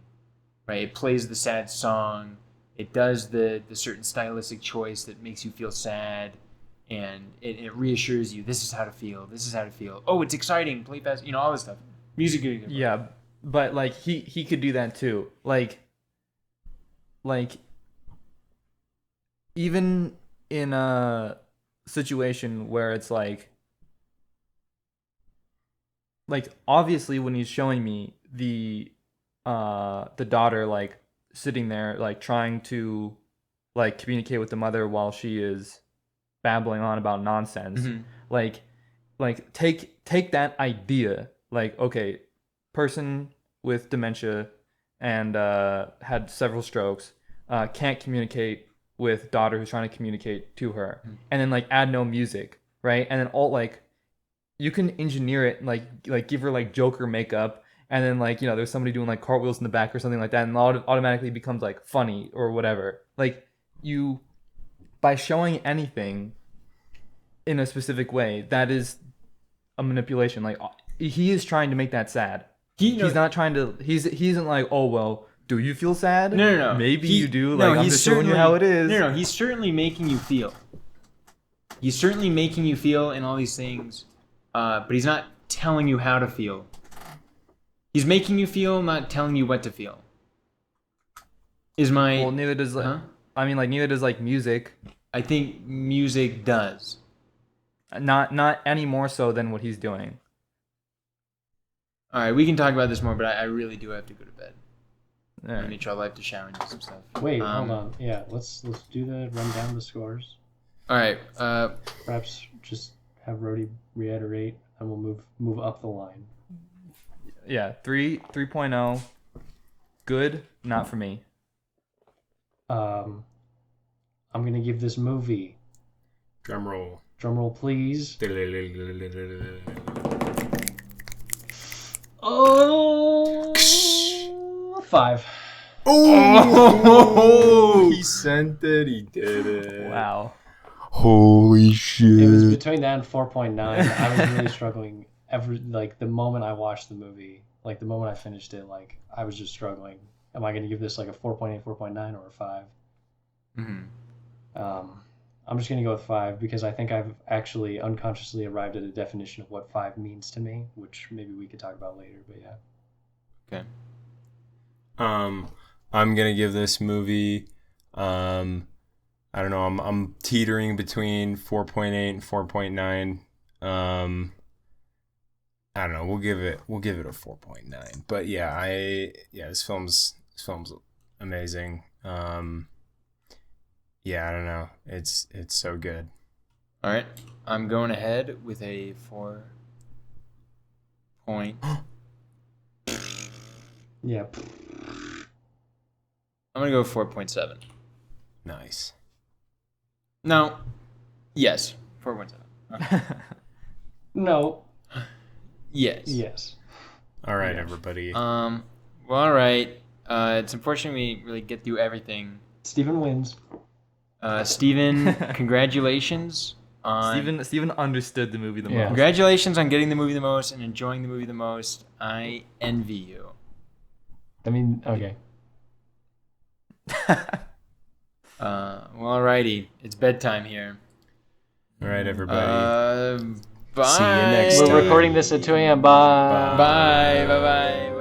right? It plays the sad song, it does the certain stylistic choice that makes you feel sad, and it reassures you this is how to feel. This is how to feel. Oh, it's exciting. Play fast. All this stuff. Music. Yeah, but like he could do that too. Like even in a situation where it's like obviously when he's showing me the daughter like sitting there like trying to like communicate with the mother while she is babbling on about nonsense, like take that idea, like okay, person with dementia and had several strokes, can't communicate with daughter who's trying to communicate to her, and then like add no music, right? And then all like you can engineer it, like give her like Joker makeup, and then like there's somebody doing like cartwheels in the back or something like that, and it automatically becomes like funny or whatever. Like you, by showing anything in a specific way, that is a manipulation. Like he is trying to make that sad. He's not trying to. He isn't like, oh well, do you feel sad? No. Maybe He- you do. no, Like, I'm he's just showing you certainly- how it is. No, he's certainly making you feel. He's certainly making you feel in all these things, but he's not telling you how to feel. He's making you feel, not telling you what to feel. Well, neither does Huh? I mean, like, neither does like music. I think music does. Not any more so than what he's doing. All right, we can talk about this more, but I really do have to go to bed. All I'm right. gonna need trouble. I have to shower and do some stuff. Wait, hold on. Yeah, let's do the run down the scores. All right. Perhaps just have Brody reiterate, and we'll move up the line. Yeah, 3.0. Good, not for me. I'm gonna give this movie. Drum roll. Drum roll, please. Oh, 5. Oh, he sent it. He did it. Wow. Holy shit. It was between that and 4.9. I was really struggling. The moment I watched the movie, like the moment I finished it, like I was just struggling. Am I gonna give this like a 4.8, 4.9, or a 5? I'm just gonna go with 5 because I think I've actually unconsciously arrived at a definition of what 5 means to me, which maybe we could talk about later. But yeah. Okay. I'm gonna give this movie. I don't know. I'm teetering between 4.8 and 4.9. I don't know. We'll give it a 4.9. But yeah, this film's amazing. Yeah, I don't know. It's so good. All right. I'm going ahead with a 4 point. Yeah. I'm gonna go 4.7. Nice. No. Yes. 4.7. No. Yes. Yes. All right, everybody. Well, all right. It's unfortunate we really get through everything. Steven wins. Steven, congratulations on Steven understood the movie the Yeah. most. congratulations on getting the movie the most and enjoying the movie the most. I envy you. I mean, okay. Well, alrighty. It's bedtime here. All right, everybody. Bye. See you next We're time. recording this at 2 a.m. Bye. Bye. Bye. Bye.